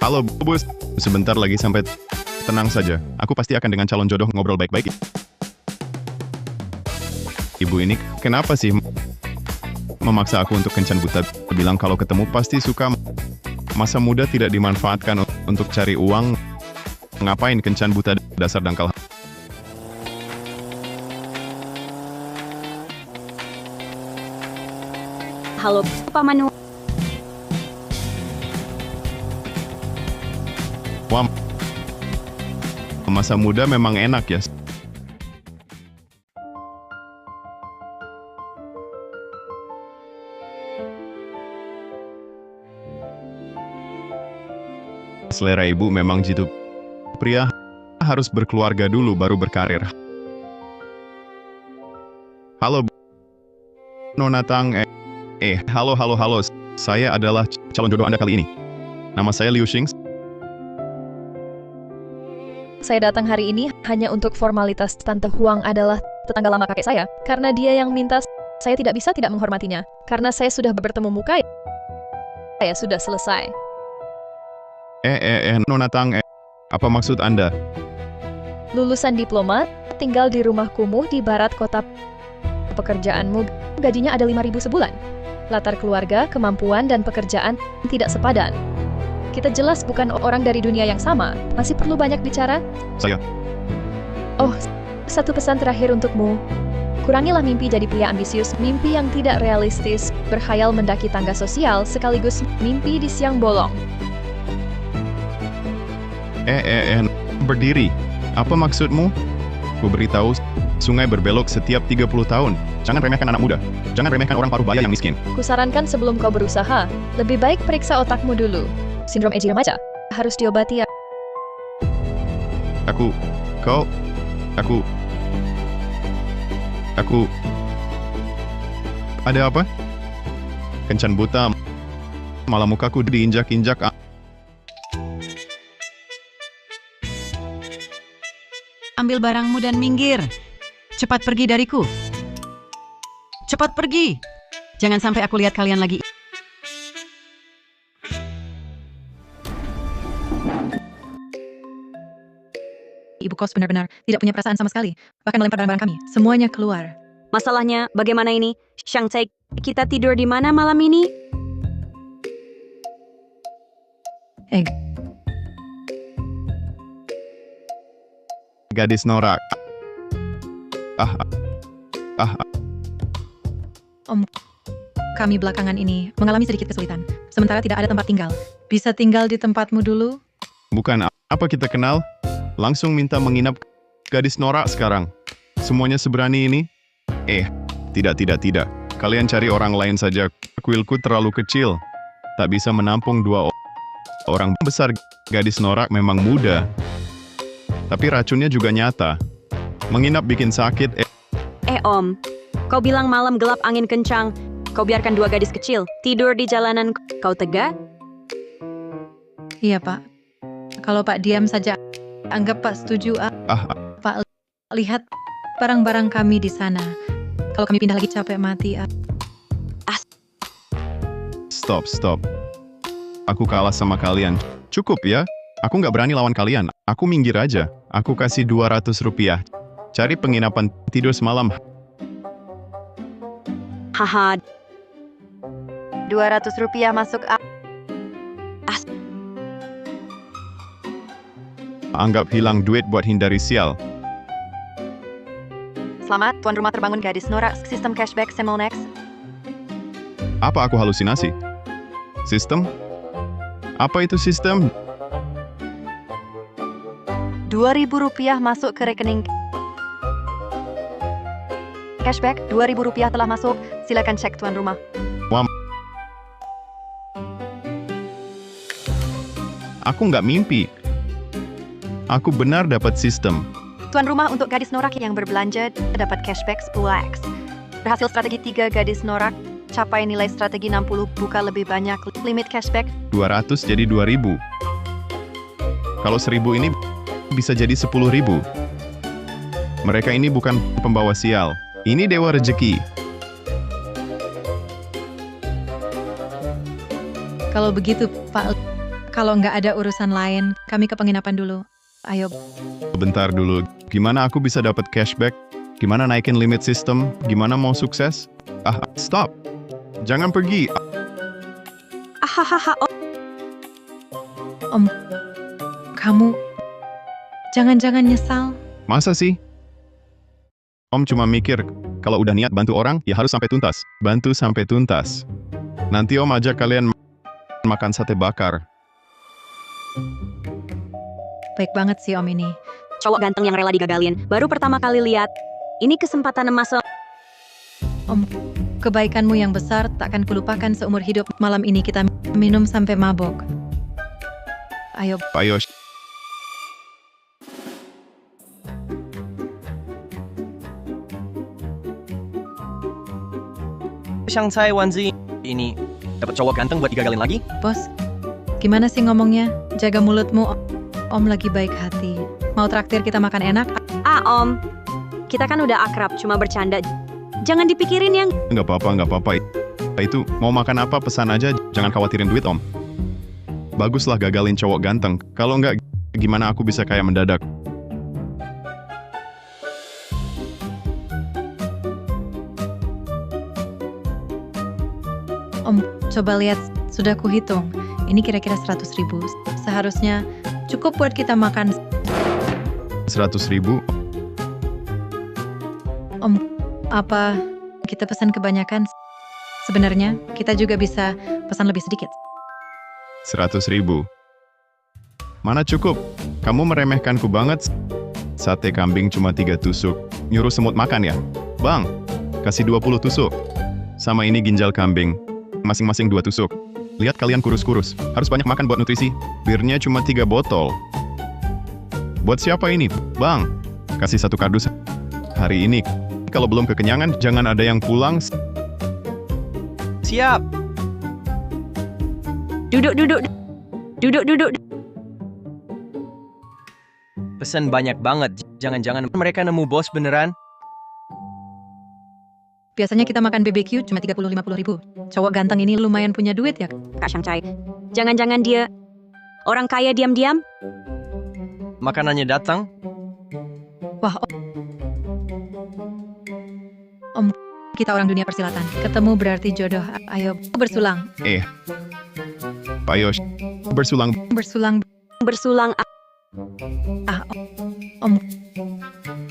Halo, Bus. Sebentar lagi sampai. Tenang saja, aku pasti akan dengan calon jodoh ngobrol baik-baik. Ibu ini kenapa sih memaksa aku untuk kencan buta? Bilang kalau ketemu pasti suka. Masa muda tidak dimanfaatkan untuk cari uang. Ngapain kencan buta, dasar dangkal. Halo, Pak Manu. Wah, masa muda memang enak ya. Selera ibu memang gitu. Pria harus berkeluarga dulu baru berkarir. Halo, Nona Tang. Halo. Saya adalah calon jodoh Anda kali ini. Nama saya Liu Xing. Saya datang hari ini hanya untuk formalitas. Tante Huang adalah tetangga lama kakek saya. Karena dia yang minta, saya tidak bisa tidak menghormatinya. Karena saya sudah bertemu muka, saya sudah selesai. Nona Tang. Apa maksud Anda? Lulusan diplomat, tinggal di rumah kumuh di barat kota. Pekerjaanmu, gajinya ada 5.000 sebulan. Latar keluarga, kemampuan, dan pekerjaan tidak sepadan. Kita jelas bukan orang dari dunia yang sama. Masih perlu banyak bicara? Saya. Oh, satu pesan terakhir untukmu. Kurangilah mimpi jadi pria ambisius, mimpi yang tidak realistis, berkhayal mendaki tangga sosial, sekaligus mimpi di siang bolong. Berdiri. Apa maksudmu? Ku beritahu, sungai berbelok setiap 30 tahun. Jangan remehkan anak muda. Jangan remehkan orang paruh baya yang miskin. Kusarankan sebelum kau berusaha, lebih baik periksa otakmu dulu. Sindrom Eji remaja harus diobati ya. Aku. Ada apa? Kencan buta. Malah mukaku diinjak-injak. Ambil barangmu dan minggir. Cepat pergi dariku. Cepat pergi. Jangan sampai aku lihat kalian lagi. Ibu kos benar-benar tidak punya perasaan sama sekali. Bahkan melempar barang-barang kami. Semuanya keluar. Masalahnya bagaimana ini? Shang Tsai, kita tidur di mana malam ini? Gadis norak. Kami belakangan ini mengalami sedikit kesulitan. Sementara tidak ada tempat tinggal. Bisa tinggal di tempatmu dulu? Bukan apa kita kenal? Langsung minta menginap. Gadis norak sekarang. Semuanya seberani ini? Tidak. Kalian cari orang lain saja. Kuilku terlalu kecil. Tak bisa menampung 2 orang besar. Gadis norak memang muda. Tapi racunnya juga nyata. Menginap bikin sakit. Om. Kau bilang malam gelap angin kencang. Kau biarkan 2 gadis kecil tidur di jalanan. Kau tega? Iya, Pak. Kalau Pak diam saja, anggap Pak setuju. Pak, lihat barang-barang kami di sana. Kalau kami pindah lagi capek mati. Stop. Aku kalah sama kalian. Cukup ya. Aku nggak berani lawan kalian. Aku minggir aja. Aku kasih 200 rupiah. Cari penginapan tidur semalam. Haha. 200 rupiah masuk. Anggap hilang duit buat hindari sial. Selamat, tuan rumah terbangun gadis norak. Sistem cashback Semolnex. Apa aku halusinasi? Sistem? Apa itu sistem? 2.000 rupiah masuk ke rekening. Cashback 2.000 rupiah telah masuk. Silakan cek tuan rumah. Aku nggak mimpi. Aku benar dapat sistem. Tuan rumah untuk gadis norak yang berbelanja dapat cashback 10x. Berhasil strategi 3 gadis norak. Capai nilai strategi 60, buka lebih banyak. Limit cashback 200 jadi 2.000. Kalau 1.000 ini bisa jadi 10.000. Mereka ini bukan pembawa sial. Ini dewa rezeki. Kalau begitu, Pak, Kalau nggak ada urusan lain, kami ke penginapan dulu. Ayo, Bentar dulu, gimana aku bisa dapat cashback? Gimana naikin limit sistem? Gimana mau sukses? Stop! Jangan pergi! Ahahaha, Om. Kamu jangan-jangan nyesal. Masa sih? Om cuma mikir, kalau udah niat bantu orang, ya harus sampai tuntas. Bantu sampai tuntas. Nanti Om ajak kalian makan sate bakar. Baik banget sih Om ini. cowok ganteng yang rela digagalin. Baru pertama kali lihat. Ini kesempatan emas. Om, kebaikanmu yang besar takkan kulupakan seumur hidup. Malam ini kita minum sampai mabok. Ayo, Ayo, 香菜丸子 ini dapat cowok ganteng buat digagalin lagi? bos. Gimana sih ngomongnya? Jaga mulutmu. Om lagi baik hati. Mau traktir kita makan enak? Om. Kita kan udah akrab, cuma bercanda. Jangan dipikirin yang... nggak apa-apa. Itu, mau makan apa pesan aja, jangan khawatirin duit Om. Baguslah gagalin cowok ganteng. Kalau nggak, gimana aku bisa kaya mendadak? Om, coba lihat. Sudah kuhitung. Ini kira-kira 100.000. Seharusnya cukup buat kita makan. 100.000? Om, apa kita pesan kebanyakan? Sebenarnya, kita juga bisa pesan lebih sedikit. 100.000. Mana cukup? Kamu meremehkanku banget. Sate kambing cuma 3 tusuk. Nyuruh semut makan ya? Bang, kasih 20 tusuk. Sama ini ginjal kambing. Masing-masing 2 tusuk. Lihat kalian kurus-kurus. Harus banyak makan buat nutrisi. Birnya cuma 3 botol. Buat siapa ini? Bang, kasih 1 kardus. Hari ini, kalau belum kekenyangan, jangan ada yang pulang. Siap! Duduk. Pesan banyak banget. Jangan-jangan mereka nemu bos beneran? Biasanya kita makan BBQ cuma 30-50 ribu. Cowok ganteng ini lumayan punya duit ya. Kak Shangcai. Jangan-jangan dia orang kaya diam-diam? Makanannya datang? Wah, Om, kita orang dunia persilatan. Ketemu berarti jodoh. Ayo, bersulang. Ayo, bersulang. Bersulang. Om,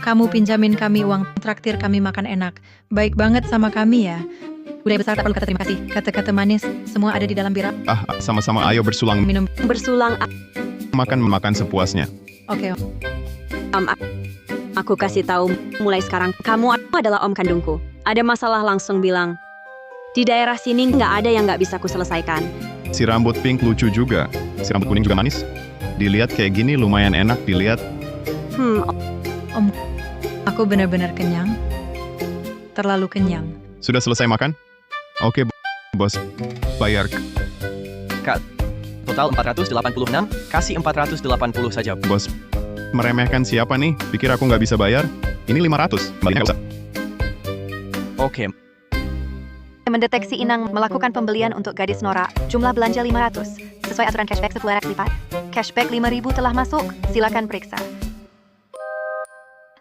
kamu pinjamin kami uang, traktir kami makan enak. Baik banget sama kami ya. Udah besar tak perlu kata terima kasih. Kata-kata manis, semua ada di dalam bira. Sama-sama ayo bersulang. Minum. Bersulang. Makan sepuasnya. Oke. Aku kasih tahu mulai sekarang. Kamu adalah om kandungku. Ada masalah langsung bilang. Di daerah sini nggak ada yang nggak bisa ku selesaikan. Si rambut pink lucu juga. Si rambut kuning juga manis. Dilihat kayak gini lumayan enak dilihat. Om, aku benar-benar kenyang. Terlalu kenyang. Sudah selesai makan? Oke, bos. Bayar. Total 486, kasih 480 saja. Bos, meremehkan siapa nih? Pikir aku nggak bisa bayar? Ini 500. Baliknya nggak usah. Oke, Mendeteksi Inang melakukan pembelian untuk gadis Nora. Jumlah belanja 500. Sesuai aturan cashback 10x lipat. Cashback 5.000 telah masuk. Silakan periksa.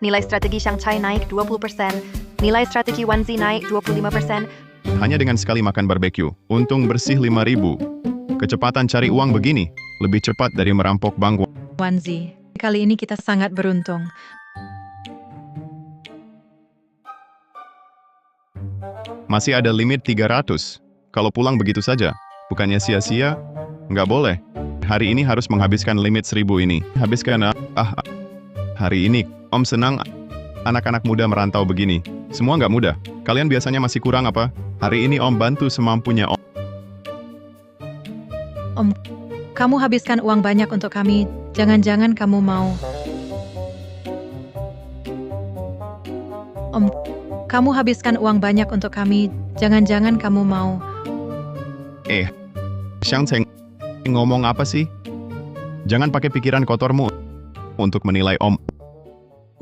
Nilai strategi Shangcai naik 20%. Nilai strategi Wanzi naik 25%. Hanya dengan sekali makan barbeque. Untung bersih 5.000. Kecepatan cari uang begini. Lebih cepat dari merampok bank. Wanzi, kali ini kita sangat beruntung. Masih ada limit 300. Kalau pulang begitu saja, bukannya sia-sia? Nggak boleh. Hari ini harus menghabiskan limit 1.000 ini. Habiskan. Hari ini, Om senang anak-anak muda merantau begini. Semua nggak mudah. Kalian biasanya masih kurang apa? Hari ini Om bantu semampunya Om. Om, kamu habiskan uang banyak untuk kami. Jangan-jangan kamu mau... Om, kamu habiskan uang banyak untuk kami. Jangan-jangan kamu mau... Shangcai, ngomong apa sih? Jangan pakai pikiran kotormu untuk menilai Om.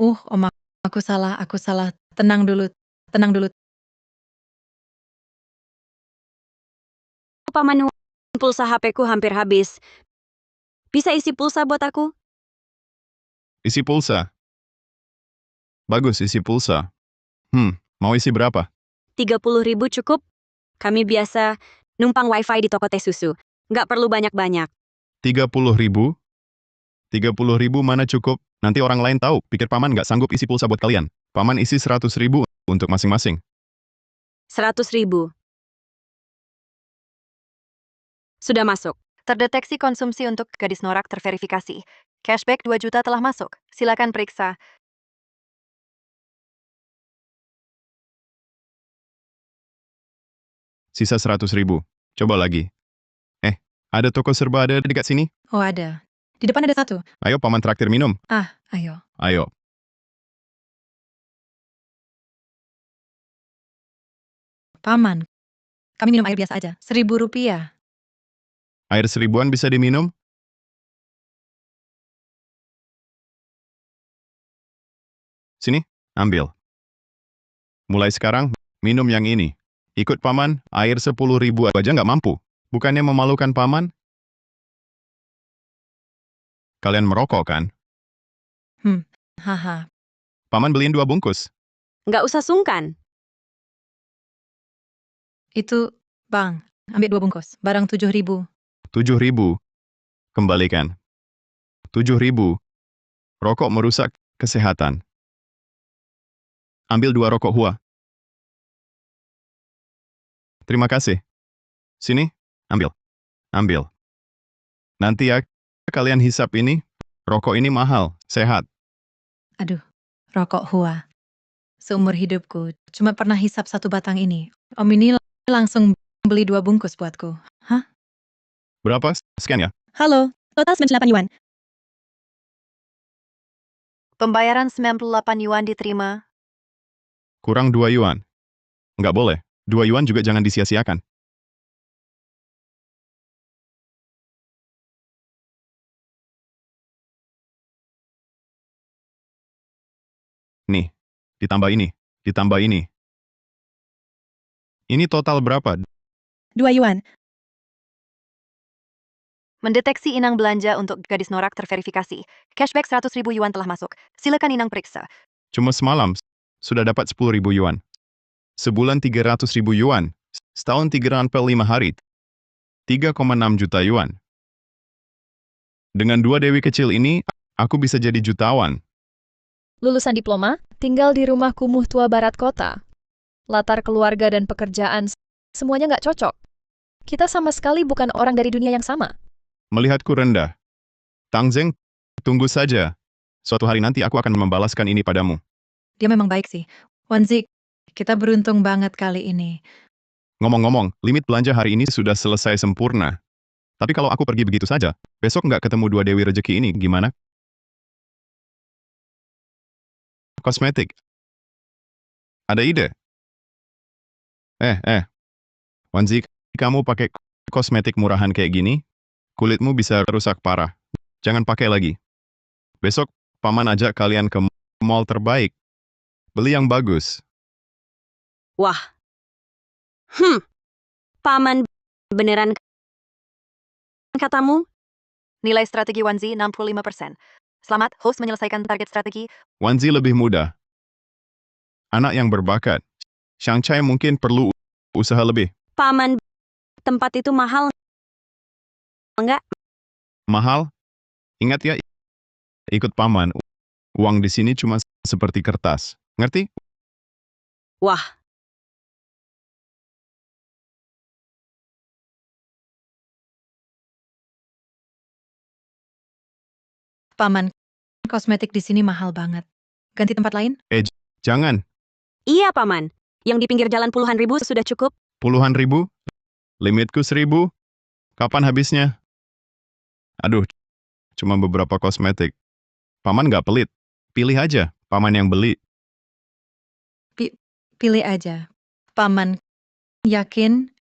Om, aku salah. Tenang dulu. Pak Manu, pulsa HP-ku hampir habis. Bisa isi pulsa buat aku? Isi pulsa. Bagus, isi pulsa. Mau isi berapa? 30.000 cukup? Kami biasa numpang wifi di toko teh susu. Nggak perlu banyak-banyak. 30.000? 30.000 mana cukup? Nanti orang lain tahu, pikir paman nggak sanggup isi pulsa buat kalian. Paman isi 100.000 untuk masing-masing. 100.000. Sudah masuk. Terdeteksi konsumsi untuk gadis norak terverifikasi. Cashback 2 juta telah masuk. Silakan periksa. Sisa 100.000. Coba lagi. Ada toko serba ada dekat sini? Oh ada. Di depan ada satu. Ayo paman traktir minum. Ayo. Ayo. Paman, kami minum air biasa aja. 1.000 rupiah. Air 1000-an bisa diminum? Sini, ambil. Mulai sekarang, minum yang ini. Ikut paman, air 10.000 aja nggak mampu. Bukannya memalukan paman? Kalian merokok kan? Haha. Paman beliin 2 bungkus. Nggak usah sungkan. Itu, Bang, ambil 2 bungkus. Barang 7.000. 7.000. Kembalikan. 7.000. Rokok merusak kesehatan. Ambil 2 rokok hua. Terima kasih. Sini, ambil. Ambil. Nanti ya, kalian hisap ini. Rokok ini mahal, sehat. Aduh, rokok hua. Seumur hidupku, cuma pernah hisap 1 batang ini. Om ini langsung beli 2 bungkus buatku. Berapa? Sekian ya? Halo, total 98 yuan. Pembayaran 98 yuan diterima. Kurang 2 yuan. Nggak boleh. 2 yuan juga jangan disia-siakan. Nih, ditambah ini, ditambah ini. Ini total berapa? 2 yuan. Mendeteksi inang belanja untuk gadis norak terverifikasi. Cashback 100.000 yuan telah masuk. Silakan inang periksa. Cuma semalam, sudah dapat 10.000 yuan. Sebulan 300.000 yuan. Setahun 3 hari. 3,6 juta yuan. Dengan 2 dewi kecil ini, aku bisa jadi jutawan. Lulusan diploma, tinggal di rumah kumuh tua barat kota. Latar keluarga dan pekerjaan, semuanya nggak cocok. Kita sama sekali bukan orang dari dunia yang sama. Melihatku rendah. Tang Zeng, tunggu saja. Suatu hari nanti aku akan membalaskan ini padamu. Dia memang baik sih. Wanzi, kita beruntung banget kali ini. Ngomong-ngomong, limit belanja hari ini sudah selesai sempurna. Tapi kalau aku pergi begitu saja, besok nggak ketemu 2 dewi rezeki ini, gimana? Kosmetik. Ada ide? Wanzi, kamu pakai kosmetik murahan kayak gini, kulitmu bisa rusak parah. Jangan pakai lagi. Besok, paman ajak kalian ke mall terbaik. Beli yang bagus. Wah. Paman, beneran katamu? Nilai strategi Wanzi 65%. Selamat, host menyelesaikan target strategi. Wanzi lebih mudah. Anak yang berbakat. Shang Chai mungkin perlu usaha lebih. Paman, tempat itu mahal. Enggak? Mahal? Ingat ya, ikut paman. Uang di sini cuma seperti kertas. Ngerti? Wah. Paman, kosmetik di sini mahal banget. Ganti tempat lain? Jangan. Iya, Paman. Yang di pinggir jalan puluhan ribu sudah cukup. Puluhan ribu? Limitku 1.000? Kapan habisnya? Aduh, cuma beberapa kosmetik. Paman nggak pelit. Pilih aja, paman yang beli. Pilih aja. Paman, yakin?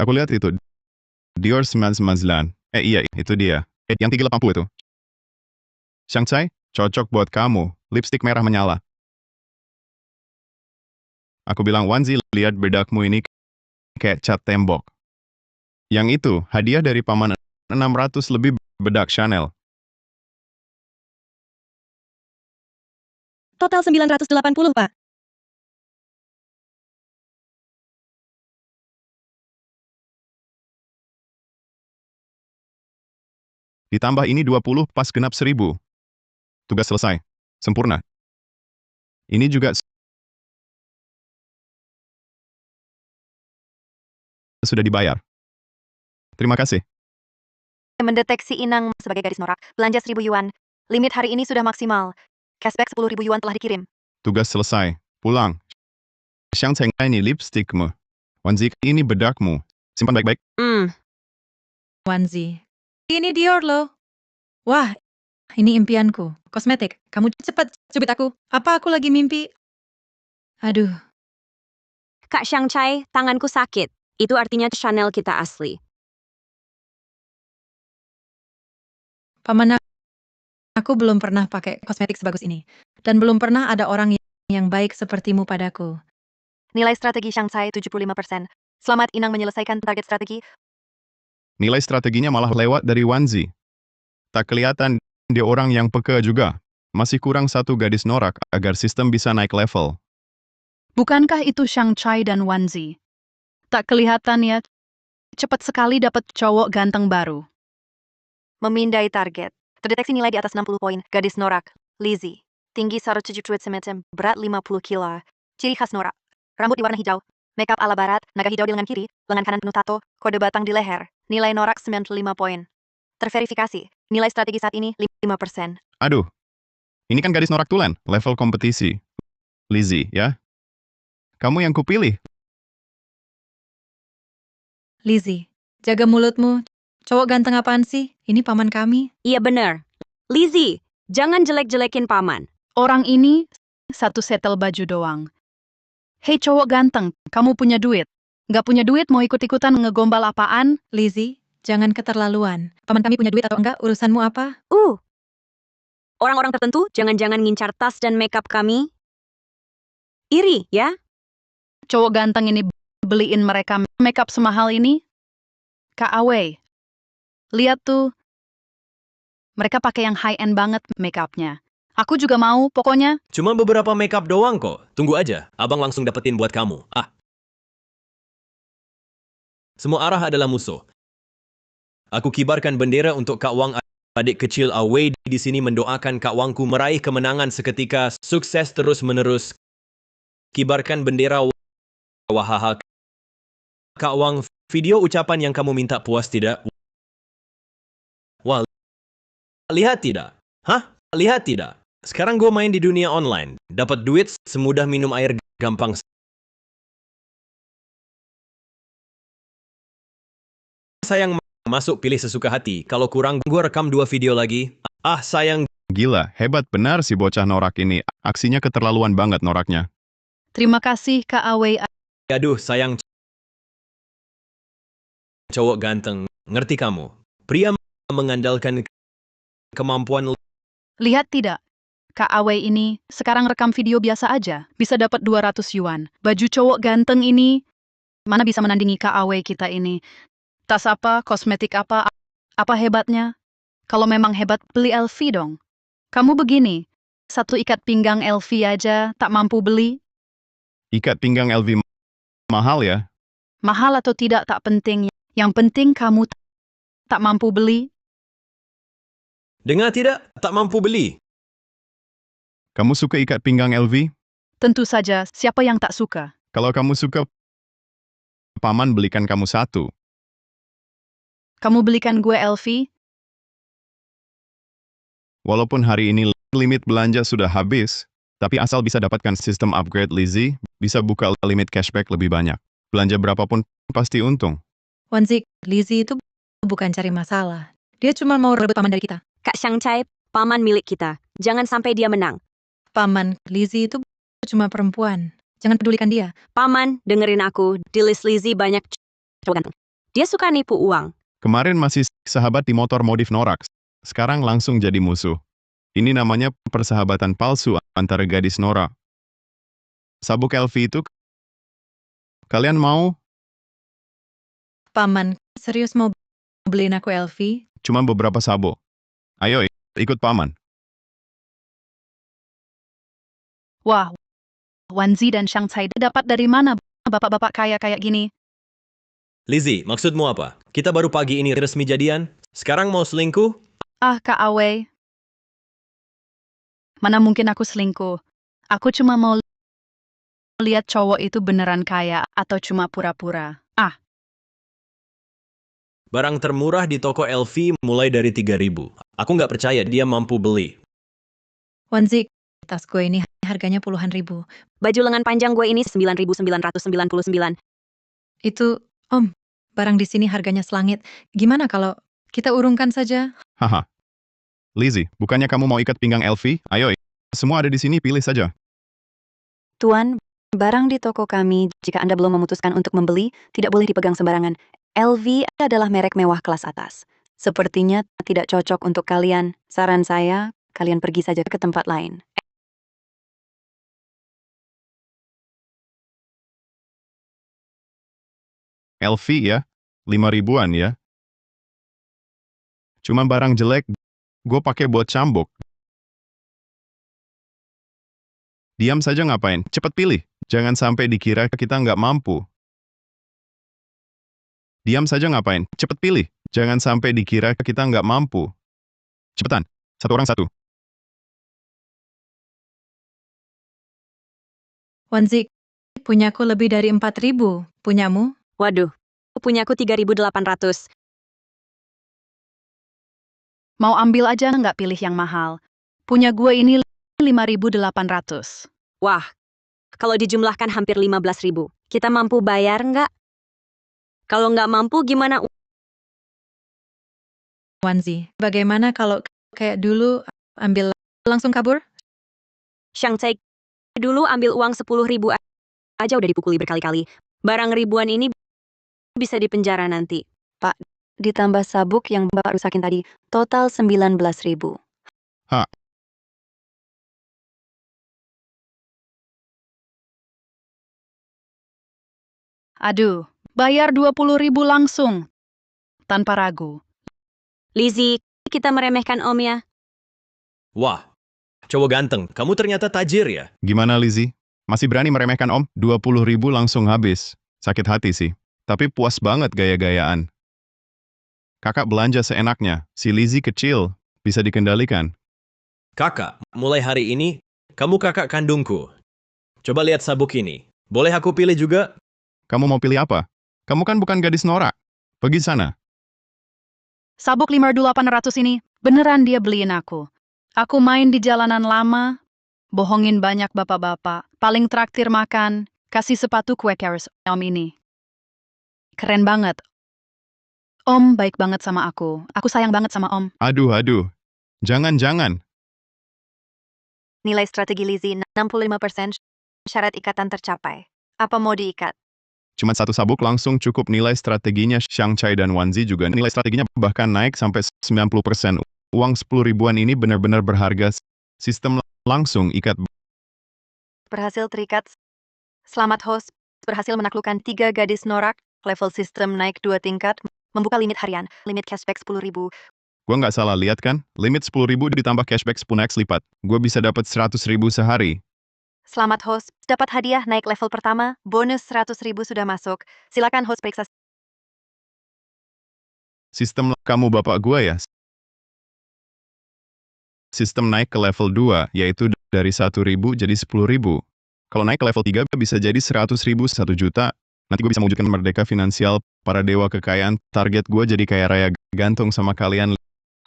Aku lihat itu. Dior 999. Iya, itu dia. Yang 380 itu. Shang Chai, cocok buat kamu. Lipstik merah menyala. Aku bilang, Wanzi, lihat bedakmu ini kayak cat tembok. Yang itu, hadiah dari paman 600 lebih bedak Chanel. Total 980, Pak. Ditambah ini 20 pas genap 1000. Tugas selesai. Sempurna. Ini juga sudah dibayar. Terima kasih. Mendeteksi Inang sebagai gadis norak. Belanja 1000 yuan. Limit hari ini sudah maksimal. Cashback 10.000 yuan telah dikirim. Tugas selesai. Pulang. Xiangceng, ini lipstikmu. Wanzi, ini bedakmu. Simpan baik-baik. Wanzi. Ini Dior loh. Wah, ini impianku. Kosmetik. Kamu cepat cubit aku. Apa aku lagi mimpi? Aduh, Kak Xiangcai, tanganku sakit. Itu artinya Chanel kita asli. paman aku belum pernah pakai kosmetik sebagus ini. Dan belum pernah ada orang yang baik sepertimu padaku. Nilai strategi Shanghai 75%. Selamat Inang menyelesaikan target strategi. Nilai strateginya malah lewat dari Wanzi. Tak kelihatan dia orang yang peka juga. Masih kurang satu gadis norak agar sistem bisa naik level. Bukankah itu Shanghai dan Wanzi? Tak kelihatan ya, cepat sekali dapat cowok ganteng baru. Memindai target. Terdeteksi nilai di atas 60 poin. Gadis norak. Lizzie. Tinggi 170 cm, berat 50 kilo. Ciri khas norak. Rambut di warna hijau. Makeup ala barat, naga hijau di lengan kiri, lengan kanan penuh tato, kode batang di leher. Nilai norak 95 poin. Terverifikasi. Nilai strategi saat ini 5%. Aduh, ini kan gadis norak tulen, level kompetisi. Lizzie, ya? Kamu yang kupilih. Lizzie, jaga mulutmu. Cowok ganteng apaan sih? Ini paman kami. Iya bener. Lizzie, jangan jelek-jelekin paman. Orang ini satu setel baju doang. Hei cowok ganteng, kamu punya duit? Nggak punya duit mau ikut-ikutan ngegombal apaan? Lizzie, jangan keterlaluan. Paman kami punya duit atau enggak, urusanmu apa? Orang-orang tertentu jangan-jangan ngincar tas dan makeup kami. Iri, ya? Cowok ganteng ini beliin mereka makeup semahal ini? Kak Awe, lihat tuh. Mereka pakai yang high-end banget makeupnya. Aku juga mau, pokoknya. Cuma beberapa makeup doang kok. Tunggu aja, abang langsung dapetin buat kamu. Semua arah adalah musuh. Aku kibarkan bendera untuk Kak Wang, adik kecil Awei di sini mendoakan Kak Wangku meraih kemenangan seketika, sukses terus-menerus. Kibarkan bendera. Wahaha. Kak Wang, video ucapan yang kamu minta puas tidak? Wah, lihat tidak? Lihat tidak? Sekarang gue main di dunia online. Dapat duit semudah minum air gampang. Sayang masuk pilih sesuka hati. Kalau kurang gue rekam 2 video lagi. Sayang. Gila, hebat benar si bocah norak ini. Aksinya keterlaluan banget noraknya. Terima kasih Kak Awe. Aduh, sayang. Cowok ganteng. Ngerti kamu? Pria mengandalkan kemampuan. Lihat tidak? Kak Awe ini sekarang rekam video biasa aja, bisa dapat 200 yuan. Baju cowok ganteng ini, mana bisa menandingi Kak Awe kita ini? Tas apa, kosmetik apa hebatnya? Kalau memang hebat, beli LV dong. Kamu begini, satu ikat pinggang LV aja tak mampu beli? Ikat pinggang LV mahal ya? Mahal atau tidak tak penting. Yang penting kamu tak mampu beli. Dengar tidak? Tak mampu beli. Kamu suka ikat pinggang LV? Tentu saja, siapa yang tak suka? Kalau kamu suka, paman belikan kamu satu. Kamu belikan gue LV? Walaupun hari ini limit belanja sudah habis, tapi asal bisa dapatkan sistem upgrade Lizzie, bisa buka limit cashback lebih banyak. Belanja berapapun pasti untung. Wanzi, Lizzie itu bukan cari masalah. Dia cuma mau rebut paman dari kita. Kak Xiangcai, paman milik kita. Jangan sampai dia menang. Paman, Lizzie itu cuma perempuan. Jangan pedulikan dia. Paman, dengerin aku. Di list Lizzie banyak cowok ganteng. Dia suka nipu uang. Kemarin masih sahabat di motor modif norak, sekarang langsung jadi musuh. Ini namanya persahabatan palsu antara gadis norak. Sabuk LV itu, kalian mau? Paman, serius mau beliin aku LV? Cuma beberapa sabuk. Ayo, ikut paman. Wah, Wanzi dan Shang Tsai dapat dari mana bapak-bapak kaya kayak gini? Lizzie, maksudmu apa? Kita baru pagi ini resmi jadian, sekarang mau selingkuh? Ah, Kak Awei. Mana mungkin aku selingkuh? Aku cuma mau lihat cowok itu beneran kaya atau cuma pura-pura. Ah, Barang termurah di toko LV mulai dari 3.000. Aku nggak percaya dia mampu beli. Wanzi, tas gue ini harganya puluhan ribu. Baju lengan panjang gue ini 9.999. Itu, Om, barang di sini harganya selangit. Gimana kalau kita urungkan saja? Haha. Lizzie, bukannya kamu mau ikat pinggang LV? Ayo, semua ada di sini, pilih saja. Tuan, barang di toko kami, jika Anda belum memutuskan untuk membeli, tidak boleh dipegang sembarangan. LV adalah merek mewah kelas atas. Sepertinya tidak cocok untuk kalian. Saran saya, kalian pergi saja ke tempat lain. LV ya? 5.000-an ya? Cuma barang jelek, gue pakai buat cambuk. Diam saja ngapain? Cepat pilih. Jangan sampai dikira kita nggak mampu. Diam saja ngapain? Cepat pilih. Jangan sampai dikira kita nggak mampu. Cepetan. Satu orang satu. Wanzi, punyaku lebih dari 4.000. Punyamu? Waduh, punyaku 3.800. mau ambil aja nggak pilih yang mahal. Punya gue ini 5.800. Wah, kalau dijumlahkan hampir 15.000. Kita mampu bayar nggak? Kalau nggak mampu gimana? Wanzi, bagaimana kalau kayak dulu ambil langsung kabur? Shang Tsai dulu ambil uang 10.000 aja udah dipukuli berkali-kali. Barang ribuan ini bisa dipenjara nanti. Ditambah sabuk yang Bapak rusakin tadi, total 19.000. Aduh, bayar 20.000 langsung. Tanpa ragu. Lizzie, kita meremehkan Om ya. Wah, cowok ganteng, kamu ternyata tajir ya? Gimana Lizzie? Masih berani meremehkan Om? 20.000 langsung habis. Sakit hati sih. Tapi puas banget gaya-gayaan. Kakak belanja seenaknya. Si Lizzie kecil. Bisa dikendalikan. Kakak, mulai hari ini, kamu kakak kandungku. Coba lihat sabuk ini. Boleh aku pilih juga? Kamu mau pilih apa? Kamu kan bukan gadis norak. Pergi sana. Sabuk 5.800 ini, beneran dia beliin aku. Aku main di jalanan lama, bohongin banyak bapak-bapak, paling traktir makan, kasih sepatu kue keris Om ini. Keren banget. Om baik banget sama aku. Aku sayang banget sama Om. Aduh. Jangan. Nilai strategi Lizzie 65%, syarat ikatan tercapai. Apa mau diikat? Cuma satu sabuk langsung cukup. Nilai strateginya Shang Tsai dan Wanzi juga. Nilai strateginya bahkan naik sampai 90%. Uang 10 ribuan ini benar-benar berharga. Sistem langsung ikat. Berhasil terikat. Selamat host, berhasil menaklukkan 3 gadis norak, level sistem naik 2 tingkat, membuka limit harian, limit cashback 10.000. Gue nggak salah lihat kan? Limit 10.000 ditambah cashback 10x lipat. Gue bisa dapat 100.000 sehari. Selamat host, dapat hadiah naik level pertama, bonus 100.000 sudah masuk. Silakan host periksa. Sistem kamu bapak gue ya? Sistem naik ke level 2, yaitu dari 1.000 jadi 10.000. Kalau naik ke level 3 bisa jadi 100.000, 1 juta. Nanti gue bisa mewujudkan merdeka finansial, para dewa kekayaan. Target gue jadi kaya raya gantung sama kalian.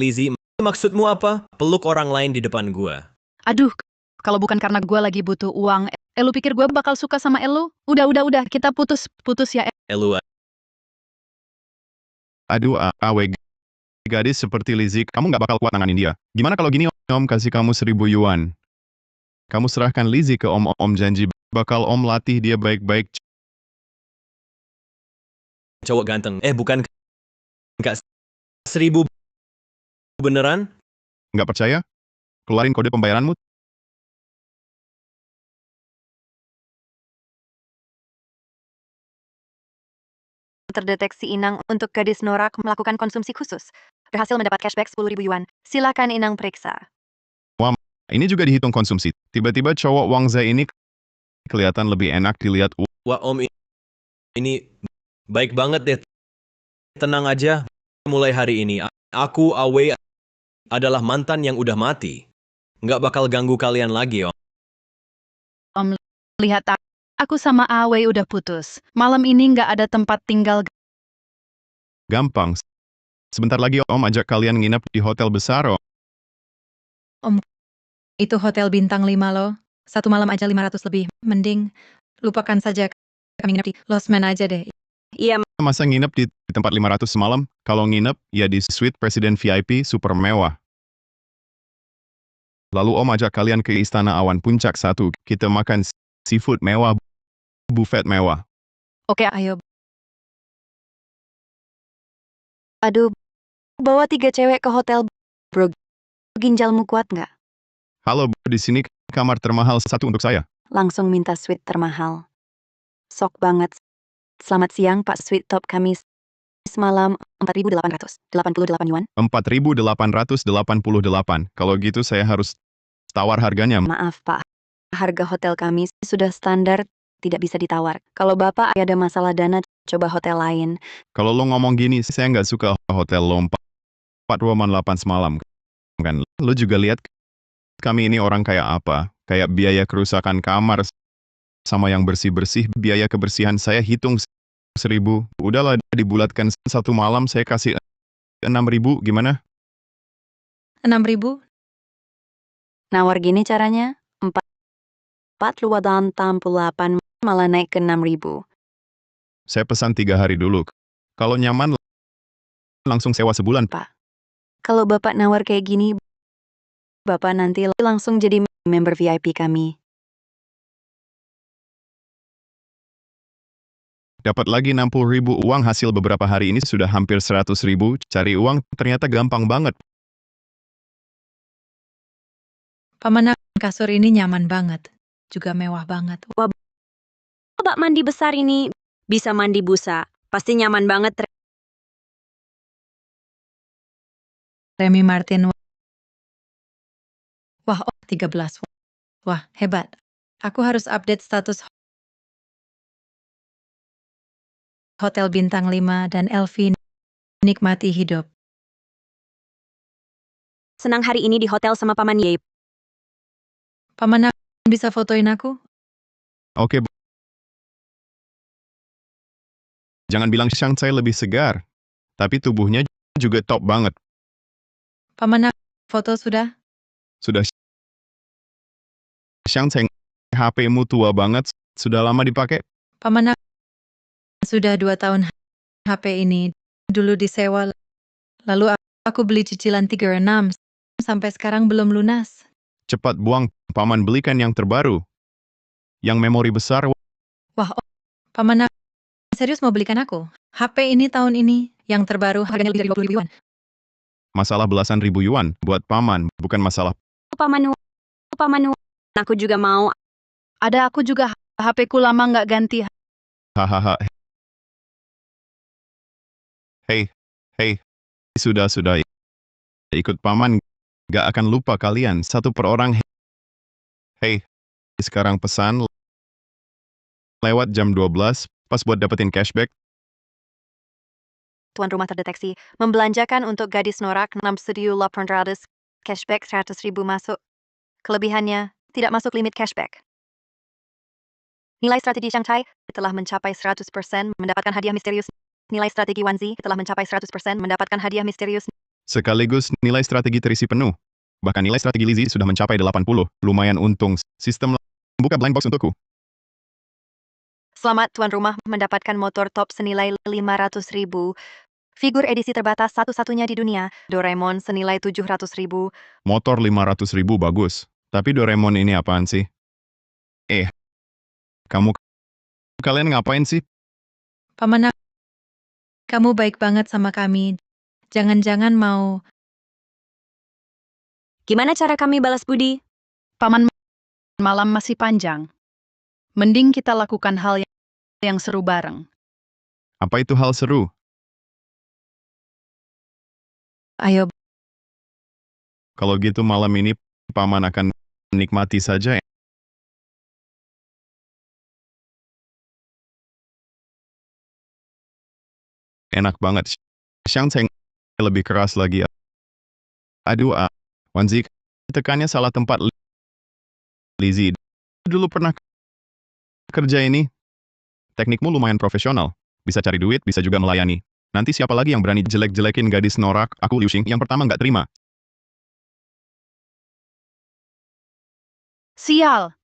Lizzie, maksudmu apa? Peluk orang lain di depan gua. Aduh, kalau bukan karena gue lagi butuh uang, Elu pikir gue bakal suka sama Elu? Udah, kita putus ya. Elu, Aduh, gadis seperti Lizzie, kamu nggak bakal kuat nanganin dia. Gimana kalau gini Om kasih kamu 1.000 yuan? Kamu serahkan Lizzie ke Om janji bakal Om latih dia baik-baik. cowok ganteng. Bukan Kak 1.000 beneran? Nggak percaya? Keluarin kode pembayaranmu. terdeteksi inang untuk gadis norak melakukan konsumsi khusus. Berhasil mendapat cashback 10.000 yuan. Silakan inang periksa. Ini juga dihitung konsumsi. Tiba-tiba cowok Wangza ini kelihatan lebih enak dilihat. Wah om, ini baik banget deh. Tenang aja, mulai hari ini aku Awei adalah mantan yang udah mati. Nggak bakal ganggu kalian lagi om. Om, lihat aku sama Awei udah putus. Malam ini nggak ada tempat tinggal. Gampang. Sebentar lagi Om ajak kalian nginep di hotel besar. Itu hotel bintang 5 loh. Satu malam aja 500 lebih. Mending lupakan saja kami nginep di Losmen aja deh. Iya, Masa nginep di tempat 500 semalam? Kalau nginep, ya di suite presiden VIP super mewah. Lalu Om ajak kalian ke Istana Awan Puncak 1. Kita makan seafood mewah, buffet mewah. Oke, Ayo, Aduh, bawa 3 cewek ke hotel. Bro, ginjalmu kuat nggak? Halo, di sini kamar termahal satu untuk saya. Langsung minta suite termahal. Sok banget. Selamat siang Pak, suite top kami semalam 4.888 yuan. 4.888. Kalau gitu saya harus tawar harganya. Maaf Pak, harga hotel kami sudah standar, tidak bisa ditawar. Kalau Bapak ada masalah dana, coba hotel lain. Kalau lo ngomong gini, saya nggak suka hotel lo 4.8 semalam. Kan, lo juga lihat kami ini orang kayak apa. Kayak biaya kerusakan kamar sama yang bersih-bersih, biaya kebersihan saya hitung 1.000. Udahlah, dibulatkan satu malam saya kasih 6.000, gimana? 6.000? Nawar gini caranya, 4.888 malah naik ke 6.000. Saya pesan 3 hari dulu. Kalau nyaman, langsung sewa sebulan. Kalau Bapak nawar kayak gini, Bapak nanti langsung jadi member VIP kami. Dapat lagi 60.000 uang hasil beberapa hari ini sudah hampir 100.000. Cari uang ternyata gampang banget. Paman, kasur ini nyaman banget. Juga mewah banget. bak mandi besar ini bisa mandi busa. Pasti nyaman banget. Remy Martin. Wah, 13. Wah, hebat. Aku harus update status Hotel Bintang 5 dan Elvi nikmati hidup. Senang hari ini di hotel sama Paman Ye. Paman, bisa fotoin aku? Oke. Jangan bilang Shang Tsai lebih segar. Tapi tubuhnya juga top banget. Paman, foto sudah? Sudah. Shang Tsai, HP-mu tua banget. Sudah lama dipakai? Paman, sudah 2 tahun HP ini. Dulu disewa. Lalu aku beli cicilan 36. Sampai sekarang belum lunas. Cepat buang, Paman belikan yang terbaru. Yang memori besar. Wah, Paman, serius mau belikan aku? HP ini tahun ini, yang terbaru harganya lebih dari 20.000 yuan. Masalah belasan ribu yuan buat Paman, bukan masalah. Paman, aku juga mau. ada aku juga HP-ku lama nggak ganti. Hahaha. Hei. Sudah. Ikut Paman, gak akan lupa kalian, satu per orang. Hei, sekarang pesan. Lewat jam 12, pas buat dapetin cashback. Tuan rumah terdeteksi membelanjakan untuk gadis norak 6.800, cashback 100.000 masuk. Kelebihannya, tidak masuk limit cashback. Nilai strategi Shanghai telah mencapai 100%, mendapatkan hadiah misterius. Nilai strategi Wanzi telah mencapai 100%, mendapatkan hadiah misterius. Sekaligus nilai strategi terisi penuh. Bahkan nilai strategi Lizzie sudah mencapai 80. Lumayan untung. Sistem buka blind box untukku. Selamat tuan rumah mendapatkan motor top senilai 500.000. Figur edisi terbatas satu-satunya di dunia, Doraemon senilai 700.000. Motor 500.000 bagus. Tapi Doraemon ini apaan sih? Kalian ngapain sih? Paman, kamu baik banget sama kami. Jangan-jangan mau... Gimana cara kami balas budi? Paman, malam masih panjang. Mending kita lakukan hal yang seru bareng. Apa itu hal seru? Ayo, Kalau gitu malam ini Paman akan menikmati saja. Enak banget. Shanghai lebih keras lagi. Aduh, Wanzi, tekannya salah tempat. Lizzie, dulu pernah kerja ini. Teknikmu lumayan profesional. Bisa cari duit, bisa juga melayani. Nanti siapa lagi yang berani jelek-jelekin gadis norak? Aku Liu Xing yang pertama nggak terima. Sial.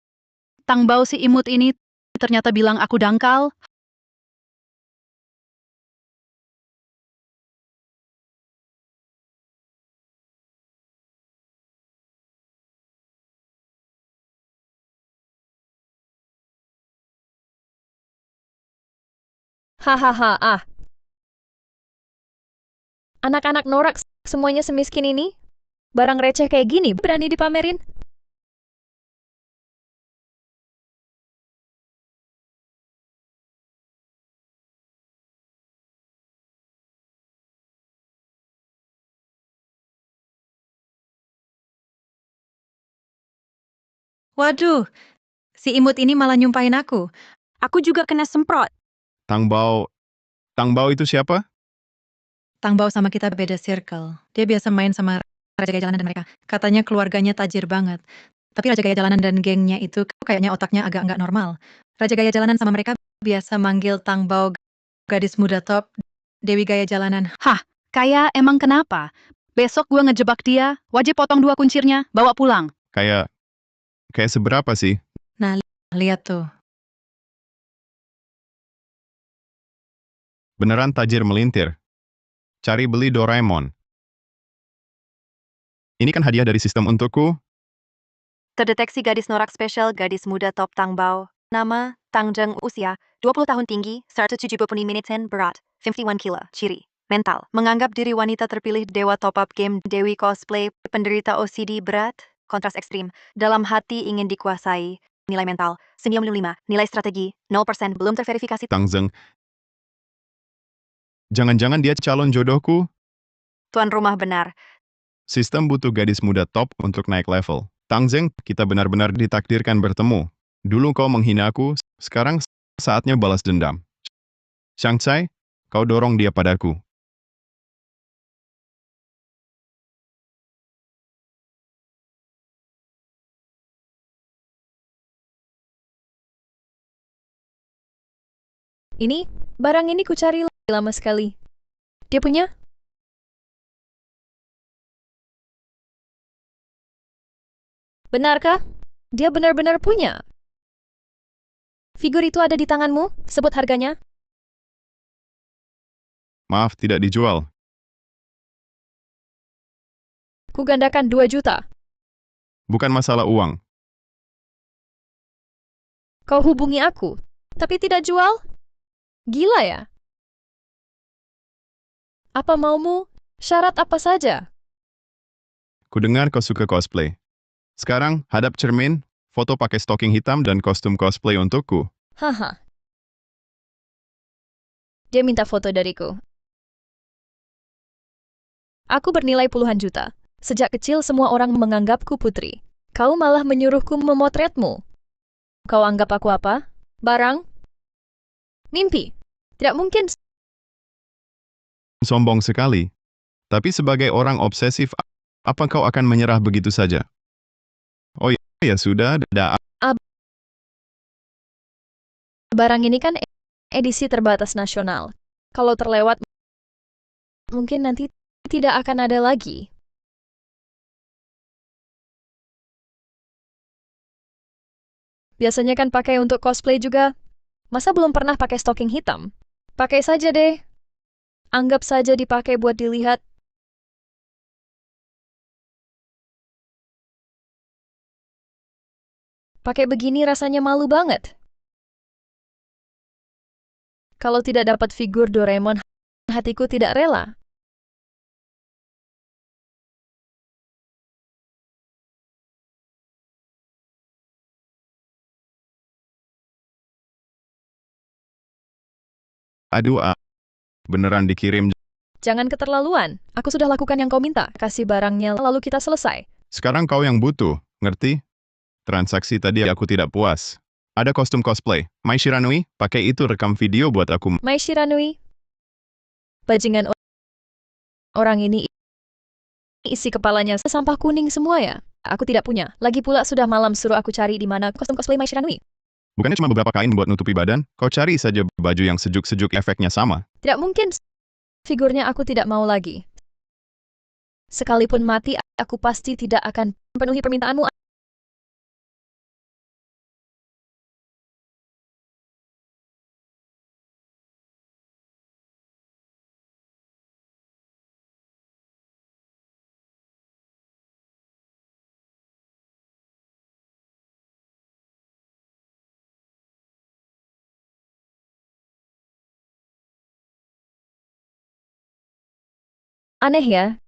Tang Bao si imut ini ternyata bilang aku dangkal. Hahaha, Anak-anak norak semuanya semiskin ini? Barang receh kayak gini berani dipamerin? waduh, si imut ini malah nyumpahin aku. Aku juga kena semprot. Tang Bao itu siapa? Tang Bao sama kita beda circle. Dia biasa main sama Raja Gaya Jalanan dan mereka. Katanya keluarganya tajir banget. Tapi Raja Gaya Jalanan dan gengnya itu kayaknya otaknya agak nggak normal. Raja Gaya Jalanan sama mereka biasa manggil Tang Bao gadis muda top, Dewi Gaya Jalanan. Hah, kayak emang kenapa? Besok gua ngejebak dia, wajib potong 2 kuncirnya, bawa pulang. Kayak seberapa sih? Nah, lihat tuh. Beneran tajir melintir. Cari beli Doraemon. Ini kan hadiah dari sistem untukku. Terdeteksi gadis norak spesial gadis muda top Tang Bao. Nama, Tang Zheng, usia, 20 tahun tinggi, 170 cm berat, 51 kilo, ciri. Mental, menganggap diri wanita terpilih dewa top-up game Dewi cosplay, penderita OCD berat, kontras ekstrim, dalam hati ingin dikuasai, nilai mental, 95, nilai strategi, 0%, belum terverifikasi. Tang Zheng. Jangan-jangan dia calon jodohku? Tuan rumah benar. Sistem butuh gadis muda top untuk naik level. Tang Zheng, kita benar-benar ditakdirkan bertemu. Dulu kau menghina aku, sekarang saatnya balas dendam. Shanghai, kau dorong dia padaku. Ini, barang ini kucari lama sekali. Dia punya? Benarkah? Dia benar-benar punya. Figur itu ada di tanganmu? Sebut harganya. Maaf, tidak dijual. Ku gandakan 2 juta. Bukan masalah uang. Kau hubungi aku, tapi tidak jual? Gila ya? Apa maumu? Syarat apa saja? Kudengar kau suka cosplay. Sekarang, hadap cermin, foto pakai stocking hitam dan kostum cosplay untukku. Haha. Dia minta foto dariku. Aku bernilai puluhan juta. Sejak kecil semua orang menganggapku putri. Kau malah menyuruhku memotretmu. Kau anggap aku apa? Barang? Mimpi? Tidak mungkin. Sombong sekali. Tapi sebagai orang obsesif, apa kau akan menyerah begitu saja? Oh ya sudah, Barang ini kan edisi terbatas nasional. Kalau terlewat, mungkin nanti tidak akan ada lagi. Biasanya kan pakai untuk cosplay juga. Masa belum pernah pakai stocking hitam? Pakai saja deh. Anggap saja dipakai buat dilihat. Pakai begini rasanya malu banget. Kalau tidak dapat figur Doraemon, hatiku tidak rela. aduh, Beneran dikirim. Jangan keterlaluan. Aku sudah lakukan yang kau minta. Kasih barangnya, lalu kita selesai. Sekarang kau yang butuh, ngerti? Transaksi tadi aku tidak puas. Ada kostum cosplay. Mai Shiranui, pakai itu rekam video buat aku. Mai Shiranui. Bajingan orang ini isi kepalanya sampah kuning semua ya. Aku tidak punya. Lagi pula sudah malam suruh aku cari di mana kostum cosplay Mai Shiranui. Bukannya cuma beberapa kain buat nutupi badan? Kau cari saja baju yang sejuk-sejuk efeknya sama. Tidak mungkin. Figurnya aku tidak mau lagi. Sekalipun mati, aku pasti tidak akan penuhi permintaanmu. Aneh ya.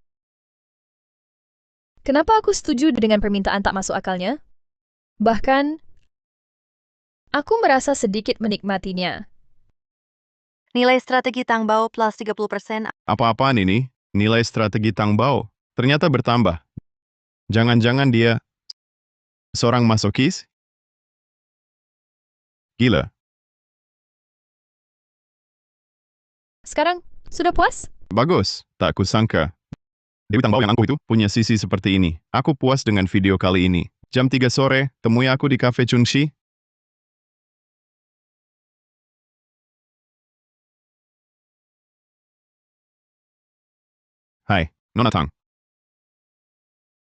Kenapa aku setuju dengan permintaan tak masuk akalnya? Bahkan, aku merasa sedikit menikmatinya. Nilai strategi Tangbao plus 30%. Apa-apaan ini? Nilai strategi Tangbao ternyata bertambah. Jangan-jangan dia seorang masokis? Gila. Sekarang, sudah puas? Bagus, tak kusangka. Dewi Tangbao yang angkuh itu punya sisi seperti ini. Aku puas dengan video kali ini. Jam 3 sore, temui aku di Cafe Chungshi. Hai, Nona Tang.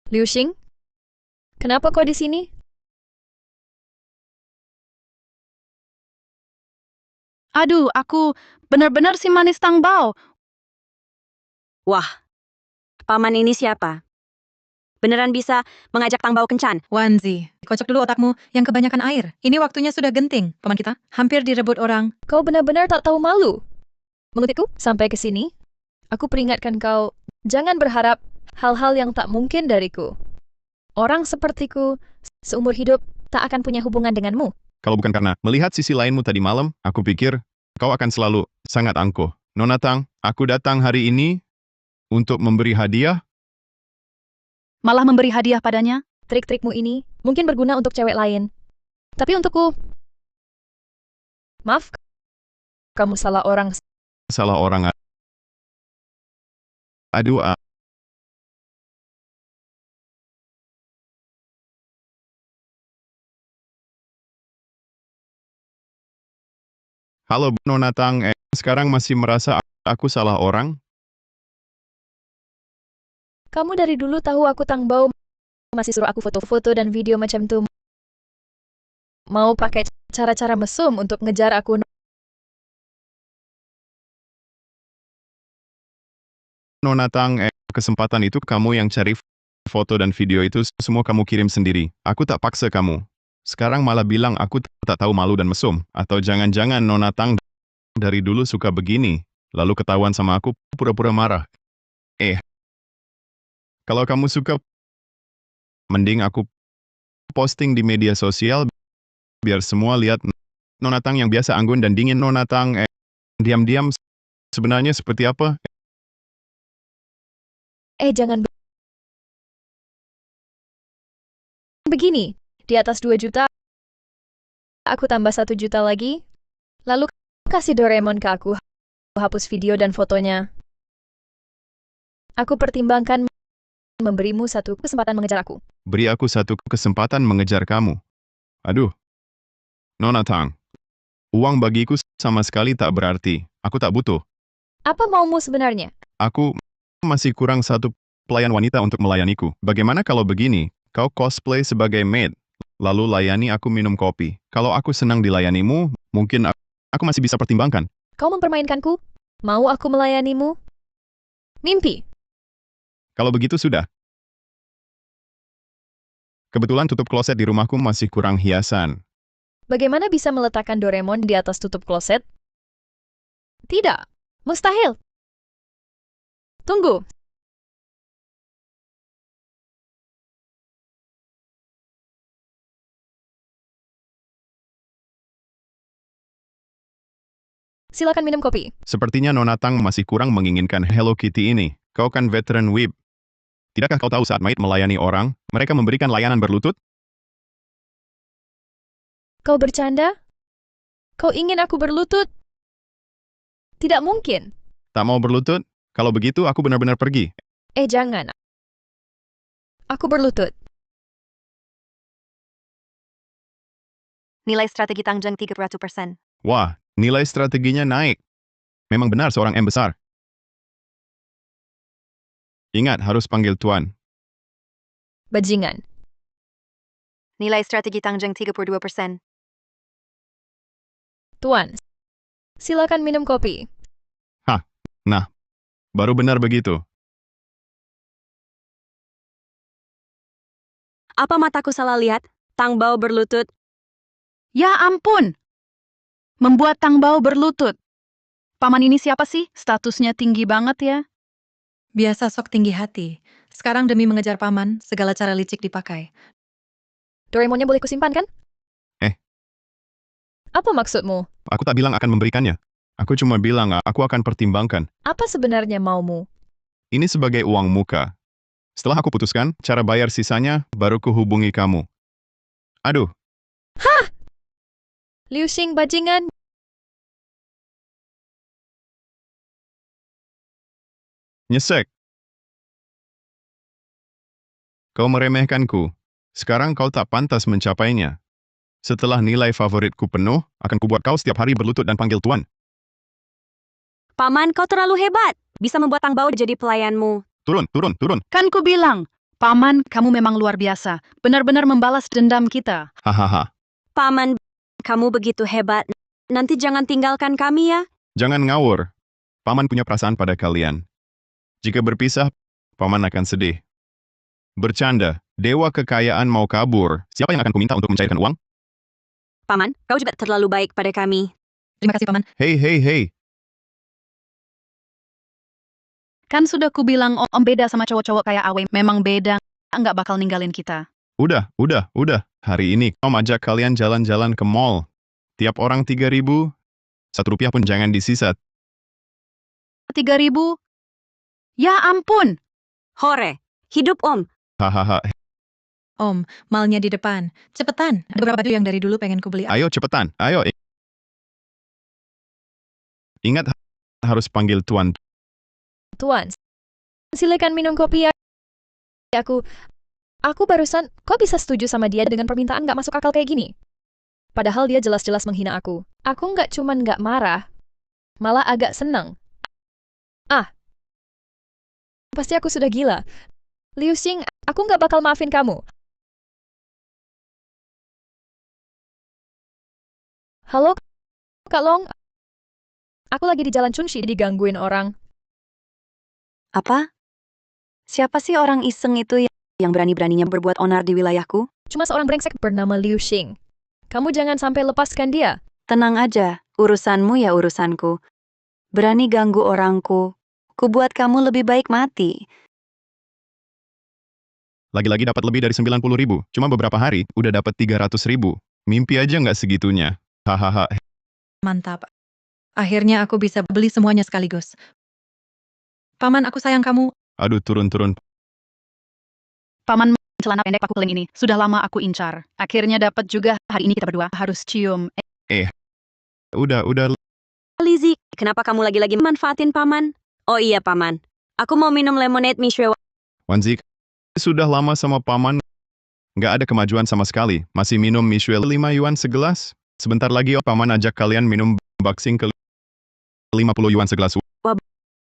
Liu Xing? Kenapa kau di sini? Aduh, aku benar-benar si manis Tangbao. Wah, paman ini siapa? Beneran bisa mengajak Tangbao kencan? Wanzi, kocok dulu otakmu yang kebanyakan air. Ini waktunya sudah genting, paman kita. Hampir direbut orang. Kau benar-benar tak tahu malu. Mengutipku sampai ke sini, aku peringatkan kau, jangan berharap hal-hal yang tak mungkin dariku. Orang sepertiku, seumur hidup, tak akan punya hubungan denganmu. Kalau bukan karena melihat sisi lainmu tadi malam, aku pikir kau akan selalu sangat angkuh. Nona Tang, aku datang hari ini untuk memberi hadiah. Malah memberi hadiah padanya. Trik-trikmu ini mungkin berguna untuk cewek lain. Tapi untukku, maaf, kamu salah orang. Salah orang. Aduh, halo Nona Tang, sekarang masih merasa aku salah orang? Kamu dari dulu tahu aku Tangbao, masih suruh aku foto-foto dan video macam tuh. Mau pakai cara-cara mesum untuk ngejar aku. Nona Tang, kesempatan itu kamu yang cari foto dan video itu semua kamu kirim sendiri. Aku tak paksa kamu. Sekarang malah bilang aku tak tahu malu dan mesum. Atau jangan-jangan Nona Tang dari dulu suka begini, lalu ketahuan sama aku pura-pura marah. Kalau kamu suka, mending aku posting di media sosial biar semua lihat Nona Tang yang biasa anggun dan dingin. Nona Tang diam-diam sebenarnya seperti apa? Jangan begini. Di atas 2 juta, aku tambah 1 juta lagi. Lalu kasih Doraemon ke aku. Hapus video dan fotonya. Aku pertimbangkan memberimu satu kesempatan mengejar aku. Beri aku satu kesempatan mengejar kamu. Aduh. Nona Tang, uang bagiku sama sekali tak berarti. Aku tak butuh. Apa maumu sebenarnya? Aku masih kurang satu pelayan wanita untuk melayaniku. Bagaimana kalau begini? Kau cosplay sebagai maid, lalu layani aku minum kopi. Kalau aku senang dilayanimu, mungkin aku masih bisa pertimbangkan. Kau mempermainkanku? Mau aku melayanimu? Mimpi. Kalau begitu sudah. Kebetulan tutup kloset di rumahku masih kurang hiasan. Bagaimana bisa meletakkan Doraemon di atas tutup kloset? Tidak. Mustahil. Tunggu. Silakan minum kopi. Sepertinya Nona Tang masih kurang menginginkan Hello Kitty ini. Kau kan veteran whip. Tidakkah kau tahu saat Maid melayani orang, mereka memberikan layanan berlutut? Kau bercanda? Kau ingin aku berlutut? Tidak mungkin. Tak mau berlutut? Kalau begitu aku benar-benar pergi. Jangan. Aku berlutut. Nilai strategi Tangjeng 300%. Wah, nilai strateginya naik. Memang benar seorang M besar. Ingat, harus panggil Tuan. Bajingan. Nilai strategi Tangjeng 32%. Tuan, silakan minum kopi. Nah, baru benar begitu. Apa mataku salah lihat? Tang Bao berlutut. Ya ampun! Membuat Tang Bao berlutut. Paman ini siapa sih? Statusnya tinggi banget ya. Biasa sok tinggi hati. Sekarang demi mengejar paman, segala cara licik dipakai. Doraemonnya boleh kusimpan kan? Apa maksudmu? Aku tak bilang akan memberikannya. Aku cuma bilang aku akan pertimbangkan. Apa sebenarnya maumu? Ini sebagai uang muka. Setelah aku putuskan, cara bayar sisanya, baru kuhubungi kamu. Aduh, Liu Xing bajingan. nyesek. Kau meremehkanku. Sekarang kau tak pantas mencapainya. Setelah nilai favoritku penuh, akan kubuat kau setiap hari berlutut dan panggil Tuan. Paman, kau terlalu hebat. Bisa membuat Tang Bao jadi pelayanmu. Turun, turun, turun. Kan ku bilang, Paman, kamu memang luar biasa. Benar-benar membalas dendam kita. Hahaha. Paman, kamu begitu hebat. Nanti jangan tinggalkan kami ya. Jangan ngawur. Paman punya perasaan pada kalian. Jika berpisah, Paman akan sedih. Bercanda, dewa kekayaan mau kabur. Siapa yang akan kuminta untuk mencairkan uang? Paman, kau juga terlalu baik pada kami. Terima kasih, Paman. Hei, hei, hei. Kan sudah ku bilang om beda sama cowok-cowok kayak Awe. Memang beda. Nggak bakal ninggalin kita. Udah. Hari ini Om ajak kalian jalan-jalan ke mall. Tiap orang 3.000, Rp1 pun jangan disisa. 3.000? Ya ampun! Hore, hidup Om. Hahaha. Om, malnya di depan. Cepetan, ada beberapa baju yang dari dulu pengen ku beli. Ayo cepetan, ayo. Ingat, harus panggil Tuan. Tuan, silakan minum kopi ya. Aku barusan, kok bisa setuju sama dia dengan permintaan nggak masuk akal kayak gini? Padahal dia jelas-jelas menghina aku. Aku nggak cuman nggak marah, malah agak senang. Pasti aku sudah gila. Liu Xing, aku nggak bakal maafin kamu. Halo, Kak Long. Aku lagi di Jalan Chunxi digangguin orang. Apa? Siapa sih orang iseng itu yang berani-beraninya berbuat onar di wilayahku? Cuma seorang brengsek bernama Liu Xing. Kamu jangan sampai lepaskan dia. Tenang aja, urusanmu ya urusanku. Berani ganggu orangku. Ku buat kamu lebih baik mati. Lagi-lagi dapat lebih dari 90.000. Cuma beberapa hari, udah dapat 300.000. Mimpi aja nggak segitunya. Hahaha. Mantap. Akhirnya aku bisa beli semuanya sekaligus. Paman, aku sayang kamu. Aduh, turun. Paman celana pendek paku keling ini. Sudah lama aku incar. Akhirnya dapat juga. Hari ini kita berdua harus cium. Udah. Lizzie, kenapa kamu lagi-lagi manfaatin Paman? Oh iya, Paman. Aku mau minum lemonade Mishwe. Wanzi, sudah lama sama Paman. Nggak ada kemajuan sama sekali. Masih minum Mishwell 5 yuan segelas. Sebentar lagi Paman ajak kalian minum boxing ke 50 yuan segelas.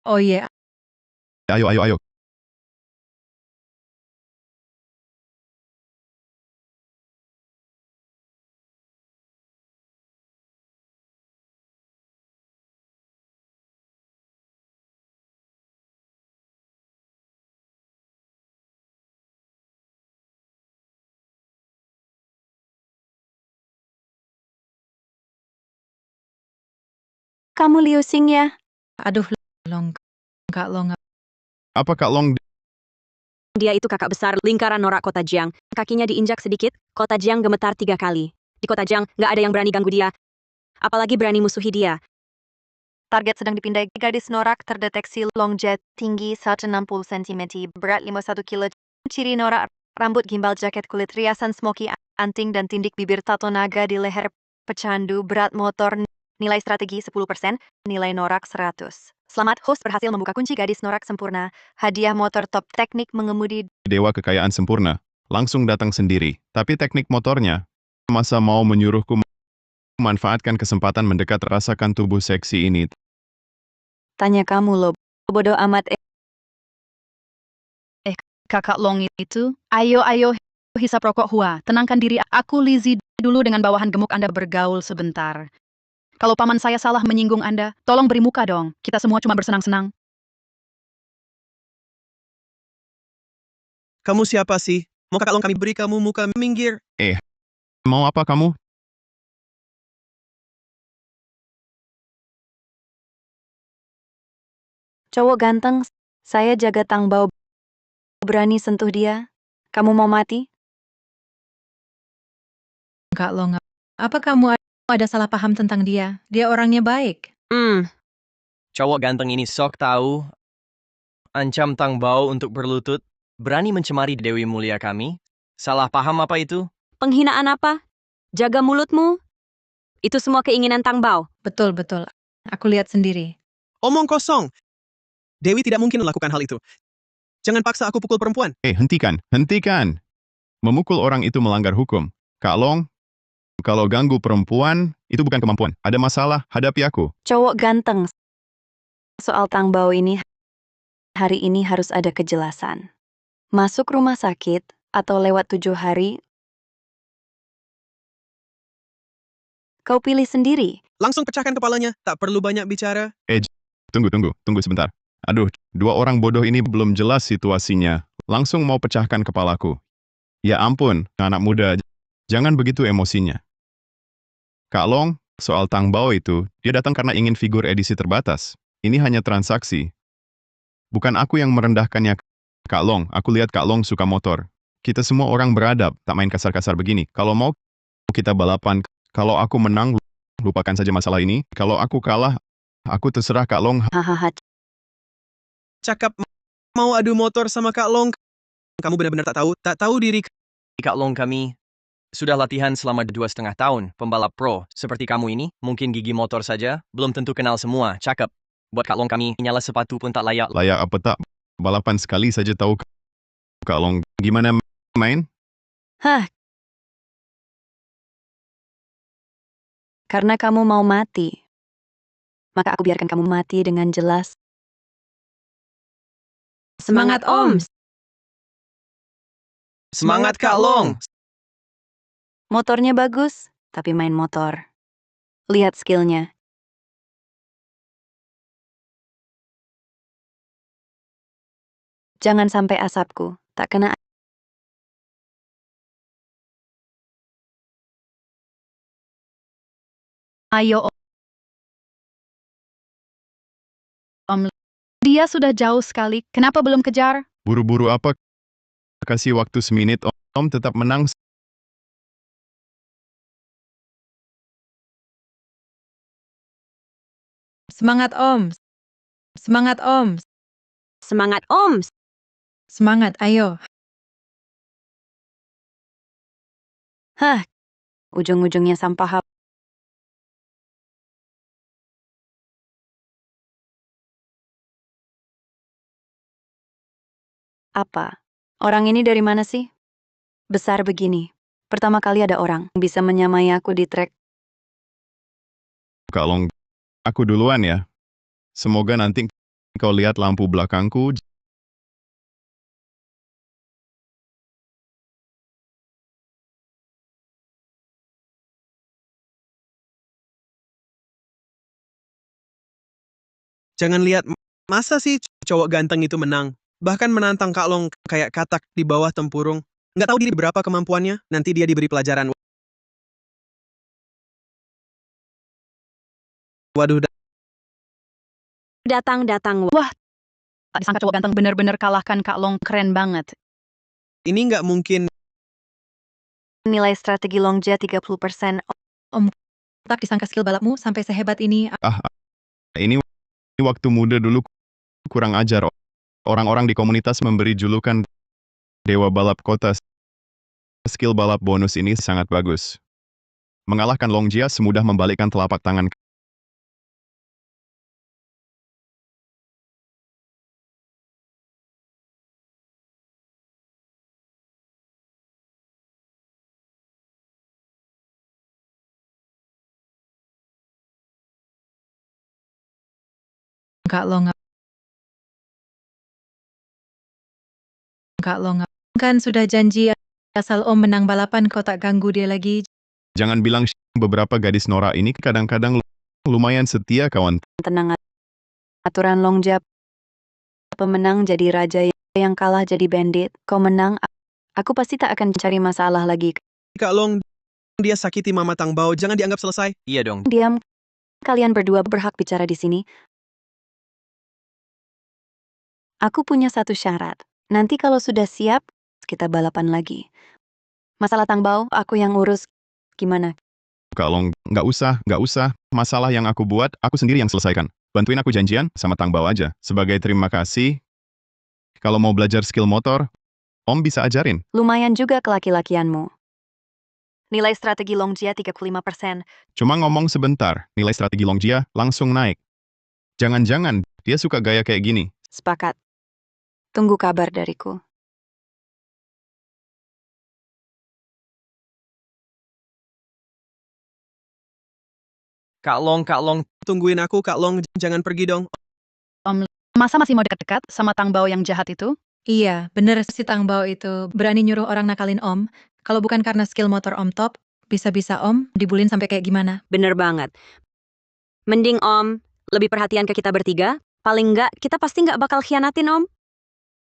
Oh iya, Ayo. Kamu Liu Xing ya? aduh, Long. Kak Long, Apa Kak Long? Dia itu kakak besar lingkaran norak Kota Jiang. Kakinya diinjak sedikit, Kota Jiang gemetar 3 kali. Di Kota Jiang, nggak ada yang berani ganggu dia. Apalagi berani musuhi dia. Target sedang dipindai. Gadis norak terdeteksi long jet, tinggi 160 cm, berat 51 kilo. Ciri norak, rambut gimbal, jaket kulit, riasan smoky, anting dan tindik bibir, tato naga di leher, pecandu, berat motor, nilai strategi 10%, nilai norak 100. Selamat, host berhasil membuka kunci gadis norak sempurna. Hadiah motor top, teknik mengemudi. Dewa kekayaan sempurna. Langsung datang sendiri. Tapi teknik motornya, masa mau menyuruhku memanfaatkan kesempatan mendekat, rasakan tubuh seksi ini. Tanya kamu lo, bodoh amat. Kakak Long itu, ayo hisap rokok Hua, tenangkan diri. Aku Lizzie dulu dengan bawahan gemuk Anda bergaul sebentar. Kalau paman saya salah menyinggung Anda, tolong beri muka dong. Kita semua cuma bersenang-senang. Kamu siapa sih? Mau kakak Long kami beri kamu muka, minggir. Mau apa kamu? Cowok ganteng, saya jaga Tang Bao. Berani sentuh dia? Kamu mau mati? Kak Long, apa kamu ada salah paham tentang dia? Dia orangnya baik. Cowok ganteng ini sok tahu. Ancam Tang Bao untuk berlutut. Berani mencemari Dewi Mulia kami. Salah paham apa itu? Penghinaan apa? Jaga mulutmu. Itu semua keinginan Tang Bao. Betul. Aku lihat sendiri. Omong kosong. Dewi tidak mungkin melakukan hal itu. Jangan paksa aku pukul perempuan. Hentikan. Memukul orang itu melanggar hukum. Kak Long, kalau ganggu perempuan, itu bukan kemampuan. Ada masalah, hadapi aku. Cowok ganteng. Soal Tang Bao ini, hari ini harus ada kejelasan. Masuk rumah sakit atau lewat 7 hari, kau pilih sendiri. Langsung pecahkan kepalanya. Tak perlu banyak bicara. Tunggu sebentar. Aduh, dua orang bodoh ini belum jelas situasinya. Langsung mau pecahkan kepalaku. Ya ampun, anak muda, jangan begitu emosinya. Kak Long, soal Tang Bao itu, dia datang karena ingin figur edisi terbatas. Ini hanya transaksi. Bukan aku yang merendahkannya, Kak Long. Aku lihat Kak Long suka motor. Kita semua orang beradab, tak main kasar-kasar begini. Kalau mau, kita balapan. Kalau aku menang, lupakan saja masalah ini. Kalau aku kalah, aku terserah Kak Long. Hahaha. Cakap mau adu motor sama Kak Long. Kamu benar-benar tak tahu diri. Kak Long kami sudah latihan selama 2,5 tahun. Pembalap pro seperti kamu ini, mungkin gigi motor saja, belum tentu kenal semua. Cakep. Buat Kak Long kami, nyala sepatu pun tak layak. Layak apa tak? Balapan sekali saja tahu. Kak Long, gimana main? Karena kamu mau mati, maka aku biarkan kamu mati dengan jelas. Semangat, Om. Semangat Kak Long. Motornya bagus, tapi main motor. Lihat skillnya. Jangan sampai asapku tak kena. Ayo, Om. Dia sudah jauh sekali. Kenapa belum kejar? Buru-buru apa? Kasih waktu semenit, Om tetap menang. Semangat, Om. Semangat, Om. Semangat, Om. Semangat, ayo. Ujung-ujungnya sampah. Apa? Orang ini dari mana sih? Besar begini. Pertama kali ada orang bisa menyamai aku di trek. Kak Long, aku duluan ya. Semoga nanti kau lihat lampu belakangku. Jangan lihat, masa sih cowok ganteng itu menang? Bahkan menantang Kak Long kayak katak di bawah tempurung. Nggak tahu diri berapa kemampuannya, nanti dia diberi pelajaran. Waduh, Datang. Wah, tak disangka cowok ganteng benar-benar kalahkan Kak Long. Keren banget. ini nggak mungkin. Nilai strategi long jet 30%. Tak disangka skill balapmu sampai sehebat ini. Ini waktu muda dulu kurang ajar. Orang-orang di komunitas memberi julukan Dewa Balap Kota. Skill balap bonus ini sangat bagus. Mengalahkan Longjia semudah membalikkan telapak tangan. Kak Long, kan sudah janji asal Om menang balapan kau tak ganggu dia lagi. Jangan bilang beberapa gadis Nora ini kadang-kadang lumayan setia kawan. Tenang, aturan Longjia. Pemenang jadi raja, yang kalah jadi bandit. Kau menang, aku pasti tak akan cari masalah lagi. Kak Long, dia sakiti Mama Tang Bao, jangan dianggap selesai. Iya dong. Diam, kalian berdua berhak bicara di sini. Aku punya satu syarat. Nanti kalau sudah siap, kita balapan lagi. Masalah Tang Bao, aku yang urus. Gimana? Kak Long, nggak usah. Masalah yang aku buat, aku sendiri yang selesaikan. Bantuin aku janjian sama Tang Bao aja. Sebagai terima kasih, kalau mau belajar skill motor, Om bisa ajarin. Lumayan juga kelaki-lakianmu. Nilai strategi Longjia 35%. Cuma ngomong sebentar, nilai strategi Longjia langsung naik. Jangan-jangan dia suka gaya kayak gini. Sepakat. Tunggu kabar dariku. Kak Long, Tungguin aku, Kak Long, jangan pergi dong. Masa masih mau dekat-dekat sama Tang Bao yang jahat itu? Iya, bener si Tang Bao itu berani nyuruh orang nakalin Om. Kalau bukan karena skill motor Om top, bisa-bisa Om dibulin sampai kayak gimana. Bener banget. Mending Om lebih perhatian ke kita bertiga. Paling nggak, kita pasti nggak bakal khianatin Om.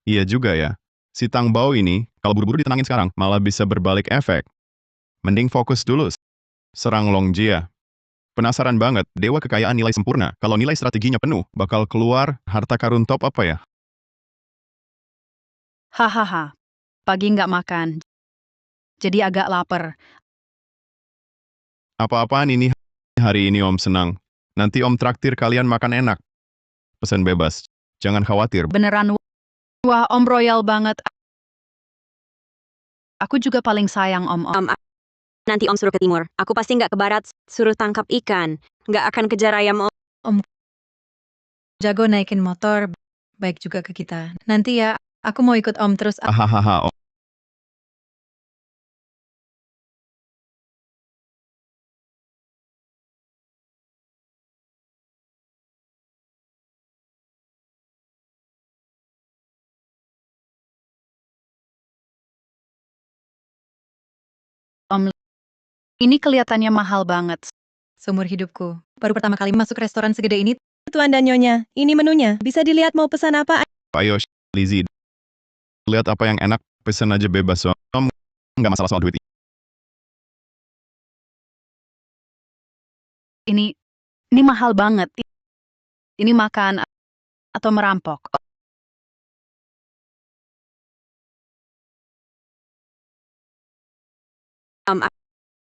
Iya juga ya. Si Tang Bao ini, kalau buru-buru ditenangin sekarang, malah bisa berbalik efek. Mending fokus dulu. Serang Longjia. Penasaran banget, dewa kekayaan nilai sempurna. Kalau nilai strateginya penuh, bakal keluar harta karun top apa ya? Hahaha. Pagi nggak makan. Jadi agak lapar. Apa-apaan ini? Hari ini Om senang. Nanti Om traktir kalian makan enak. Pesan bebas. Jangan khawatir. Beneran. Wah, Om royal banget. Aku juga paling sayang Om. Nanti Om suruh ke timur. Aku pasti nggak ke barat, suruh tangkap ikan. Nggak akan kejar ayam Om. Jago naikin motor, baik juga ke kita. Nanti ya, aku mau ikut Om terus. Hahaha Om. Ini kelihatannya mahal banget. Seumur hidupku, baru pertama kali masuk restoran segede ini. Tuan dan Nyonya, ini menunya. Bisa dilihat mau pesan apa? Ayo, Lizzie. Lihat apa yang enak, pesan aja bebas Om. Nggak masalah soal duit. Ini mahal banget. Ini makan atau merampok.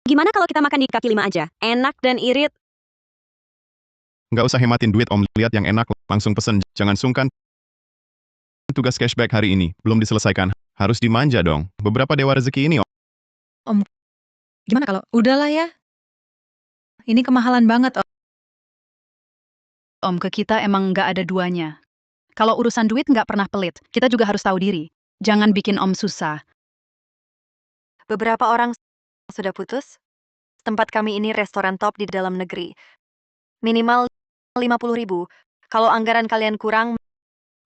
Gimana kalau kita makan di kaki lima aja? Enak dan irit. Nggak usah hematin duit Om. Lihat yang enak, langsung pesen. Jangan sungkan. Tugas cashback hari ini belum diselesaikan. Harus dimanja dong. Beberapa dewa rezeki ini Om. Gimana kalau, udahlah ya. Ini kemahalan banget Om. Om, ke kita emang nggak ada duanya. Kalau urusan duit nggak pernah pelit. Kita juga harus tahu diri. Jangan bikin Om susah. Beberapa orang sudah putus. Tempat kami ini restoran top di dalam negeri. Minimal 50.000. Kalau anggaran kalian kurang,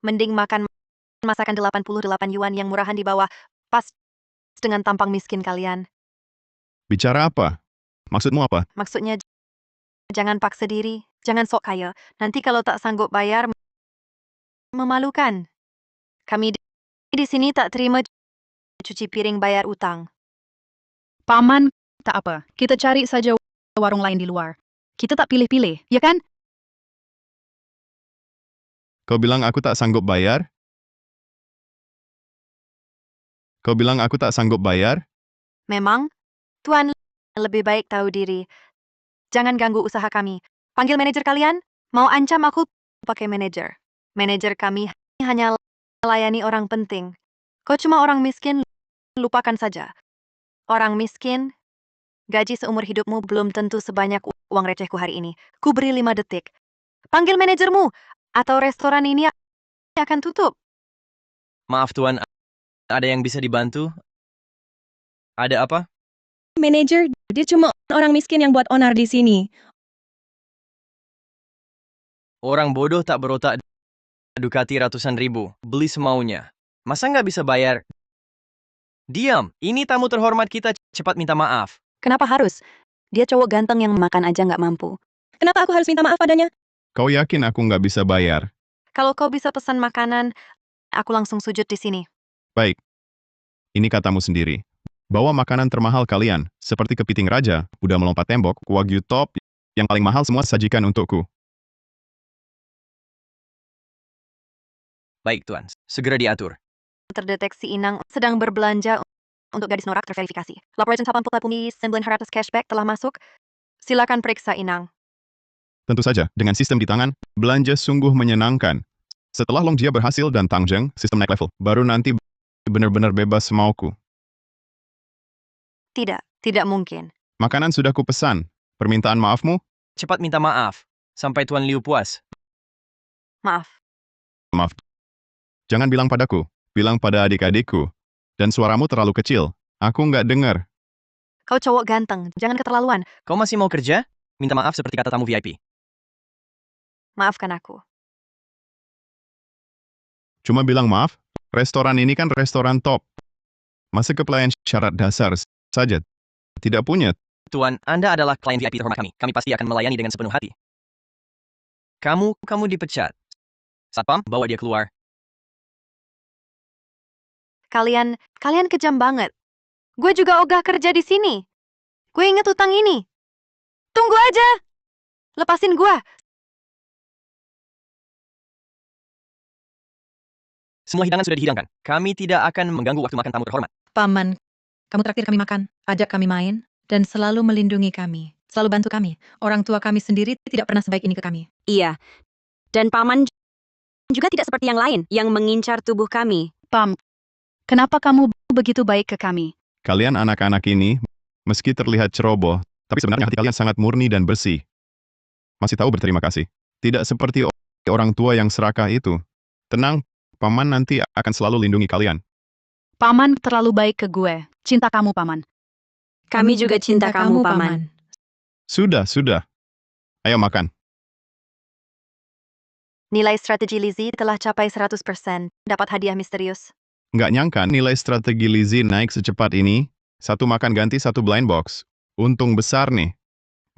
mending makan masakan 88 yuan yang murahan di bawah. Pas dengan tampang miskin kalian. Bicara apa? Maksudmu apa? Maksudnya, jangan paksa diri. Jangan sok kaya. Nanti kalau tak sanggup bayar, memalukan. Kami di sini tak terima cuci piring bayar utang. Paman, tak apa. Kita cari saja warung lain di luar. Kita tak pilih-pilih, ya kan? Kau bilang aku tak sanggup bayar? Kau bilang aku tak sanggup bayar? Memang, Tuan lebih baik tahu diri. Jangan ganggu usaha kami. Panggil manajer kalian. Mau ancam aku pakai manajer. Manajer kami hanya melayani orang penting. Kau cuma orang miskin, lupakan saja. Orang miskin, gaji seumur hidupmu belum tentu sebanyak uang recehku hari ini. Ku beri 5 detik. Panggil manajermu, atau restoran ini akan tutup. Maaf Tuan, ada yang bisa dibantu? Ada apa? Manajer, dia cuma orang miskin yang buat onar di sini. Orang bodoh tak berotak. Ducati ratusan ribu, beli semaunya. Masa nggak bisa bayar? Diam, ini tamu terhormat kita, cepat minta maaf. Kenapa harus? Dia cowok ganteng yang makan aja nggak mampu. Kenapa aku harus minta maaf padanya? Kau yakin aku nggak bisa bayar? Kalau kau bisa pesan makanan, aku langsung sujud di sini. Baik. Ini katamu sendiri. Bawa makanan termahal kalian, seperti kepiting raja, kuda melompat tembok, wagyu top, yang paling mahal semua sajikan untukku. Baik Tuan, segera diatur. Terdeteksi Inang sedang berbelanja untuk gadis norak terverifikasi. Laporan 80.900 cashback telah masuk. Silakan periksa Inang. Tentu saja, dengan sistem di tangan, belanja sungguh menyenangkan. Setelah Longjia berhasil dan Tangjeng, sistem naik level, baru nanti benar-benar bebas semauku. Tidak mungkin. Makanan sudah kupesan. Permintaan maafmu? Cepat minta maaf, sampai Tuan Liu puas. Maaf. Maaf. Jangan bilang padaku, bilang pada adik-adikku. Dan suaramu terlalu kecil, aku nggak dengar. Kau cowok ganteng, jangan keterlaluan. Kau masih mau kerja? Minta maaf seperti kata tamu VIP. Maafkan aku. Cuma bilang maaf, restoran ini kan restoran top. Masa kepelayan syarat dasar saja tidak punya. Tuan, Anda adalah klien VIP terhormat kami. Kami pasti akan melayani dengan sepenuh hati. Kamu dipecat. Satpam, bawa dia keluar. Kalian kejam banget. Gue juga ogah kerja di sini. Gue inget utang ini. Tunggu aja. Lepasin gue. Semua hidangan sudah dihidangkan. Kami tidak akan mengganggu waktu makan tamu terhormat. Paman, kamu traktir kami makan, ajak kami main, dan selalu melindungi kami. Selalu bantu kami. Orang tua kami sendiri tidak pernah sebaik ini ke kami. Iya. Dan paman juga tidak seperti yang lain yang mengincar tubuh kami. Pam, kenapa kamu begitu baik ke kami? Kalian anak-anak ini, meski terlihat ceroboh, tapi sebenarnya hati kalian sangat murni dan bersih. Masih tahu berterima kasih. Tidak seperti orang tua yang serakah itu. Tenang, Paman nanti akan selalu lindungi kalian. Paman terlalu baik ke gue. Cinta kamu, Paman. Kami juga cinta kamu, paman. Sudah. Ayo makan. Nilai strategi Lizzie telah capai 100%. Dapat hadiah misterius. Nggak nyangka nilai strategi Lizzie naik secepat ini. Satu makan ganti satu blind box. Untung besar nih.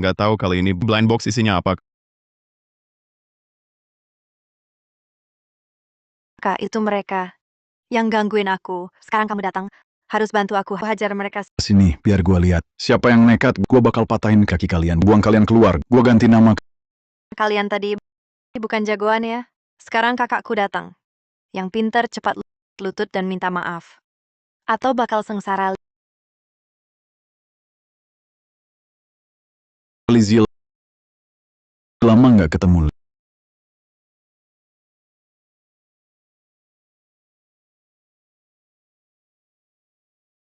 Nggak tahu kali ini blind box isinya apa. Kak, itu mereka yang gangguin aku. Sekarang kamu datang. Harus bantu aku hajar mereka. Sini, biar gua lihat. Siapa yang nekat, gua bakal patahin kaki kalian. Buang kalian keluar. Gua ganti nama. Kalian tadi bukan jagoan ya. Sekarang kakakku datang. Yang pintar cepat lutut dan minta maaf. Atau bakal sengsara. Lizzie, lama nggak ketemu.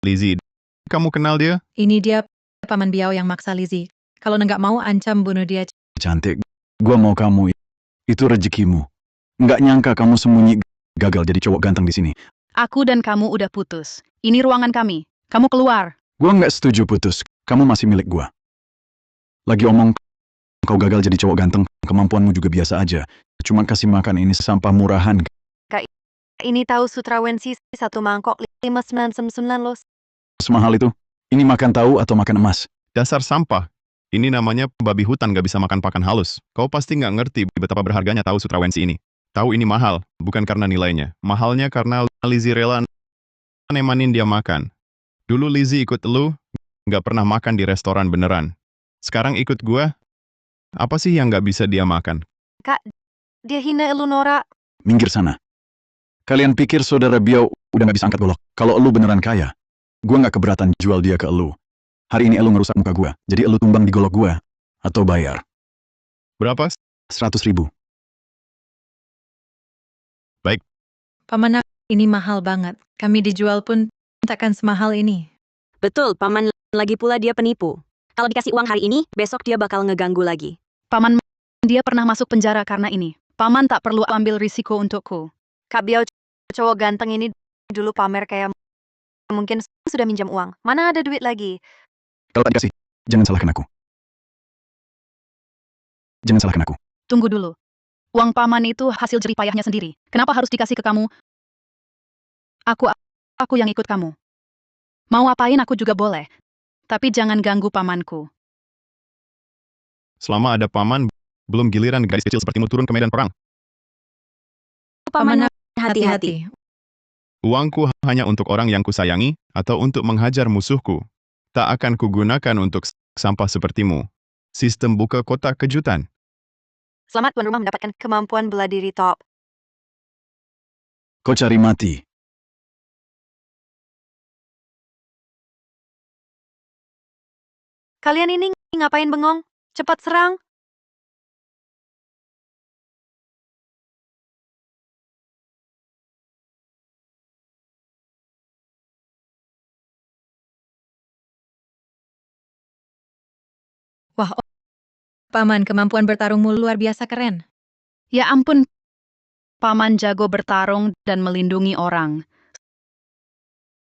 Lizzie, kamu kenal dia? Ini dia Paman Biao yang maksa Lizzie. Kalau nggak mau, ancam bunuh dia. Cantik, gua mau kamu. Itu rezekimu. Nggak nyangka kamu sembunyi gagal jadi cowok ganteng di sini. Aku dan kamu udah putus. Ini ruangan kami. Kamu keluar. Gua nggak setuju putus. Kamu masih milik gua. Lagi omong, kau gagal jadi cowok ganteng, kemampuanmu juga biasa aja. Cuma kasih makan ini sampah murahan. Ini tahu Sutrawensi 1 mangkok 599 los. Semahal itu. Ini makan tahu atau makan emas? Dasar sampah. Ini namanya babi hutan gak bisa makan pakan halus. Kau pasti nggak ngerti betapa berharganya tahu Sutrawensi ini. Tahu ini mahal, bukan karena nilainya. Mahalnya karena Lizzie rela nemanin dia makan. Dulu Lizzie ikut lu, nggak pernah makan di restoran beneran. Sekarang ikut gua, apa sih yang nggak bisa dia makan? Kak, dia hina elu Nora. Minggir sana. Kalian pikir saudara Biao udah nggak bisa angkat golok? Kalau elu beneran kaya, gua nggak keberatan jual dia ke elu. Hari ini elu ngerusak muka gua, jadi elu tumbang di golok gua. Atau bayar. Berapa? 100.000. Paman, ini mahal banget. Kami dijual pun takkan semahal ini. Betul, Paman. Lagi pula dia penipu. Kalau dikasih uang hari ini, besok dia bakal ngeganggu lagi. Paman, dia pernah masuk penjara karena ini. Paman tak perlu ambil risiko untukku. Kak Biao, cowok ganteng ini dulu pamer kayak mungkin sudah minjam uang. Mana ada duit lagi? Kalau tak dikasih, jangan salahkan aku. Jangan salahkan aku. Tunggu dulu. Uang paman itu hasil jerih payahnya sendiri. Kenapa harus dikasih ke kamu? Aku yang ikut kamu. Mau apain aku juga boleh. Tapi jangan ganggu pamanku. Selama ada paman, belum giliran gadis kecil sepertimu turun ke medan perang. Paman, hati-hati. hati-hati. Uangku hanya untuk orang yang kusayangi atau untuk menghajar musuhku. Tak akan kugunakan untuk sampah sepertimu. Sistem buka kotak kejutan. Selamat tuan rumah mendapatkan kemampuan bela diri top. Kau cari mati. Kalian ini ngapain bengong? Cepat serang. Wah, Paman, kemampuan bertarungmu luar biasa keren. Ya ampun, paman jago bertarung dan melindungi orang.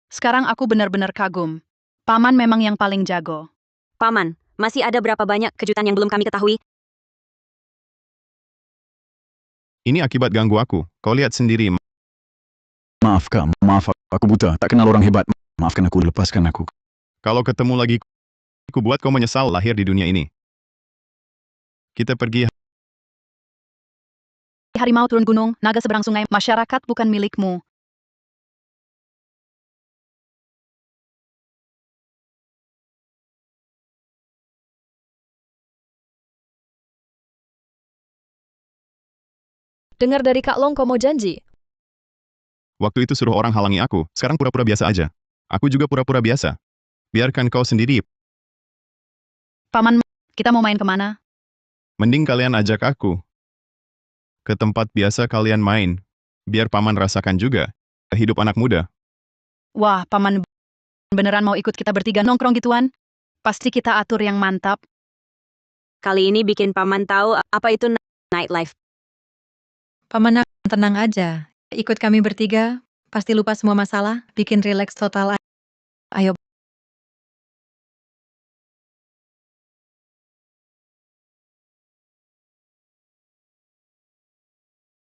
Sekarang aku benar-benar kagum. Paman memang yang paling jago. Paman, masih ada berapa banyak kejutan yang belum kami ketahui? Ini akibat ganggu aku. Kau lihat sendiri. Maaf kak, maaf aku buta. Tak kenal orang hebat. Maafkan aku, lepaskan aku. Kalau ketemu lagi, ku buat kau menyesal lahir di dunia ini. Kita pergi. Harimau turun gunung, naga seberang sungai, masyarakat bukan milikmu. Dengar dari Kak Long kau mau janji. Waktu itu suruh orang halangi aku. Sekarang pura-pura biasa aja. Aku juga pura-pura biasa. Biarkan kau sendiri. Paman, kita mau main kemana? Mending kalian ajak aku ke tempat biasa kalian main. Biar paman rasakan juga hidup anak muda. Wah, paman beneran mau ikut kita bertiga nongkrong gituan? Pasti kita atur yang mantap. Kali ini bikin Paman tahu apa itu nightlife. Paman, tenang aja. Ikut kami bertiga, pasti lupa semua masalah, bikin rileks total. Ayo.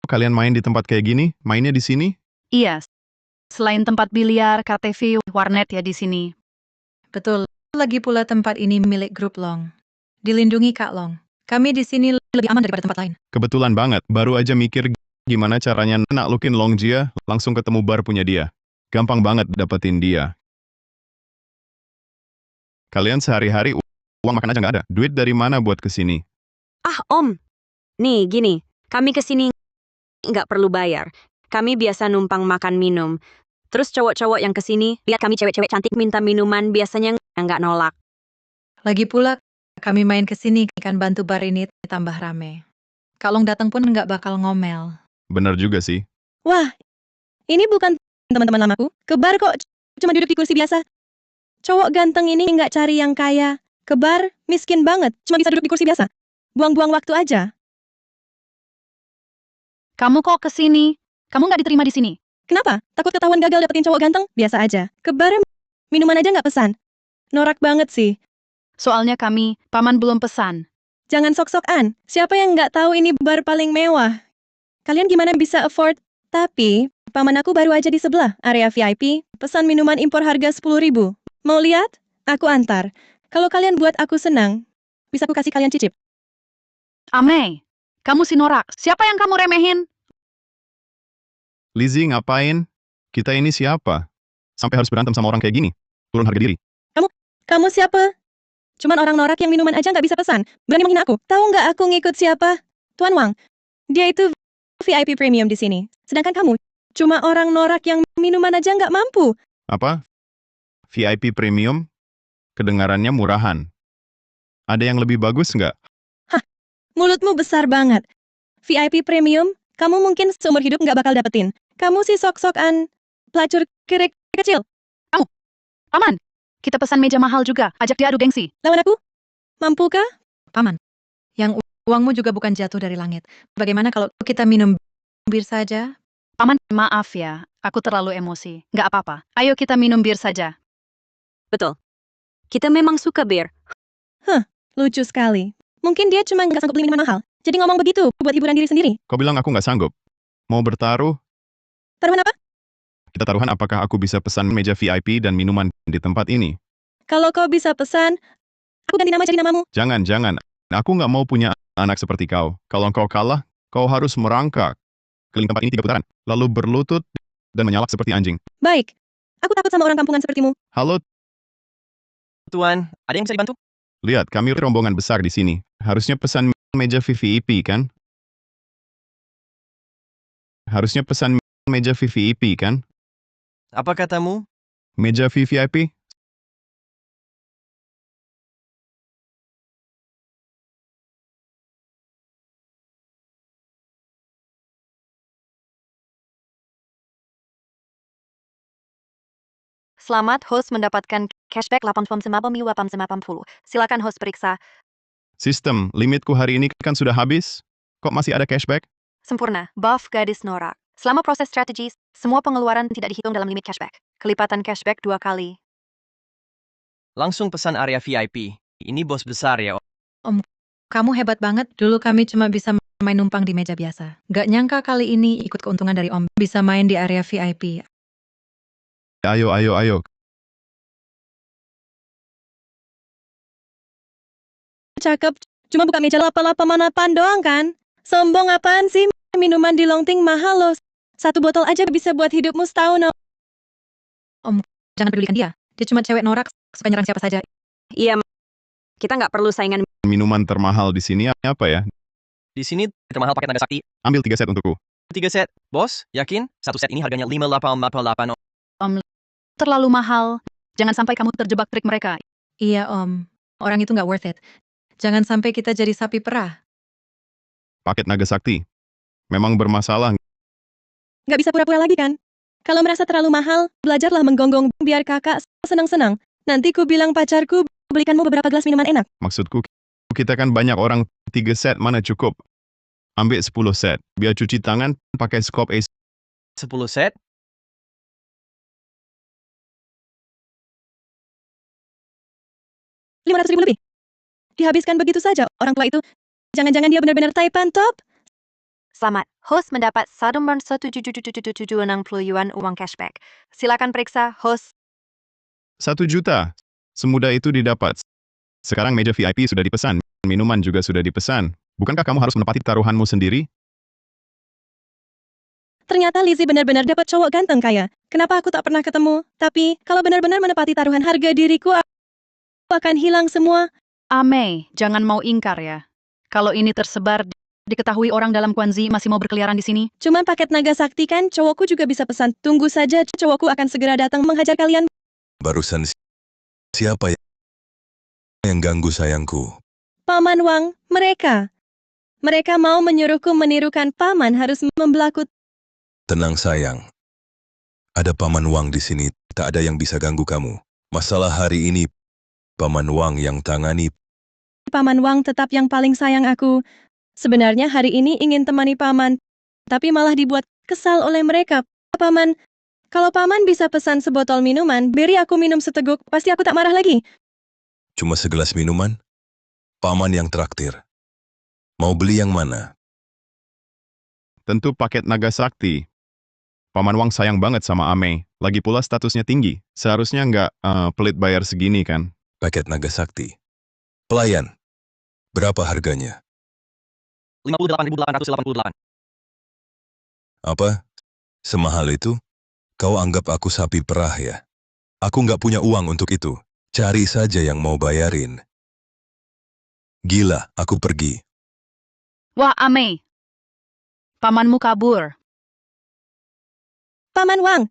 Kalian main di tempat kayak gini? Mainnya di sini? Iya. Selain tempat biliar, KTV, warnet ya di sini. Betul. Lagi pula tempat ini milik grup Long. Dilindungi Kak Long. Kami di sini lebih aman daripada tempat lain. Kebetulan banget, baru aja mikir gimana caranya naklukin Longjia, langsung ketemu bar punya dia. Gampang banget dapetin dia. Kalian sehari-hari uang makan aja nggak ada. Duit dari mana buat kesini? Ah, Om. Nih, gini. Kami kesini nggak perlu bayar. Kami biasa numpang makan minum. Terus cowok-cowok yang kesini, lihat kami cewek-cewek cantik minta minuman, biasanya nggak nolak. Lagi pula, kami main ke sini kan bantu bar ini tambah rame. Kak Long datang pun nggak bakal ngomel. Bener juga sih. Wah, ini bukan teman-teman lamaku. Ke bar kok cuma duduk di kursi biasa. Cowok ganteng ini nggak cari yang kaya. Ke bar, miskin banget. Cuma bisa duduk di kursi biasa. Buang-buang waktu aja. Kamu kok kesini? Kamu nggak diterima di sini? Kenapa? Takut ketahuan gagal dapetin cowok ganteng? Biasa aja. Ke bar, minuman aja nggak pesan. Norak banget sih. Soalnya kami, paman belum pesan. Jangan sok-sokan. Siapa yang nggak tahu ini bar paling mewah? Kalian gimana bisa afford? Tapi, paman aku baru aja di sebelah, area VIP, pesan minuman impor harga 10.000. Mau lihat? Aku antar. Kalau kalian buat aku senang, bisa aku kasih kalian cicip. Amei, kamu si norak. Siapa yang kamu remehin? Lizzie ngapain? Kita ini siapa? Sampai harus berantem sama orang kayak gini? Turun harga diri. Kamu siapa? Cuman orang norak yang minuman aja nggak bisa pesan. Berani menghina aku. Tahu nggak aku ngikut siapa? Tuan Wang. Dia itu VIP premium di sini. Sedangkan kamu, cuma orang norak yang minuman aja nggak mampu. Apa? VIP premium? Kedengarannya murahan. Ada yang lebih bagus nggak? Mulutmu besar banget. VIP premium? kamu mungkin seumur hidup nggak bakal dapetin. Kamu si sok-sokan pelacur kerek kecil. Paman, kita pesan meja mahal juga. Ajak dia adu gengsi. Lawan aku? Mampukah? Paman, yang uangmu juga bukan jatuh dari langit. Bagaimana kalau kita minum bir saja? Paman, maaf ya. Aku terlalu emosi. Nggak apa-apa. Ayo kita minum bir saja. Betul. Kita memang suka bir. Lucu sekali. Mungkin dia cuma nggak sanggup beli minuman mahal. Jadi ngomong begitu buat hiburan diri sendiri. Kau bilang aku nggak sanggup. Mau bertaruh? Taruhan apa? Kita taruhan apakah aku bisa pesan meja VIP dan minuman di tempat ini. Kalau kau bisa pesan, aku ganti nama jadi namamu. Jangan. Aku nggak mau punya anak seperti kau. Kalau kau kalah, kau harus merangkak keliling tempat ini 3 putaran, lalu berlutut dan menyalak seperti anjing. Baik. Aku takut sama orang kampungan sepertimu. Halo, Tuan, ada yang bisa dibantu? lihat kami rombongan besar di sini. Harusnya pesan meja VIP kan? Harusnya pesan meja VIP kan? Apa katamu? Meja VVIP? Selamat, host mendapatkan cashback 89,50. Silakan host periksa. Sistem, limitku hari ini kan sudah habis. Kok masih ada cashback? Sempurna. Buff gadis norak. Selama proses strategi, semua pengeluaran tidak dihitung dalam limit cashback. Kelipatan cashback 2 kali. Langsung pesan area VIP. Ini bos besar ya. Kamu hebat banget. Dulu kami cuma bisa main numpang di meja biasa. Gak nyangka kali ini ikut keuntungan dari Om. Bisa main di area VIP. Ayo. Cakep. Cuma buka meja lapa-lapa manapan doang kan? Sombong apaan sih? Minuman di Longting mahal loh. 1 botol aja bisa buat hidupmu setahun. Jangan pedulikan dia. Dia cuma cewek norak, suka nyerang siapa saja. Iya, kita nggak perlu saingan. Minuman termahal di sini apa ya? Di sini termahal paket naga sakti. Ambil 3 set untukku. 3 set. Bos, yakin? 1 set ini harganya 5848. Terlalu mahal. Jangan sampai kamu terjebak trik mereka. Iya Om, orang itu nggak worth it. Jangan sampai kita jadi sapi perah. Paket naga sakti. Memang bermasalah. Nggak bisa pura-pura lagi kan? Kalau merasa terlalu mahal, belajarlah menggonggong biar kakak senang-senang. Nanti ku bilang pacarku belikanmu beberapa gelas minuman enak. Maksudku, kita kan banyak orang, 3 set mana cukup? Ambil 10 set. Biar cuci tangan pakai skop ace. 10 set? $500.000 lebih. Dihabiskan begitu saja orang tua itu. Jangan-jangan dia benar-benar Taipan top? Selamat, host mendapat 1,760 yuan uang cashback. Silakan periksa, host. 1 juta. Semudah itu didapat. Sekarang meja VIP sudah dipesan. Minuman juga sudah dipesan. Bukankah kamu harus menepati taruhanmu sendiri? Ternyata Lizzie benar-benar dapat cowok ganteng kaya. Kenapa aku tak pernah ketemu? Tapi, kalau benar-benar menepati taruhan harga diriku, aku akan hilang semua. Amei, jangan mau ingkar ya. Kalau ini tersebar, diketahui orang dalam Kwanzi masih mau berkeliaran di sini. Cuma paket naga sakti kan, cowokku juga bisa pesan. Tunggu saja, cowokku akan segera datang menghajar kalian. Barusan siapa yang ganggu sayangku? Paman Wang, mereka. Mereka mau menyuruhku menirukan paman harus membelaku. Tenang sayang. Ada Paman Wang di sini, tak ada yang bisa ganggu kamu. Masalah hari ini, Paman Wang yang tangani. Paman Wang tetap yang paling sayang aku. Sebenarnya hari ini ingin temani paman, tapi malah dibuat kesal oleh mereka. Paman, kalau paman bisa pesan sebotol minuman, beri aku minum seteguk, pasti aku tak marah lagi. Cuma segelas minuman? Paman yang traktir. Mau beli yang mana? Tentu paket naga sakti. Paman Wang sayang banget sama Amei. Lagi pula statusnya tinggi. Seharusnya nggak pelit bayar segini kan? Paket naga sakti. Pelayan. Berapa harganya? 58.888. Apa? Semahal itu? Kau anggap aku sapi perah ya? Aku nggak punya uang untuk itu. Cari saja yang mau bayarin. Gila, aku pergi. Wah, Amei. Pamanmu kabur. Paman Wang,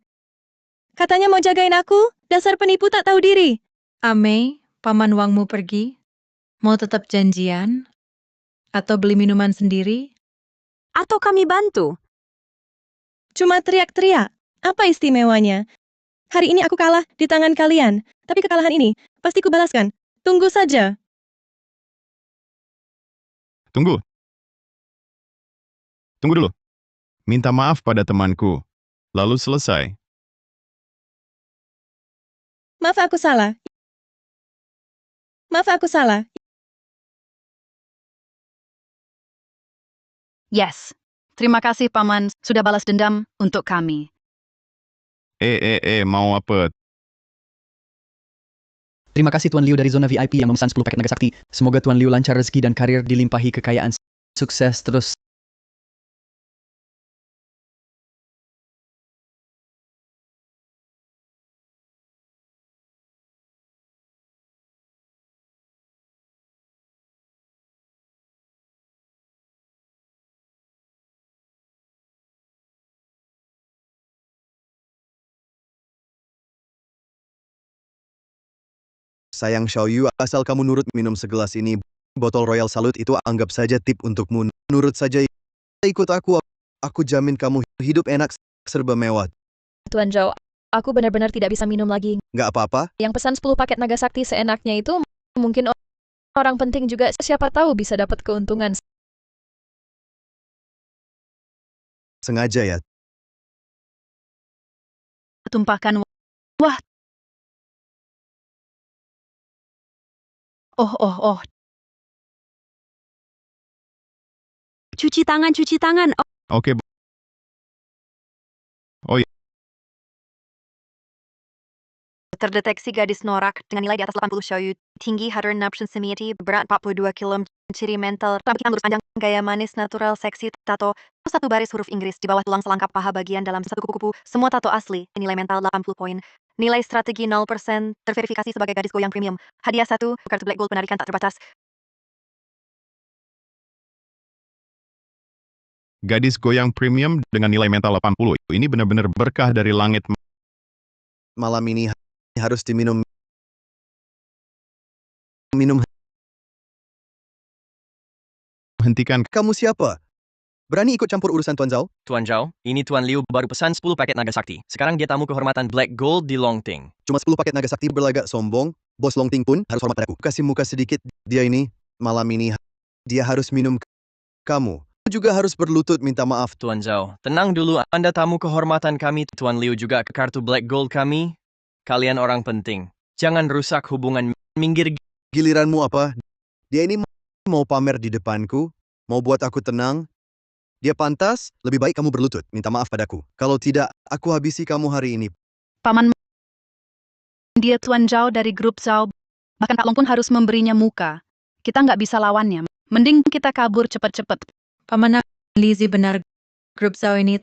katanya mau jagain aku, dasar penipu tak tahu diri. Amei, paman Wangmu pergi. Mau tetap janjian? Atau beli minuman sendiri? Atau kami bantu? Cuma teriak-teriak. Apa istimewanya? Hari ini aku kalah di tangan kalian, tapi kekalahan ini pasti kubalaskan. Tunggu saja. Tunggu. Tunggu dulu. Minta maaf pada temanku. Lalu selesai. Maaf aku salah. Maaf aku salah. Yes. Terima kasih, Paman, sudah balas dendam untuk kami. Mau apa? Terima kasih Tuan Liu dari zona VIP yang memesan 10 paket naga sakti. Semoga Tuan Liu lancar rezeki dan karir dilimpahi kekayaan. Sukses terus. Sayang Xiaoyu, asal kamu nurut minum segelas ini, botol Royal Salute itu anggap saja tip untukmu. Nurut saja, ikut aku jamin kamu hidup enak, serba mewah. Tuan Zhao, aku benar-benar tidak bisa minum lagi. Nggak apa-apa, Yang pesan 10 paket naga sakti seenaknya itu mungkin orang penting juga, siapa tahu bisa dapat keuntungan. sengaja ya. Tumpahkan. Wah. Oh. Cuci tangan. Oke. Oh iya. Terdeteksi gadis norak dengan nilai di atas 80 Xiaoyu, tinggi Hadron Naption Semiati, berat 42 kg, ciri mental, rambut lurus panjang, gaya manis natural seksi, tato, satu baris huruf Inggris di bawah tulang selangkap paha bagian dalam satu kupu-kupu, semua tato asli, nilai mental 80 poin. Nilai strategi 0%, terverifikasi sebagai gadis goyang premium. Hadiah 1, kartu Black Gold penarikan tak terbatas. Gadis goyang premium dengan nilai mental 80. Ini benar-benar berkah dari langit. Malam ini harus diminum. Minum. Hentikan. Kamu siapa? Berani ikut campur urusan Tuan Zhao? Tuan Zhao, ini Tuan Liu baru pesan 10 paket naga sakti. Sekarang dia tamu kehormatan Black Gold di Longting. Cuma 10 paket naga sakti berlagak sombong, bos Longting pun harus hormat padaku. Kasih muka sedikit, dia ini, malam ini, dia harus minum kamu. Juga harus berlutut minta maaf. Tuan Zhao, tenang dulu, Anda tamu kehormatan kami. Tuan Liu juga ke kartu Black Gold kami. Kalian orang penting. Jangan rusak hubungan. Minggir. Giliranmu apa? Dia ini mau pamer di depanku, mau buat aku tenang. Dia pantas, lebih baik kamu berlutut, minta maaf padaku. Kalau tidak, aku habisi kamu hari ini. Paman, dia Tuan Zhao dari grup Zhao. Bahkan Kak Long pun harus memberinya muka. Kita nggak bisa lawannya. Mending kita kabur cepat-cepat. Paman Lizzie benar, grup Zhao ini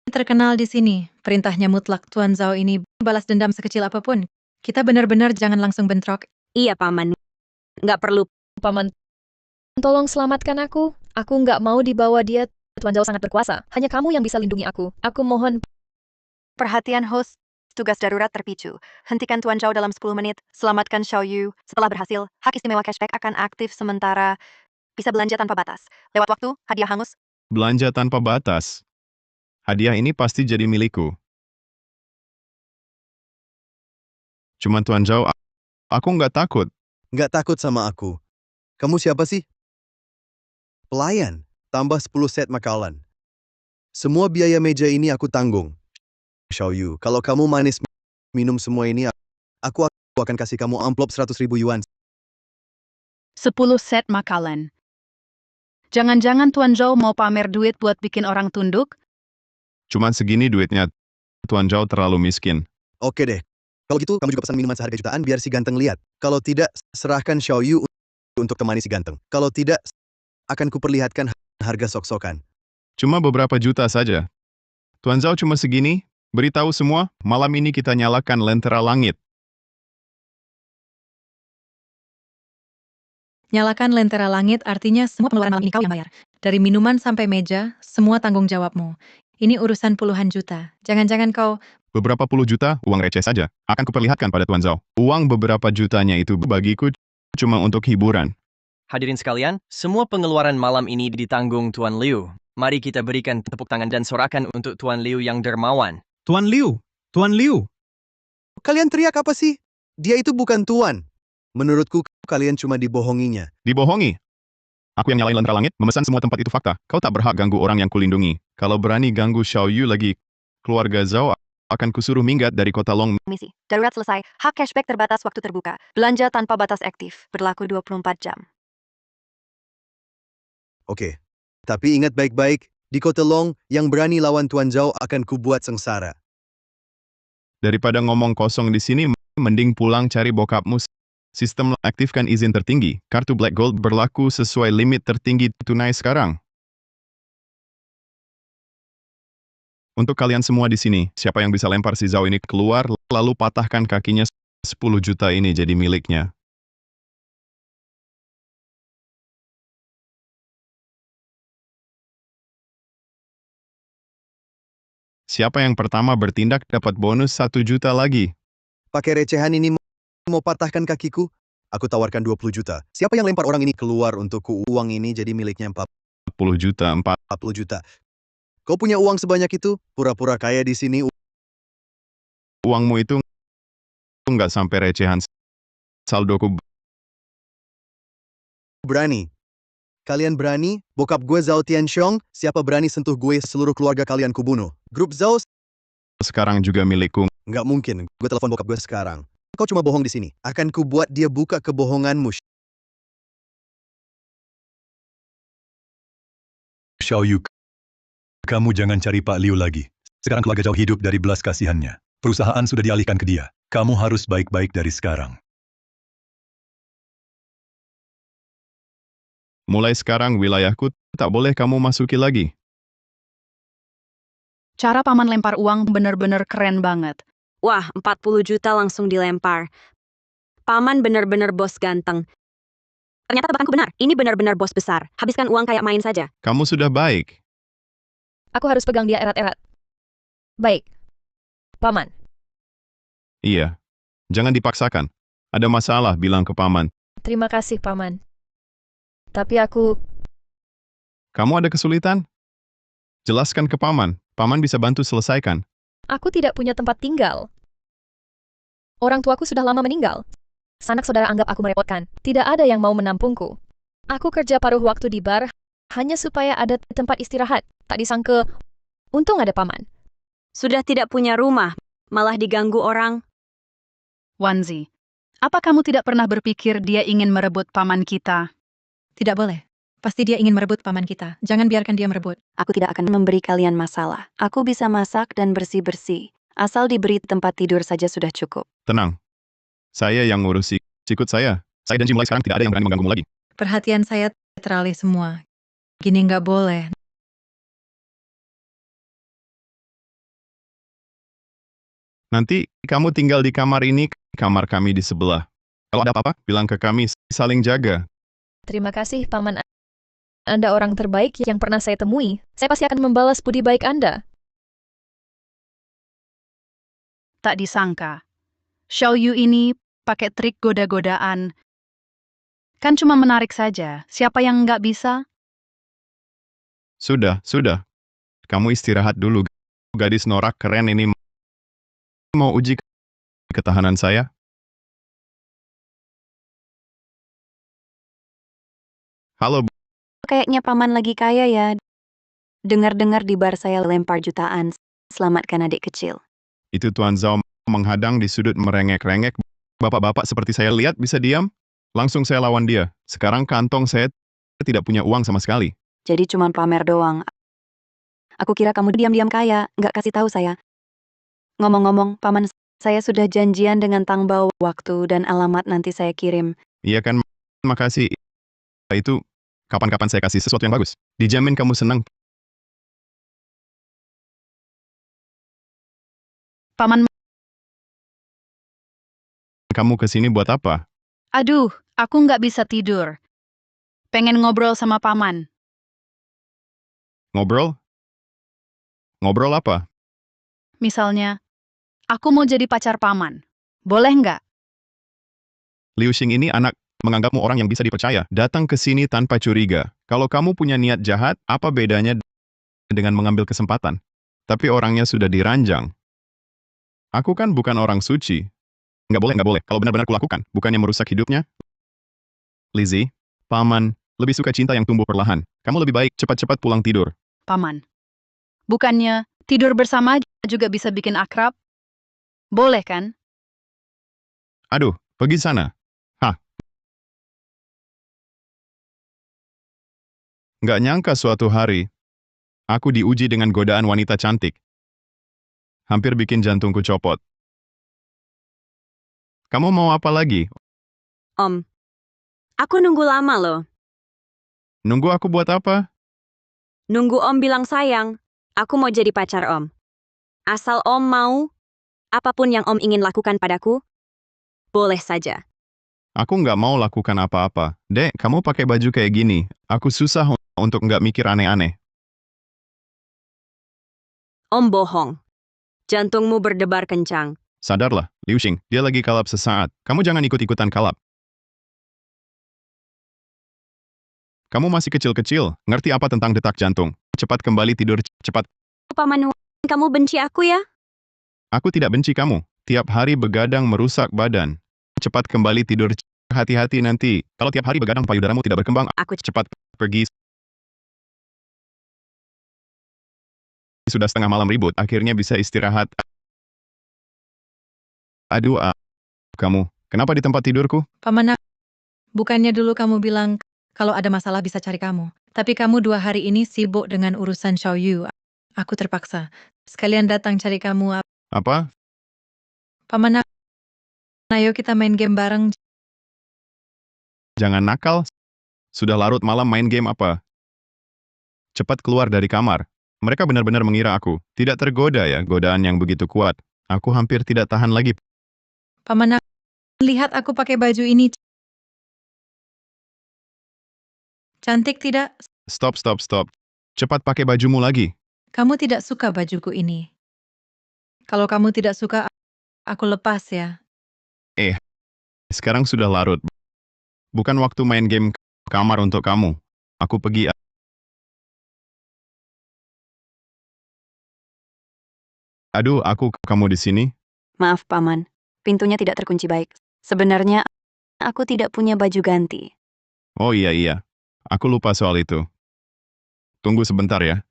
terkenal di sini. Perintahnya mutlak. Tuan Zhao ini balas dendam sekecil apapun. Kita benar-benar jangan langsung bentrok. Iya, Paman. Nggak perlu. Paman, tolong selamatkan aku. Aku nggak mau dibawa dia. Tuan Zhao sangat berkuasa. Hanya kamu yang bisa lindungi aku. Aku mohon. Perhatian host, tugas darurat terpicu. Hentikan Tuan Zhao dalam 10 menit. Selamatkan Xiaoyu. Setelah berhasil, hak istimewa cashback akan aktif sementara. Bisa belanja tanpa batas. Lewat waktu, hadiah hangus. Belanja tanpa batas. Hadiah ini pasti jadi milikku. Cuma Tuan Zhao, aku nggak takut. Nggak takut sama aku. Kamu siapa sih? Pelayan, tambah 10 set makanan. Semua biaya meja ini aku tanggung. Xiaoyu, kalau kamu manis minum semua ini, aku akan kasih kamu amplop 100.000 yuan. 10 set makanan. Jangan-jangan Tuan Zhao mau pamer duit buat bikin orang tunduk? Cuma segini duitnya. Tuan Zhao terlalu miskin. Oke deh. Kalau gitu, kamu juga pesan minuman seharga jutaan biar si ganteng lihat. Kalau tidak, serahkan Xiaoyu untuk temani si ganteng. Kalau tidak, akan kuperlihatkan harga sok-sokan. Cuma beberapa juta saja. Tuan Zhao cuma segini. Beritahu semua, malam ini kita nyalakan lentera langit. Nyalakan lentera langit artinya semua pengeluaran malam ini kau yang bayar. Dari minuman sampai meja, semua tanggung jawabmu. Ini urusan puluhan juta. Jangan-jangan kau... Beberapa puluh juta, uang receh saja. Akan kuperlihatkan pada Tuan Zhao. Uang beberapa jutanya itu bagiku cuma untuk hiburan. Hadirin sekalian, semua pengeluaran malam ini ditanggung Tuan Liu. Mari kita berikan tepuk tangan dan sorakan untuk Tuan Liu yang dermawan. Tuan Liu, Tuan Liu. Kalian teriak apa sih? Dia itu bukan tuan. Menurutku, kalian cuma dibohonginya. Dibohongi. Aku yang nyalain lentera langit, memesan semua tempat itu fakta. Kau tak berhak ganggu orang yang kulindungi. Kalau berani ganggu Xiao Yu lagi, keluarga Zhao akan kusuruh minggat dari kota Long. Misi. Darurat selesai. Hak cashback terbatas waktu terbuka. Belanja tanpa batas aktif. Berlaku 24 jam. Oke. Tapi ingat baik-baik, di kota Long, yang berani lawan Tuan Zhao akan kubuat sengsara. Daripada ngomong kosong di sini, mending pulang cari bokapmu. Sistem aktifkan izin tertinggi. Kartu Black Gold berlaku sesuai limit tertinggi tunai sekarang. Untuk kalian semua di sini, siapa yang bisa lempar si Zhao ini keluar, lalu patahkan kakinya 10 juta ini jadi miliknya. Siapa yang pertama bertindak dapat bonus 1 juta lagi. Pakai recehan ini mau patahkan kakiku? Aku tawarkan 20 juta. Siapa yang lempar orang ini keluar untukku? Uang ini jadi miliknya 40 juta. Kau punya uang sebanyak itu? Pura-pura kaya di sini. Uangmu itu nggak sampai recehan. Saldoku Berani. Kalian berani? Bokap gue Zhao Tianxiong, siapa berani sentuh gue, seluruh keluarga kalian kubunuh. Grup Zhao sekarang juga milikku. nggak mungkin. Gue telepon bokap gue sekarang. Kau cuma bohong di sini. Akan ku buat dia buka kebohonganmu. Xiao Yu, kamu jangan cari Pak Liu lagi. Sekarang keluarga Zhao hidup dari belas kasihannya. Perusahaan sudah dialihkan ke dia. Kamu harus baik-baik dari sekarang. Mulai sekarang wilayahku tak boleh kamu masuki lagi. Cara paman lempar uang bener-bener keren banget. Wah, 40 juta langsung dilempar. Paman benar-benar bos ganteng. Ternyata tebakanku benar. Ini benar-benar bos besar. Habiskan uang kayak main saja. Kamu sudah baik. Aku harus pegang dia erat-erat. Baik. Paman. Iya. Jangan dipaksakan. Ada masalah, bilang ke paman. Terima kasih, Paman. Tapi aku... Kamu ada kesulitan? Jelaskan ke paman. Paman bisa bantu selesaikan. Aku tidak punya tempat tinggal. Orang tuaku sudah lama meninggal. Sanak saudara anggap aku merepotkan. Tidak ada yang mau menampungku. Aku kerja paruh waktu di bar, hanya supaya ada tempat istirahat. Tak disangka, untung ada paman. Sudah tidak punya rumah, malah diganggu orang. Wanzi, apa kamu tidak pernah berpikir dia ingin merebut paman kita? Tidak boleh. Pasti dia ingin merebut paman kita. Jangan biarkan dia merebut. Aku tidak akan memberi kalian masalah. Aku bisa masak dan bersih-bersih. Asal diberi tempat tidur saja sudah cukup. Tenang. Saya yang ngurus sikut saya. Saya dan Jim mulai sekarang tidak ada yang berani mengganggumu lagi. Perhatian saya teralih semua. Gini nggak boleh. Nanti kamu tinggal di kamar ini, kamar kami di sebelah. Kalau ada apa-apa, bilang ke kami, saling jaga. Terima kasih, Paman. Anda orang terbaik yang pernah saya temui. Saya pasti akan membalas budi baik Anda. Tak disangka. Xiao Yu ini pakai trik goda-godaan. Kan cuma menarik saja. Siapa yang nggak bisa? Sudah. Kamu istirahat dulu. Gadis norak keren ini mau uji ketahanan saya. Halo, Kayaknya paman lagi kaya ya. Dengar-dengar di bar saya lempar jutaan. Selamatkan adik kecil. itu Tuan Zhao menghadang di sudut merengek-rengek. Bapak-bapak seperti saya lihat bisa diam. Langsung saya lawan dia. Sekarang kantong saya tidak punya uang sama sekali. Jadi cuma pamer doang. Aku kira kamu diam-diam kaya, nggak kasih tahu saya. Ngomong-ngomong, paman saya sudah janjian dengan Tang Bao. Waktu dan alamat nanti saya kirim. Iya kan, makasih. Itu, kapan-kapan saya kasih sesuatu yang bagus. Dijamin kamu senang. Paman, Kamu kesini buat apa? aduh, aku nggak bisa tidur. Pengen ngobrol sama paman. Ngobrol? Ngobrol apa? Misalnya, aku mau jadi pacar paman. Boleh nggak? Liu Xing ini anak, menganggapmu orang yang bisa dipercaya. Datang ke sini tanpa curiga. Kalau kamu punya niat jahat, apa bedanya dengan mengambil kesempatan. Tapi orangnya sudah diranjang. Aku kan bukan orang suci. Nggak boleh. Kalau benar-benar kulakukan, bukannya merusak hidupnya. Lizzie, Paman, lebih suka cinta yang tumbuh perlahan. Kamu lebih baik cepat-cepat pulang tidur. Paman. Bukannya tidur bersama juga bisa bikin akrab? Boleh kan? Aduh, pergi sana. Hah. Nggak nyangka suatu hari, aku diuji dengan godaan wanita cantik. Hampir bikin jantungku copot. Kamu mau apa lagi? Om, aku nunggu lama loh. Nunggu aku buat apa? Nunggu Om bilang sayang. Aku mau jadi pacar Om. Asal Om mau, apapun yang Om ingin lakukan padaku, boleh saja. Aku nggak mau lakukan apa-apa. Dek, kamu pakai baju kayak gini. Aku susah untuk nggak mikir aneh-aneh. Om bohong. Jantungmu berdebar kencang. Sadarlah, Liu Xing, dia lagi kalap sesaat. Kamu jangan ikut-ikutan kalap. Kamu masih kecil-kecil, ngerti apa tentang detak jantung. Cepat kembali tidur, cepat. Paman, kamu benci aku ya? Aku tidak benci kamu. Tiap hari begadang merusak badan. Cepat kembali tidur, hati-hati nanti. Kalau tiap hari begadang payudaramu tidak berkembang, Aku cepat pergi. Sudah setengah malam ribut, akhirnya bisa istirahat. Aduh, kamu, kenapa di tempat tidurku? Paman, bukannya dulu kamu bilang kalau ada masalah bisa cari kamu. Tapi kamu 2 hari ini sibuk dengan urusan Xiaoyu. Aku terpaksa. Sekalian datang cari kamu. Apa? Paman, ayo kita main game bareng. Jangan nakal. Sudah larut malam main game apa? Cepat keluar dari kamar. Mereka benar-benar mengira aku tidak tergoda ya, godaan yang begitu kuat. Aku hampir tidak tahan lagi. Paman, lihat aku pakai baju ini. Cantik tidak? Stop. Cepat pakai bajumu lagi. Kamu tidak suka bajuku ini. Kalau kamu tidak suka, aku lepas ya. Sekarang sudah larut. Bukan waktu main game kamar untuk kamu. Aku pergi. Aduh, kamu di sini? Maaf, Paman. Pintunya tidak terkunci baik. Sebenarnya, aku tidak punya baju ganti. Oh iya. Aku lupa soal itu. Tunggu sebentar ya.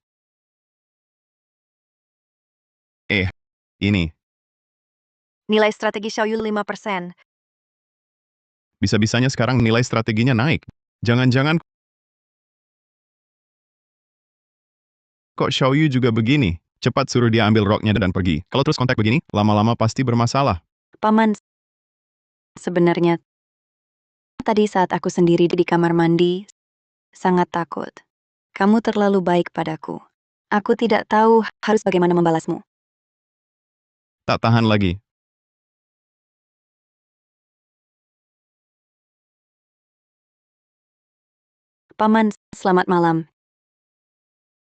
Ini. Nilai strategi Xiaoyu 5%. Bisa-bisanya sekarang nilai strateginya naik. Jangan-jangan kok Xiaoyu juga begini? Cepat suruh dia ambil roknya dan pergi. Kalau terus kontak begini, lama-lama pasti bermasalah. Paman, sebenarnya tadi saat aku sendiri di kamar mandi, sangat takut. Kamu terlalu baik padaku. Aku tidak tahu harus bagaimana membalasmu. Tak tahan lagi. Paman, selamat malam.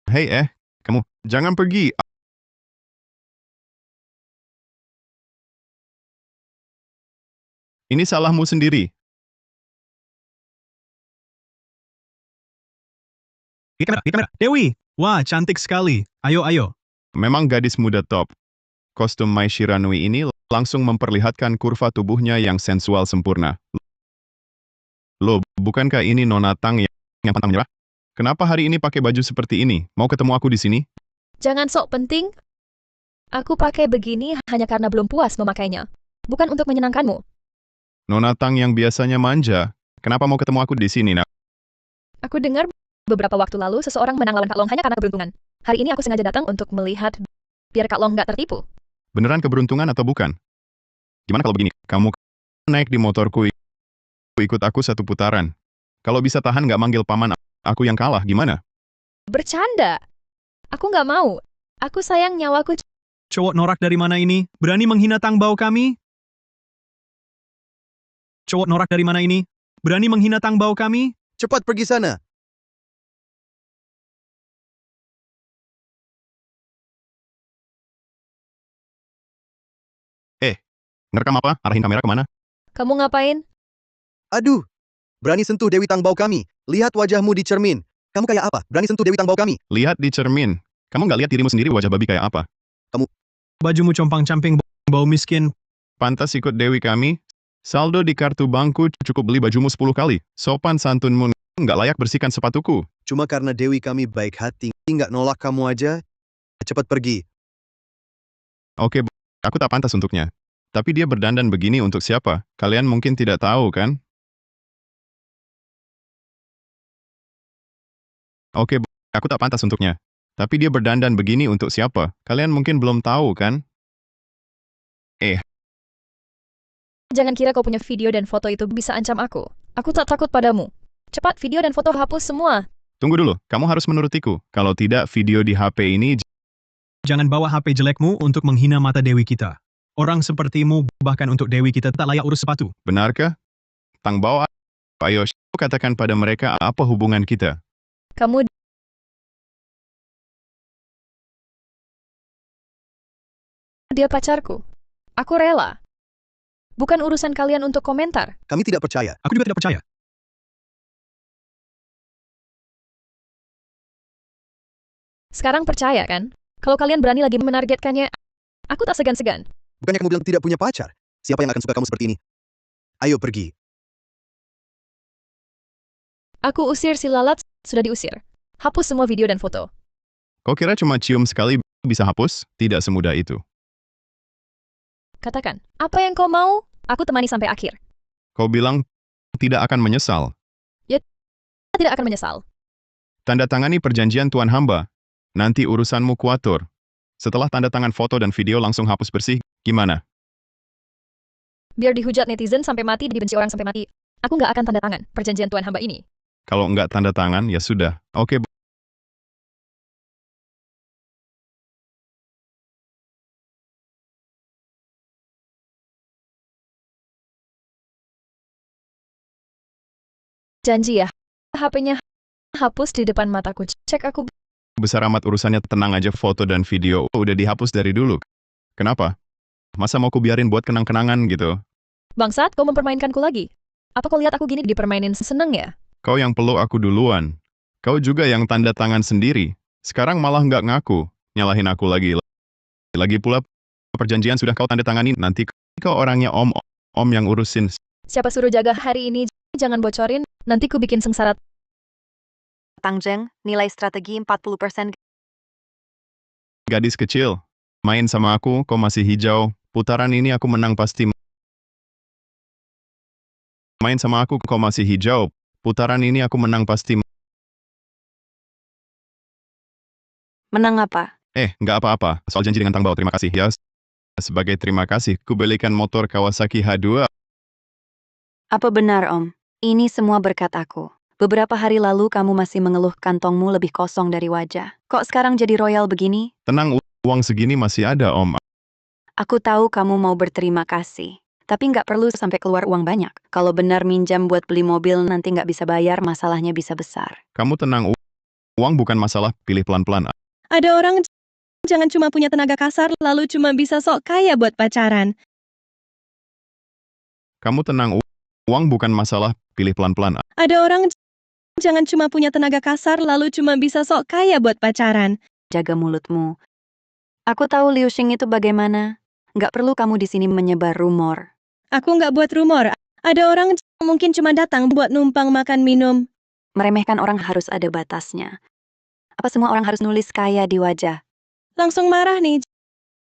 Hei kamu, jangan pergi. Ini salahmu sendiri. Di kamera. Dewi, wah cantik sekali. Ayo. Memang gadis muda top. Kostum Mai Shiranui ini langsung memperlihatkan kurva tubuhnya yang sensual sempurna. Loh, bukankah ini Nona Tang yang pantang menyerah? Kenapa hari ini pakai baju seperti ini? Mau ketemu aku di sini? Jangan sok penting. Aku pakai begini hanya karena belum puas memakainya. Bukan untuk menyenangkanmu. Nona Tang yang biasanya manja. Kenapa mau ketemu aku di sini, nak? Aku dengar beberapa waktu lalu seseorang menang lawan Kak Long hanya karena keberuntungan. Hari ini aku sengaja datang untuk melihat biar Kak Long nggak tertipu. Beneran keberuntungan atau bukan? Gimana kalau begini? Kamu naik di motorku, ikut aku satu putaran. Kalau bisa tahan nggak manggil paman, aku yang kalah, gimana? Bercanda. Aku nggak mau. Aku sayang nyawaku. Cowok norak dari mana ini? Berani menghina Tang Bao kami? Cowok norak dari mana ini? Berani menghina Tang Bao kami? Cepat pergi sana. Ngerekam apa? Arahin kamera kemana? Kamu ngapain? Aduh, berani sentuh Dewi Tang Bao kami. Lihat wajahmu di cermin. Kamu kayak apa? Berani sentuh Dewi Tang Bao kami. Lihat di cermin. Kamu nggak lihat dirimu sendiri wajah babi kayak apa? Bajumu compang-camping, bau miskin. Pantas ikut Dewi kami. Saldo di kartu bankku cukup beli bajumu 10 kali. Sopan santunmu nggak layak bersihkan sepatuku. Cuma karena Dewi kami baik hati, nggak nolak kamu aja. Cepat pergi. Oke, aku tak pantas untuknya. Tapi dia berdandan begini untuk siapa? Kalian mungkin tidak tahu, kan? Oke, aku tak pantas untuknya. Tapi dia berdandan begini untuk siapa? Kalian mungkin belum tahu, kan? Jangan kira kau punya video dan foto itu bisa ancam aku. Aku tak takut padamu. Cepat video dan foto hapus semua. Tunggu dulu, kamu harus menurutiku. Kalau tidak, video di HP ini... Jangan bawa HP jelekmu untuk menghina mata Dewi kita. Orang sepertimu, bahkan untuk Dewi kita tak layak urus sepatu. Benarkah? Tang bawa... Ayo, katakan pada mereka apa hubungan kita. Kamu dia pacarku. Aku rela. Bukan urusan kalian untuk komentar. Kami tidak percaya. Aku juga tidak percaya. Sekarang percaya kan? Kalau kalian berani lagi menargetkannya, aku tak segan-segan. Bukannya kamu bilang tidak punya pacar? Siapa yang akan suka kamu seperti ini? Ayo pergi. Aku usir si lalat, sudah diusir. Hapus semua video dan foto. Kau kira cuma cium sekali bisa hapus? Tidak semudah itu. Katakan, apa yang kau mau? Aku temani sampai akhir. Kau bilang tidak akan menyesal. Tidak akan menyesal. Tanda tangani perjanjian Tuan Hamba. Nanti urusanmu kuatur. Setelah tanda tangan foto dan video langsung hapus bersih, gimana? Biar dihujat netizen sampai mati, dibenci orang sampai mati. Aku nggak akan tanda tangan perjanjian Tuan Hamba ini. Kalau enggak tanda tangan, ya sudah. Oke. Janji ya, HP-nya hapus di depan mataku. Cek aku. Besar amat urusannya, tenang aja, foto dan video udah dihapus dari dulu. Kenapa? Masa mau ku biarin buat kenang-kenangan gitu? Bangsat, kau mempermainkanku lagi. Apa kau lihat aku gini dipermainin seneng ya? Kau yang peluk aku duluan. Kau juga yang tanda tangan sendiri. Sekarang malah nggak ngaku. Nyalahin aku lagi. Lagi pula, perjanjian sudah kau tanda tangani. Nanti kau orangnya om yang urusin. Siapa suruh jaga hari ini? Jangan bocorin, nanti ku bikin sengsara. Tangjeng, nilai strategi 40%. Gadis kecil, main sama aku, kau masih hijau. Putaran ini aku menang pasti. Main sama aku, kau masih hijau. Putaran ini aku menang pasti. Menang apa? Nggak apa-apa. Soal janji dengan Tang Bao, terima kasih ya. Sebagai terima kasih, ku belikan motor Kawasaki H2. Apa benar, Om? Ini semua berkat aku. Beberapa hari lalu kamu masih mengeluh kantongmu lebih kosong dari wajah. Kok sekarang jadi royal begini? Tenang, uang segini masih ada, Om. Aku tahu kamu mau berterima kasih. Tapi nggak perlu sampai keluar uang banyak. Kalau benar minjam buat beli mobil nanti nggak bisa bayar, masalahnya bisa besar. Kamu tenang, uang bukan masalah, pilih pelan-pelan. Ada orang jangan cuma punya tenaga kasar lalu cuma bisa sok kaya buat pacaran. Kamu tenang, uang bukan masalah, pilih pelan-pelan. Ada orang jangan cuma punya tenaga kasar lalu cuma bisa sok kaya buat pacaran. Jaga mulutmu. Aku tahu Liu Xing itu bagaimana. Nggak perlu kamu di sini menyebar rumor. Aku nggak buat rumor. Ada orang mungkin cuma datang buat numpang makan minum. Meremehkan orang harus ada batasnya. Apa semua orang harus nulis kaya di wajah? Langsung marah nih.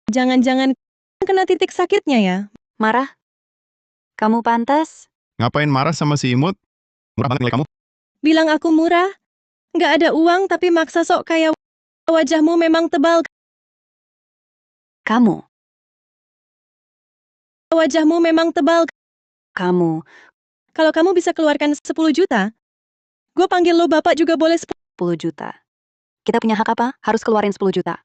Jangan-jangan kena titik sakitnya ya. Marah? Kamu pantas? Ngapain marah sama si imut? Murah banget nilai kamu. Bilang aku murah? Nggak ada uang tapi maksa sok kaya. Wajahmu memang tebal. Kamu? Wajahmu memang tebal. Kamu? Kalau kamu bisa keluarkan 10 juta, gue panggil lo bapak juga boleh 10 juta. Kita punya hak apa? Harus keluarin 10 juta.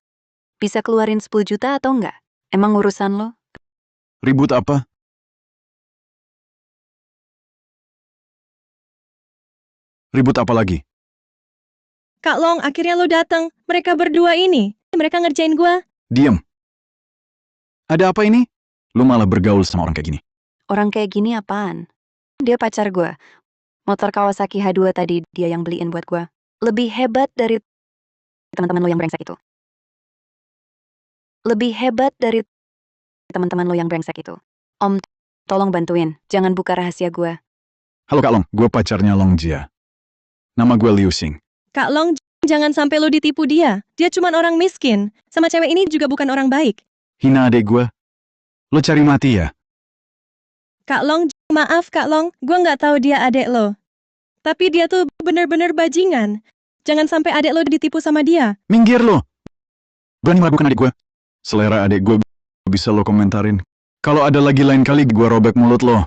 Bisa keluarin 10 juta atau enggak? Emang urusan lo? Ribut apa? Ribut apa lagi? Kak Long, akhirnya lo datang. Mereka berdua ini. Mereka ngerjain gue. Diam. Ada apa ini? Lu malah bergaul sama orang kayak gini. Orang kayak gini apaan? Dia pacar gue. Motor Kawasaki H2 tadi dia yang beliin buat gue. Lebih hebat dari teman-teman lo yang brengsek itu. lebih hebat dari teman-teman lo yang brengsek itu. Om, tolong bantuin. Jangan buka rahasia gue. Halo Kak Long, gue pacarnya Long Jia. Nama gue Liu Xing. Kak Long, jangan sampai lo ditipu dia. Dia cuma orang miskin. Sama cewek ini juga bukan orang baik. Hina adek gue. Lo cari mati ya? Kak Long, maaf Kak Long, gue nggak tahu dia adek lo. Tapi dia tuh bener-bener bajingan. Jangan sampai adek lo ditipu sama dia. Minggir lo! Berani meragukan adik gue? Selera adik gue bisa lo komentarin. Kalau ada lagi lain kali gue robek mulut lo.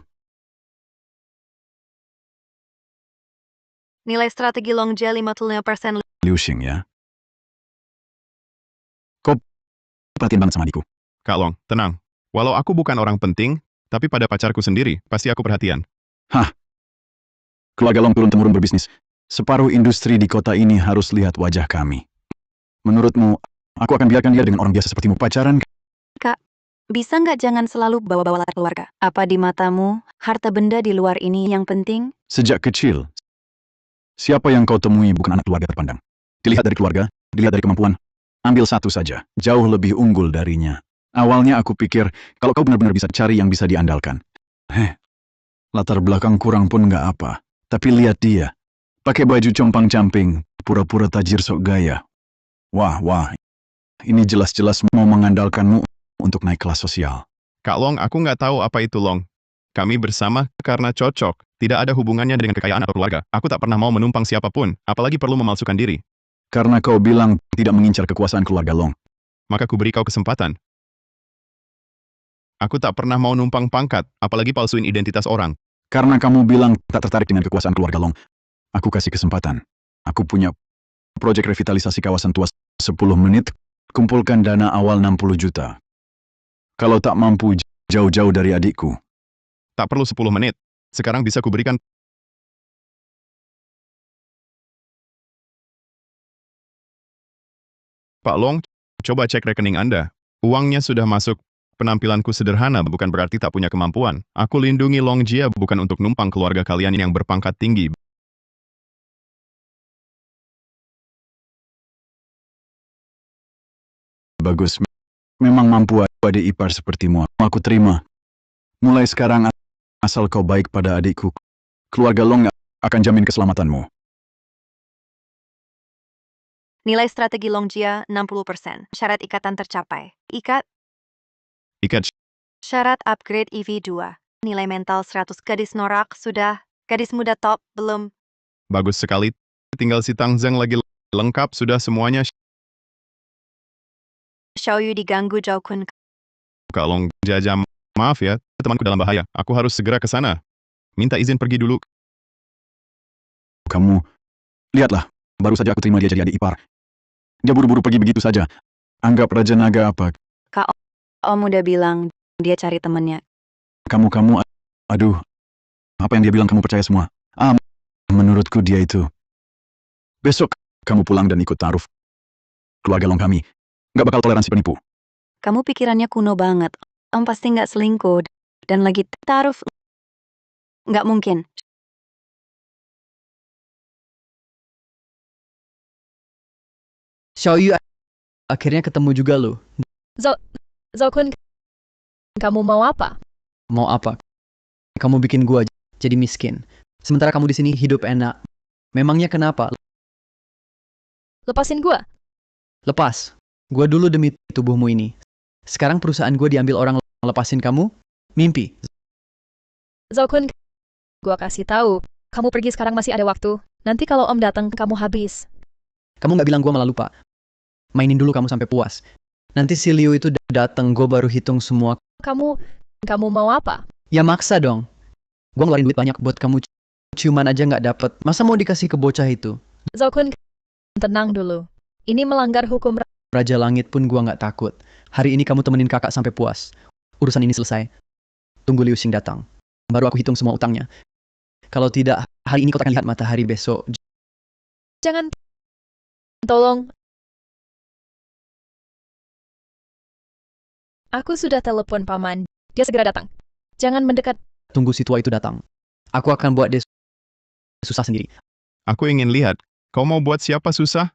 Nilai strategi Long Jia 55%. Liu Xing ya. Kau perhatiin banget sama adikku. Kak Long, tenang. Walau aku bukan orang penting, tapi pada pacarku sendiri, pasti aku perhatian. Hah? Keluarga Long turun-temurun berbisnis. Separuh industri di kota ini harus lihat wajah kami. Menurutmu, aku akan biarkan dia dengan orang biasa sepertimu pacaran? Kak, bisa nggak jangan selalu bawa-bawa latar keluarga? Apa di matamu, harta benda di luar ini yang penting? Sejak kecil, siapa yang kau temui bukan anak keluarga terpandang. Dilihat dari keluarga, dilihat dari kemampuan. Ambil satu saja, jauh lebih unggul darinya. Awalnya aku pikir, kalau kau benar-benar bisa cari yang bisa diandalkan. Latar belakang kurang pun nggak apa. Tapi lihat dia. Pakai baju compang-camping, pura-pura tajir sok gaya. Wah, ini jelas-jelas mau mengandalkanmu untuk naik kelas sosial. Kak Long, aku nggak tahu apa itu Long. Kami bersama karena cocok. Tidak ada hubungannya dengan kekayaan atau keluarga. Aku tak pernah mau menumpang siapapun, apalagi perlu memalsukan diri. Karena kau bilang tidak mengincar kekuasaan keluarga Long. Maka ku beri kau kesempatan. Aku tak pernah mau numpang pangkat, apalagi palsuin identitas orang. Karena kamu bilang tak tertarik dengan kekuasaan keluarga Long. Aku kasih kesempatan. Aku punya proyek revitalisasi kawasan tua 10 menit, kumpulkan dana awal 60 juta. Kalau tak mampu jauh-jauh dari adikku. Tak perlu 10 menit. Sekarang bisa kuberikan. Pak Long, coba cek rekening Anda. Uangnya sudah masuk. Penampilanku sederhana bukan berarti tak punya kemampuan. Aku lindungi Long Jia bukan untuk numpang keluarga kalian yang berpangkat tinggi. Bagus. Memang mampu adik ipar sepertimu. Aku terima. Mulai sekarang, asal kau baik pada adikku, keluarga Long akan jamin keselamatanmu. Nilai strategi Long Jia 60%. Syarat ikatan tercapai. Ikat. Syarat upgrade EV2. Nilai mental 100. Gadis norak sudah. Gadis muda top belum. Bagus sekali. Tinggal si Tang Zheng lagi lengkap sudah semuanya. Xiaoyu diganggu Zhao Kun. Kak Long Jia, maaf ya, temanku dalam bahaya. Aku harus segera ke sana. Minta izin pergi dulu. Kamu, lihatlah, baru saja aku terima dia jadi adik ipar. Dia buru-buru pergi begitu saja. Anggap Raja Naga apa? Kak Om udah bilang dia cari temennya. Kamu, aduh. Apa yang dia bilang kamu percaya semua? Menurutku dia itu. Besok, kamu pulang dan ikut taruh. Keluarga Long kami, nggak bakal toleransi penipu. Kamu pikirannya kuno banget. Om pasti nggak selingkuh. Dan lagi taruh. Nggak mungkin. Xiaoyu, akhirnya ketemu juga lo. Zhao Kun, kamu mau apa? Mau apa? Kamu bikin gua jadi miskin. Sementara kamu di sini hidup enak. Memangnya kenapa? Lepasin gua. Lepas. Gua dulu demi tubuhmu ini. Sekarang perusahaan gua diambil orang, lepasin kamu? Mimpi. Zhao Kun, gua kasih tahu. Kamu pergi sekarang masih ada waktu. Nanti kalau Om datang, kamu habis. Kamu nggak bilang gua malah lupa. Mainin dulu kamu sampai puas. Nanti si Liu itu datang, gua baru hitung semua. Kamu mau apa? Ya maksa dong. Gua ngeluarin duit banyak buat kamu, ciuman aja nggak dapet. Masa mau dikasih ke bocah itu? Zhao Kun, tenang dulu. Ini melanggar hukum. Raja Langit pun gua nggak takut. Hari ini kamu temenin kakak sampai puas. Urusan ini selesai. Tunggu Liu Xing datang. Baru aku hitung semua utangnya. Kalau tidak, hari ini kau akan lihat matahari besok. Jangan. Tolong. Aku sudah telepon paman. Dia segera datang. Jangan mendekat. Tunggu si tua itu datang. Aku akan buat dia susah sendiri. Aku ingin lihat. Kau mau buat siapa susah?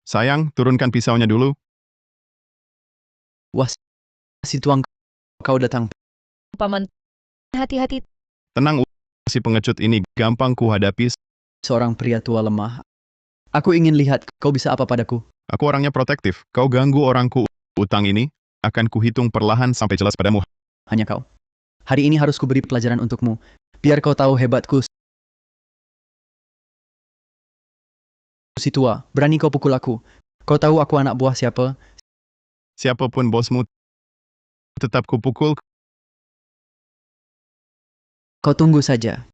Sayang, turunkan pisaunya dulu. Wah, si tuang kau datang. Paman, hati-hati. Tenang, si pengecut ini gampang kuhadapi. Seorang pria tua lemah. Aku ingin lihat kau bisa apa padaku. Aku orangnya protektif. Kau ganggu orangku utang ini, akan kuhitung perlahan sampai jelas padamu. Hanya kau. Hari ini harus kuberi pelajaran untukmu. Biar kau tahu hebatku. Si tua, berani kau pukul aku. Kau tahu aku anak buah siapa? Siapapun bosmu, tetap kupukul. Kau tunggu saja.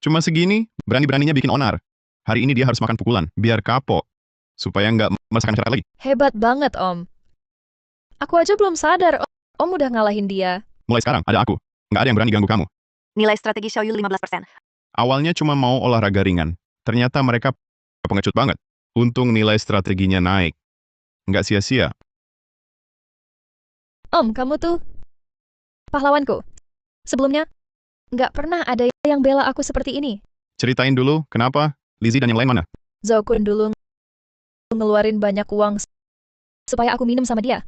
Cuma segini, berani-beraninya bikin onar. Hari ini dia harus makan pukulan, biar kapok. Supaya nggak merasakan cara lagi. Hebat banget, Om. Aku aja belum sadar, Om udah ngalahin dia. Mulai sekarang, ada aku. Nggak ada yang berani ganggu kamu. Nilai strategi Xiaoyu 15%. Awalnya cuma mau olahraga ringan. Ternyata mereka pengecut banget. Untung nilai strateginya naik. Nggak sia-sia. Om, kamu tuh pahlawanku. Sebelumnya, nggak pernah ada yang bela aku seperti ini. Ceritain dulu, kenapa? Lizzie dan yang lain mana? Zhao Kun dulu ngeluarin banyak uang supaya aku minum sama dia.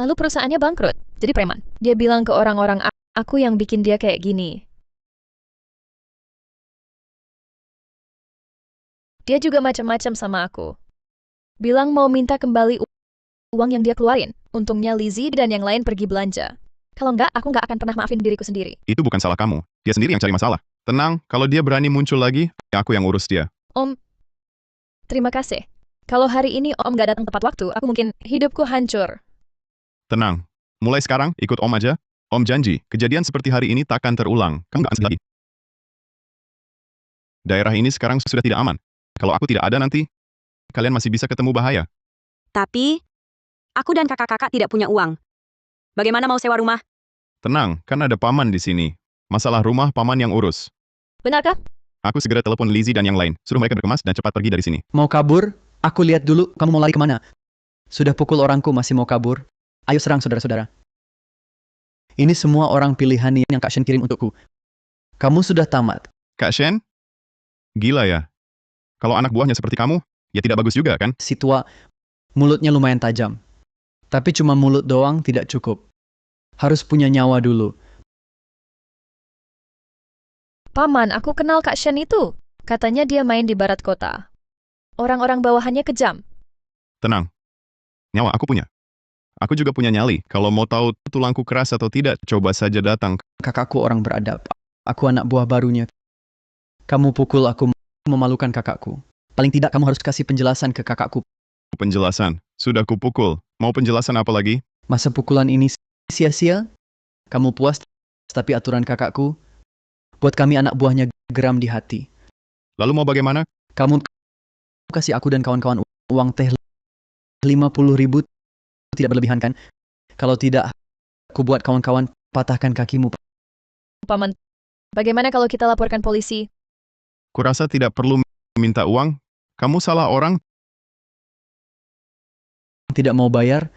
Lalu perusahaannya bangkrut, jadi preman. Dia bilang ke orang-orang aku yang bikin dia kayak gini. Dia juga macam-macam sama aku. Bilang mau minta kembali uang yang dia keluarin. Untungnya Lizzie dan yang lain pergi belanja. Kalau enggak, aku nggak akan pernah maafin diriku sendiri. Itu bukan salah kamu. Dia sendiri yang cari masalah. Tenang, kalau dia berani muncul lagi, aku yang urus dia. Om, terima kasih. Kalau hari ini Om nggak datang tepat waktu, aku mungkin hidupku hancur. Tenang. Mulai sekarang, ikut Om aja. Om janji, kejadian seperti hari ini takkan terulang. Kamu nggak sedih lagi. Daerah ini sekarang sudah tidak aman. Kalau aku tidak ada nanti, kalian masih bisa ketemu bahaya. Tapi, aku dan kakak-kakak tidak punya uang. Bagaimana mau sewa rumah? Tenang, kan ada paman di sini. Masalah rumah paman yang urus. Benarkah? Aku segera telepon Lizzie dan yang lain. Suruh mereka berkemas dan cepat pergi dari sini. Mau kabur? Aku lihat dulu, kamu mau lari kemana? Sudah pukul orangku masih mau kabur? Ayo serang saudara-saudara. Ini semua orang pilihan yang Kak Shen kirim untukku. Kamu sudah tamat. Kak Shen? Gila ya. Kalau anak buahnya seperti kamu, ya tidak bagus juga kan? Si tua, mulutnya lumayan tajam. Tapi cuma mulut doang tidak cukup. Harus punya nyawa dulu. Paman, aku kenal Kak Shen itu. Katanya dia main di barat kota. Orang-orang bawahannya kejam. Tenang. Nyawa aku punya. Aku juga punya nyali. Kalau mau tahu tulangku keras atau tidak, coba saja datang. Kakakku orang beradab. Aku anak buah barunya. Kamu pukul aku, memalukan kakakku. Paling tidak kamu harus kasih penjelasan ke kakakku. Penjelasan. Sudah kupukul. Mau penjelasan apa lagi? Masa pukulan ini sia-sia? Kamu puas, tapi aturan kakakku buat kami anak buahnya geram di hati. Lalu mau bagaimana? Kamu kasih aku dan kawan-kawan uang teh 50.000, tidak berlebihan kan? Kalau tidak, aku buat kawan-kawan patahkan kakimu. Paman, bagaimana kalau kita laporkan polisi? Kurasa tidak perlu minta uang. Kamu salah orang. Tidak mau bayar?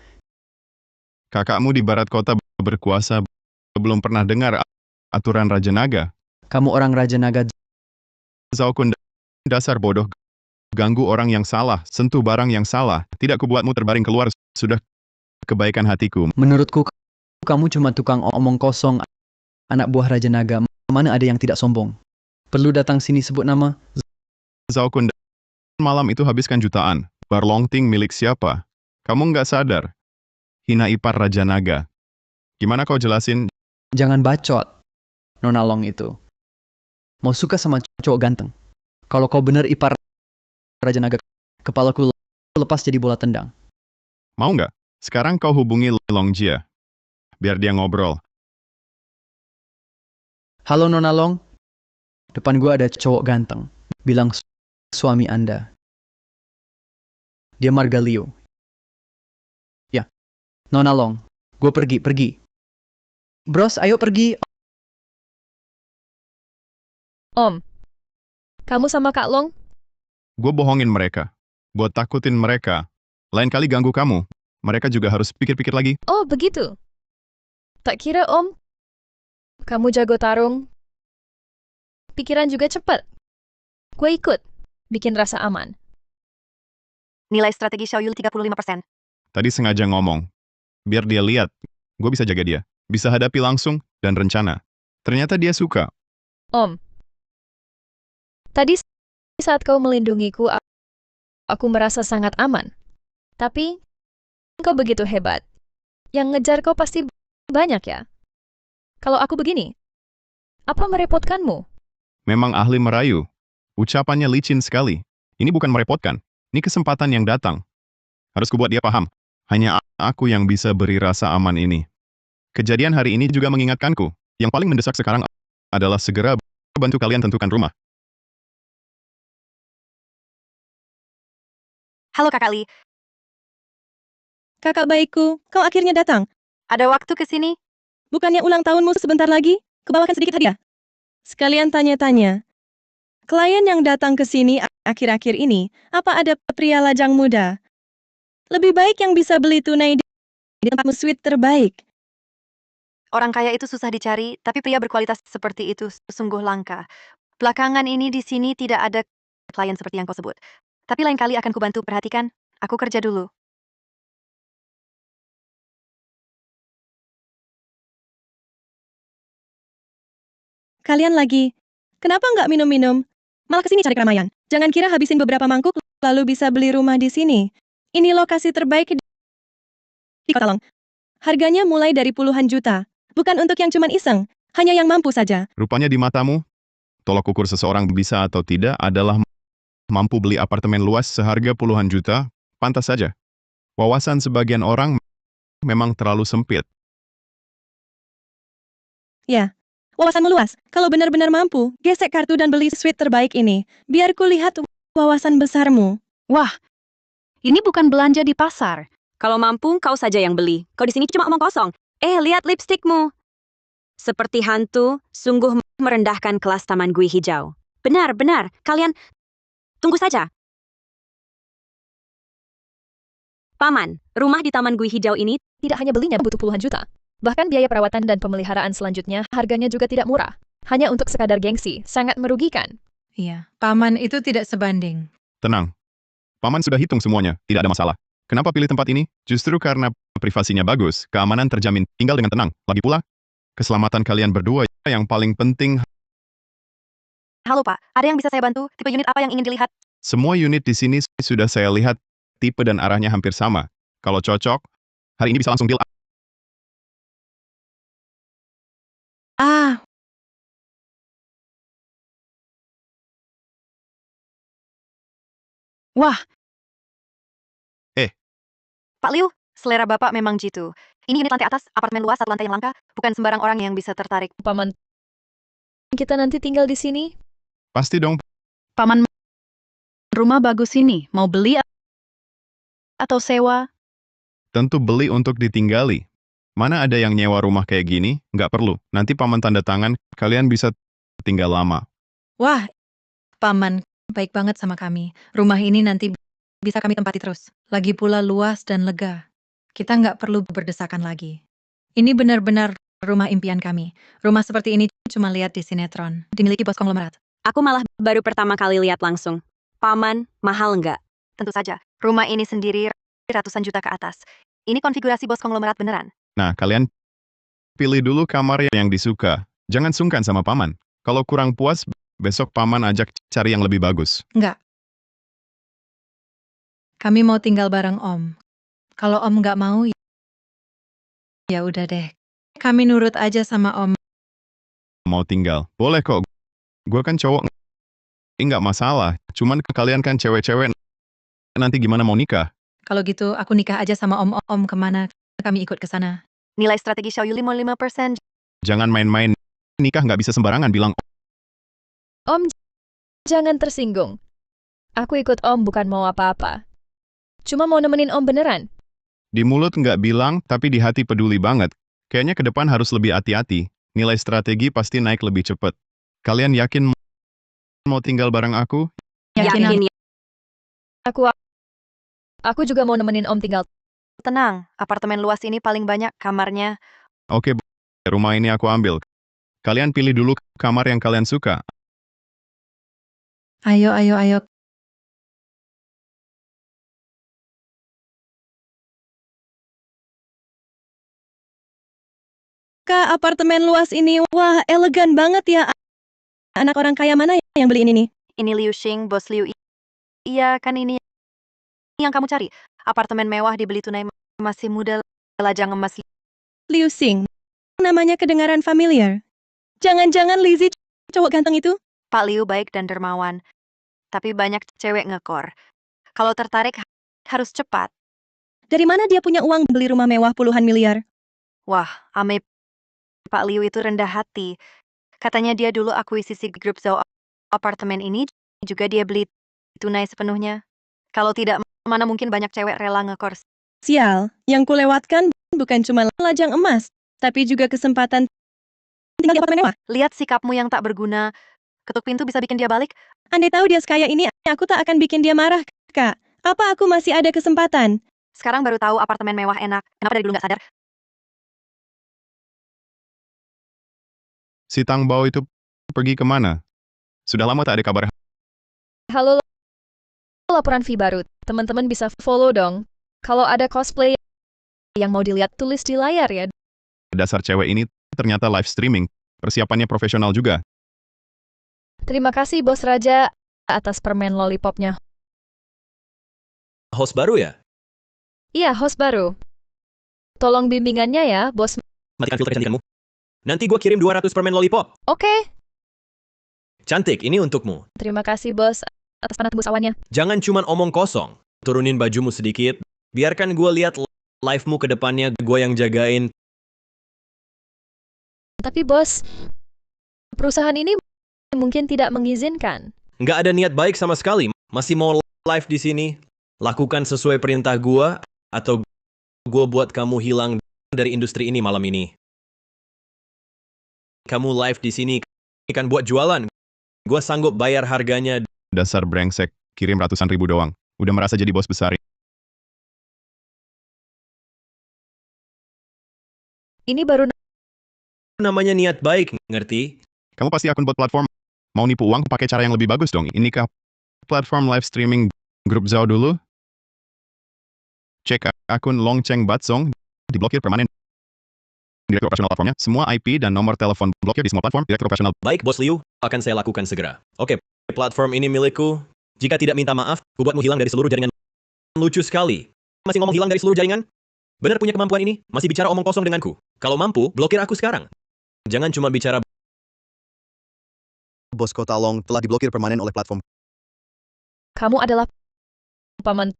Kakakmu di barat kota berkuasa. Belum pernah dengar aturan Raja Naga. Kamu orang Raja Naga. Zhao Kun, dasar bodoh. Ganggu orang yang salah, sentuh barang yang salah. Tidak kubuatmu terbaring keluar. Sudah kebaikan hatiku. Menurutku, kamu cuma tukang omong kosong. Anak buah Raja Naga. Mana ada yang tidak sombong? Perlu datang sini sebut nama? Zhao Kun, malam itu habiskan jutaan. Bar Longting milik siapa? Kamu nggak sadar. Hina ipar Raja Naga. Gimana kau jelasin? Jangan bacot. Nona Long itu. Mau suka sama cowok ganteng. Kalau kau bener ipar Raja Naga, kepalaku lepas jadi bola tendang. Mau nggak? Sekarang kau hubungi Long Jia. Biar dia ngobrol. Halo Nona Long. Depan gua ada cowok ganteng. Bilang suami Anda. Dia Margalio. Ya. Nona Long. Gue pergi. Bros, ayo pergi. Om, kamu sama Kak Long? Gue bohongin mereka. Buat takutin mereka. Lain kali ganggu kamu. Mereka juga harus pikir-pikir lagi. Oh, begitu. Tak kira, Om. Kamu jago tarung. Pikiran juga cepat. Gue ikut. Bikin rasa aman. Nilai strategi Xiaoyu 35%. Tadi sengaja ngomong. Biar dia lihat. Gue bisa jaga dia. Bisa hadapi langsung dan rencana. Ternyata dia suka. Om. Tadi saat kau melindungiku, aku merasa sangat aman. Tapi, kau begitu hebat. Yang ngejar kau pasti banyak ya? Kalau aku begini, apa merepotkanmu? Memang ahli merayu. Ucapannya licin sekali. Ini bukan merepotkan. Ini kesempatan yang datang. Harus kubuat dia paham. Hanya aku yang bisa beri rasa aman ini. Kejadian hari ini juga mengingatkanku. Yang paling mendesak sekarang adalah segera bantu kalian tentukan rumah. Halo Kakak Li, Kakak baikku, kau akhirnya datang. ada waktu ke sini? Bukannya ulang tahunmu sebentar lagi? Kubawakan sedikit hadiah. Sekalian tanya-tanya. Klien yang datang ke sini akhir-akhir ini, apa ada pria lajang muda? Lebih baik yang bisa beli tunai di tempatmu suite terbaik. Orang kaya itu susah dicari, tapi pria berkualitas seperti itu sungguh langka. Belakangan ini di sini tidak ada klien seperti yang kau sebut. Tapi lain kali akan kubantu perhatikan. Aku kerja dulu. Kalian lagi, kenapa nggak minum-minum? Malah kesini cari keramaian. Jangan kira habisin beberapa mangkuk, lalu bisa beli rumah di sini. Ini lokasi terbaik di Kota Long. Harganya mulai dari puluhan juta. Bukan untuk yang cuman iseng, hanya yang mampu saja. Rupanya di matamu, tolok ukur seseorang bisa atau tidak adalah mampu beli apartemen luas seharga puluhan juta, pantas saja. Wawasan sebagian orang memang terlalu sempit. Ya, wawasanmu luas. Kalau benar-benar mampu, gesek kartu dan beli suite terbaik ini. Biar ku lihat wawasan besarmu. Wah, ini bukan belanja di pasar. Kalau mampu, kau saja yang beli. Kau di sini cuma omong kosong. Lihat lipstikmu. Seperti hantu, sungguh merendahkan kelas Taman Gui Hijau. Benar. Kalian tunggu saja. Paman, rumah di Taman Gui Hijau ini Tidak hanya belinya butuh puluhan juta. Bahkan biaya perawatan dan pemeliharaan selanjutnya harganya juga tidak murah. Hanya untuk sekadar gengsi, sangat merugikan. Iya, paman itu tidak sebanding. Tenang. Paman sudah hitung semuanya, tidak ada masalah. Kenapa pilih tempat ini? Justru karena privasinya bagus, keamanan terjamin, tinggal dengan tenang. Lagi pula, keselamatan kalian berdua yang paling penting. Halo Pak, ada yang bisa saya bantu? Tipe unit apa yang ingin dilihat? Semua unit di sini sudah saya lihat, tipe dan arahnya hampir sama. Kalau cocok, hari ini bisa langsung deal. Ah, Wah, Pak Liu, selera Bapak memang jitu. Ini unit lantai atas, apartemen luas satu lantai yang langka, bukan sembarang orang yang bisa tertarik. Paman, kita nanti tinggal di sini. Pasti dong. paman, rumah bagus ini. Mau beli atau sewa? Tentu beli untuk ditinggali. Mana ada yang nyewa rumah kayak gini? Nggak perlu. Nanti paman tanda tangan, kalian bisa tinggal lama. wah, paman baik banget sama kami. Rumah ini nanti bisa kami tempati terus. Lagi pula luas dan lega. Kita nggak perlu berdesakan lagi. Ini benar-benar rumah impian kami. Rumah seperti ini cuma lihat di sinetron. Dimiliki bos konglomerat. aku malah baru pertama kali lihat langsung. Paman, mahal nggak? Tentu saja, rumah ini sendiri ratusan juta ke atas. Ini konfigurasi bos konglomerat beneran. Nah, kalian pilih dulu kamar yang disuka. Jangan sungkan sama paman. Kalau kurang puas, besok paman ajak cari yang lebih bagus. Nggak. Kami mau tinggal bareng Om. Kalau Om nggak mau, ya udah deh. Kami nurut aja sama Om. Mau tinggal? Boleh kok. Gue kan cowok. Nggak masalah. Cuman kalian kan cewek-cewek. Nanti gimana mau nikah? Kalau gitu, aku nikah aja sama Om. Om kemana? Kami ikut ke sana. Nilai strategi Xiaoyu 55%. Jangan main-main. Nikah nggak bisa sembarangan bilang. Om, jangan tersinggung. Aku ikut Om bukan mau apa-apa. Cuma mau nemenin Om beneran. Di mulut nggak bilang, tapi di hati peduli banget. Kayaknya ke depan harus lebih hati-hati. Nilai strategi pasti naik lebih cepat. Kalian yakin mau tinggal bareng aku? Yakin ya. Aku juga mau nemenin Om tinggal. Tenang, apartemen luas ini paling banyak kamarnya. Oke, rumah ini aku ambil. Kalian pilih dulu kamar yang kalian suka. Ayo, ayo, ayo. Kak, apartemen luas ini, wah elegan banget ya. Anak orang kaya mana yang beli ini nih? Ini Liu Xing, bos Liu. Iya, kan ini yang kamu cari. Apartemen mewah dibeli tunai, masih muda, lajang emas. Liu Xing. Namanya kedengaran familiar. Jangan-jangan Lizzie cowok ganteng itu? Pak Liu baik dan dermawan, tapi banyak cewek ngekor. Kalau tertarik, harus cepat. Dari mana dia punya uang beli rumah mewah puluhan miliar? Wah, ame Pak Liu itu rendah hati. Katanya dia dulu akuisisi grup Zhou apartemen ini, juga dia beli tunai sepenuhnya. Kalau tidak, mana mungkin banyak cewek rela ngekor. Sial, yang kulewatkan bukan cuma lajang emas, tapi juga kesempatan tinggal di apartemen mewah. Lihat sikapmu yang tak berguna. Ketuk pintu bisa bikin dia balik. Andai tahu dia sekaya ini, aku tak akan bikin dia marah, Kak. Apa aku masih ada kesempatan? Sekarang baru tahu apartemen mewah enak. Kenapa dari dulu nggak sadar? Si Tang Bao itu pergi kemana? Sudah lama tak ada kabar. Halo, laporan fee baru. Teman-teman bisa follow dong. Kalau ada cosplay yang mau dilihat, tulis di layar ya. Dasar cewek ini ternyata live streaming. Persiapannya profesional juga. Terima kasih Bos Raja atas permen lollipopnya. Host baru ya? Iya, host baru. Tolong bimbingannya ya, Bos. Matikan filter kecantikanmu. Nanti gua kirim 200 permen lollipop. Oke. Cantik, ini untukmu. Terima kasih, Bos, atas panas tembus awannya. Jangan cuman omong kosong. Turunin bajumu sedikit. Biarkan gua lihat live-mu ke depannya. Gua yang jagain. Tapi, Bos, perusahaan ini mungkin tidak mengizinkan. Nggak ada niat baik sama sekali. Masih mau live di sini? Lakukan sesuai perintah gua, atau gua buat kamu hilang dari industri ini malam ini. Kamu live di sini kan buat jualan. Gua sanggup bayar harganya. Dasar brengsek, kirim ratusan ribu doang. Udah merasa jadi bos besar. Ini baru Namanya niat baik, ngerti? Kamu pasti akun bot platform. Mau nipu uang pakai cara yang lebih bagus dong. Inikah platform live streaming grup Zhao dulu? Cek akun Long Cheng Batsong, diblokir permanen. Direktur operasional platformnya, semua IP dan nomor telepon blokir di semua platform. Direktur operasional. Baik, Bos Liu, akan saya lakukan segera. Oke, platform ini milikku. Jika tidak minta maaf, ku buatmu hilang dari seluruh jaringan. Lucu sekali. Masih ngomong hilang dari seluruh jaringan? Benar punya kemampuan ini? Masih bicara omong kosong denganku. Kalau mampu, blokir aku sekarang. Jangan cuma bicara. Bos Kota Long telah diblokir permanen oleh platform. kamu adalah paman.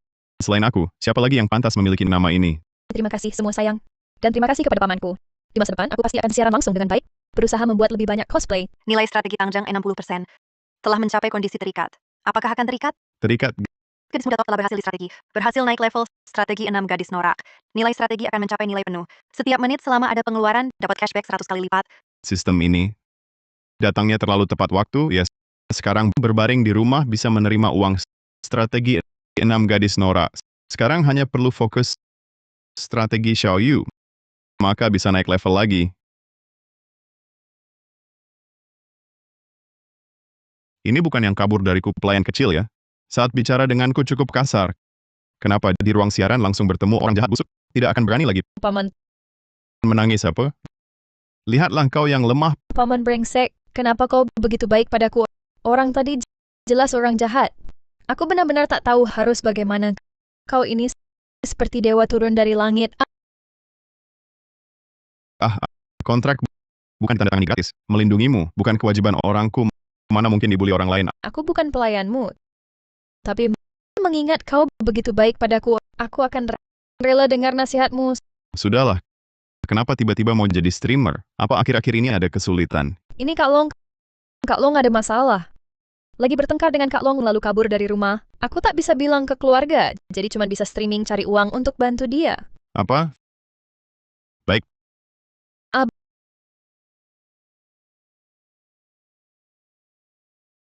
Selain aku, siapa lagi yang pantas memiliki nama ini? Terima kasih semua sayang. Dan terima kasih kepada pamanku. Di masa depan, aku pasti akan siaran langsung dengan baik, berusaha membuat lebih banyak cosplay. Nilai strategi Tangjang 60%. Telah mencapai kondisi terikat. Apakah akan terikat? Terikat. Gadis muda top telah berhasil di strategi. Berhasil naik level strategi 6 gadis norak. Nilai strategi akan mencapai nilai penuh. Setiap menit selama ada pengeluaran, dapat cashback 100 kali lipat. Sistem ini datangnya terlalu tepat waktu, ya sekarang berbaring di rumah bisa menerima uang. Strategi 6 gadis norak. Sekarang hanya perlu fokus strategi Xiaoyu. Maka bisa naik level lagi. Ini bukan yang kabur dariku pelayan kecil ya. Saat bicara denganku cukup kasar. Kenapa di ruang siaran langsung bertemu orang jahat busuk? Tidak akan berani lagi. Paman, Menangis apa? Lihatlah kau yang lemah. paman brengsek, kenapa kau begitu baik padaku? Orang tadi jelas orang jahat. Aku benar-benar tak tahu harus bagaimana. Kau ini seperti dewa turun dari langit. Kontrak bukan tanda tangan gratis. Melindungimu, bukan kewajiban orangku. Mana mungkin dibully orang lain. Aku bukan pelayanmu. Tapi mengingat kau begitu baik padaku, aku akan rela dengar nasihatmu. Sudahlah. Kenapa tiba-tiba mau jadi streamer? Apa akhir-akhir ini ada kesulitan? Ini Kak Long ada masalah. Lagi bertengkar dengan Kak Long lalu kabur dari rumah. Aku tak bisa bilang ke keluarga, jadi cuma bisa streaming cari uang untuk bantu dia. Apa? Baik.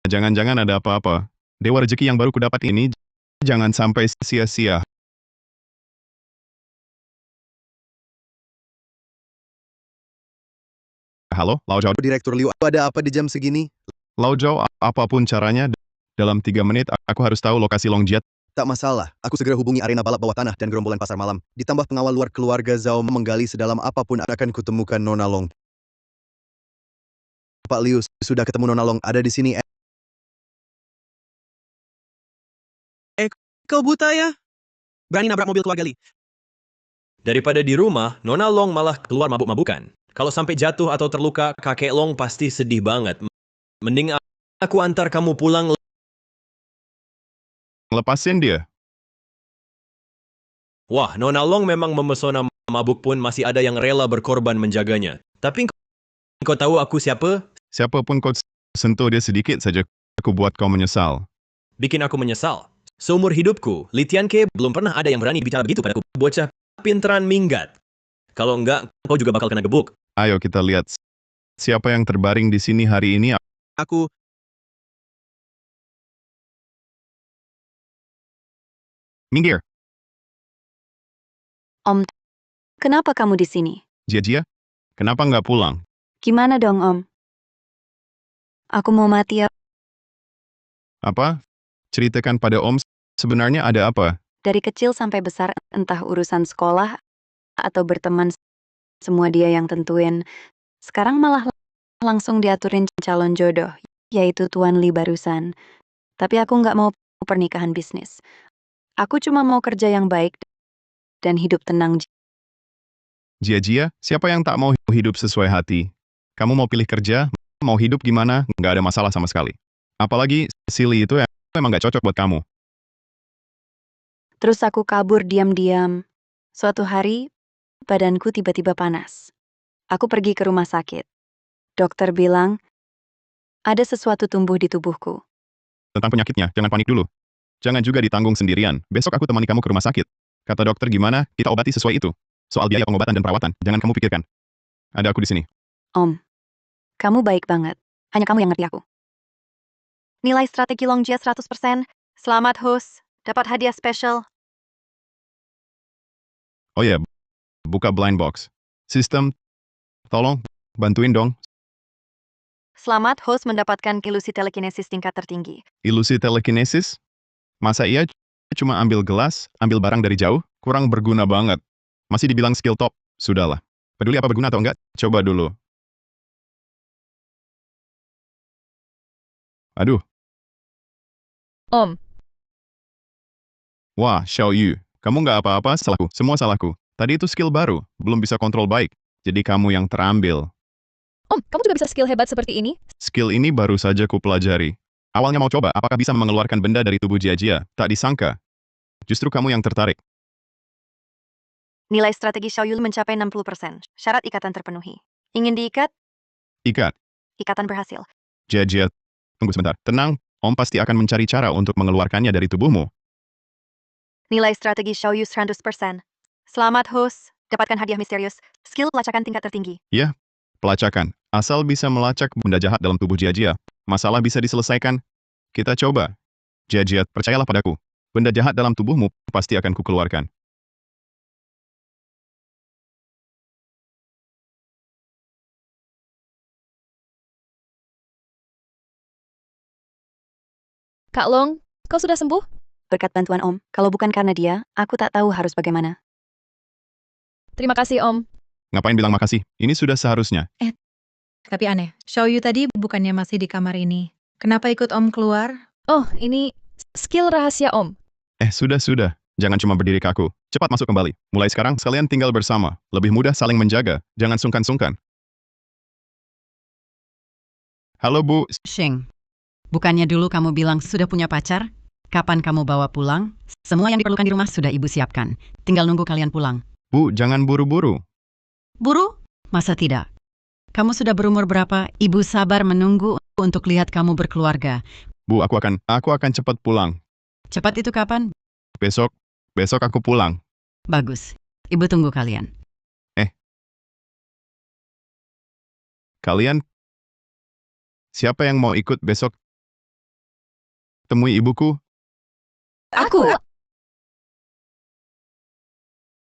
Jangan-jangan ada apa-apa. Dewa rezeki yang baru kudapat ini, jangan sampai sia-sia. Halo, Lao Zhao. Direktur Liu, ada apa di jam segini? Lao Zhao, apapun caranya, Dalam 3 menit, aku harus tahu lokasi Longjiat. Tak masalah, aku segera hubungi arena balap bawah tanah dan gerombolan pasar malam. Ditambah pengawal luar keluarga Zhao menggali sedalam apapun akan kutemukan Nona Long. Pak Liu, sudah ketemu Nona Long, ada di sini. Kau buta ya? Berani nabrak mobil keluarga Li. Daripada di rumah, Nona Long malah keluar mabuk-mabukan. Kalau sampai jatuh atau terluka, kakek Long pasti sedih banget. Mending aku antar kamu pulang. Lepasin dia. Wah, Nona Long memang memesona, mabuk pun masih ada yang rela berkorban menjaganya. Tapi kau tahu aku siapa? Siapapun kau sentuh dia sedikit saja, aku buat kau menyesal. Bikin aku menyesal. Seumur hidupku, Li Tianke belum pernah ada yang berani bicara begitu padaku. Bocah pinteran minggat. Kalau enggak, kau juga bakal kena gebuk. Ayo kita lihat siapa yang terbaring di sini hari ini. Aku... Minggir. Om, kenapa kamu di sini? Jia, kenapa nggak pulang? Gimana dong, Om? Aku mau mati ya. Apa? Ceritakan pada Om, sebenarnya ada apa? Dari kecil sampai besar, entah urusan sekolah atau berteman, semua dia yang tentuin. Sekarang malah langsung diaturin calon jodoh, yaitu Tuan Li barusan. Tapi aku nggak mau pernikahan bisnis. Aku cuma mau kerja yang baik dan hidup tenang. Jia, siapa yang tak mau hidup sesuai hati? Kamu mau pilih kerja, mau hidup gimana, nggak ada masalah sama sekali. Apalagi, Silly itu emang nggak cocok buat kamu. Terus aku kabur diam-diam. Suatu hari, badanku tiba-tiba panas. Aku pergi ke rumah sakit. Dokter bilang, ada sesuatu tumbuh di tubuhku. Tentang penyakitnya, jangan panik dulu. Jangan juga ditanggung sendirian. Besok aku temani kamu ke rumah sakit. Kata dokter gimana, kita obati sesuai itu. Soal biaya pengobatan dan perawatan, jangan kamu pikirkan. Ada aku di sini. Om, kamu baik banget. Hanya kamu yang ngerti aku. Nilai strategi Longjia 100%. Selamat host, dapat hadiah spesial. Oh ya, buka blind box. Sistem, tolong, bantuin dong. Selamat host mendapatkan ilusi telekinesis tingkat tertinggi. Ilusi telekinesis? Masa iya cuma ambil gelas, ambil barang dari jauh? Kurang berguna banget. Masih dibilang skill top. Sudahlah. Peduli apa berguna atau enggak? Coba dulu. Aduh. Om, Wah, Xiao Yu. Kamu nggak apa-apa, salahku. Semua salahku. Tadi itu skill baru. Belum bisa kontrol baik. Jadi kamu yang terambil. Om, kamu juga bisa skill hebat seperti ini? Skill ini baru saja kupelajari. Awalnya mau coba apakah bisa mengeluarkan benda dari tubuh Jia. Tak disangka. Justru kamu yang tertarik. Nilai strategi Xiao Yu mencapai 60%. Syarat ikatan terpenuhi. Ingin diikat? Ikat. Ikatan berhasil. Jia, tunggu sebentar. Tenang, Om pasti akan mencari cara untuk mengeluarkannya dari tubuhmu. Nilai strategi Xiao Yu 100%. Selamat host, dapatkan hadiah misterius. Skill pelacakan tingkat tertinggi. Ya, pelacakan. Asal bisa melacak benda jahat dalam tubuh Jia. Masalah bisa diselesaikan. Kita coba. Jia, percayalah padaku. Benda jahat dalam tubuhmu pasti akan kukeluarkan. Kak Long, kau sudah sembuh? Berkat bantuan Om, kalau bukan karena dia, aku tak tahu harus bagaimana. Terima kasih, Om. Ngapain bilang makasih? Ini sudah seharusnya. Tapi aneh, Xiao Yu tadi bukannya masih di kamar ini. Kenapa ikut Om keluar? Oh, ini skill rahasia, Om. Sudah. Jangan cuma berdiri kaku. Cepat masuk kembali. Mulai sekarang, kalian tinggal bersama. Lebih mudah saling menjaga. Jangan sungkan-sungkan. Halo, Bu. Sheng, bukannya dulu kamu bilang sudah punya pacar? Kapan kamu bawa pulang? Semua yang diperlukan di rumah sudah Ibu siapkan. Tinggal nunggu kalian pulang. Bu, jangan buru-buru. Buru? Masa tidak? Kamu sudah berumur berapa? Ibu sabar menunggu untuk lihat kamu berkeluarga. Bu, aku akan cepat pulang. Cepat itu kapan? Besok aku pulang. Bagus. Ibu tunggu kalian. Kalian? Siapa yang mau ikut besok? Temui ibuku? Aku?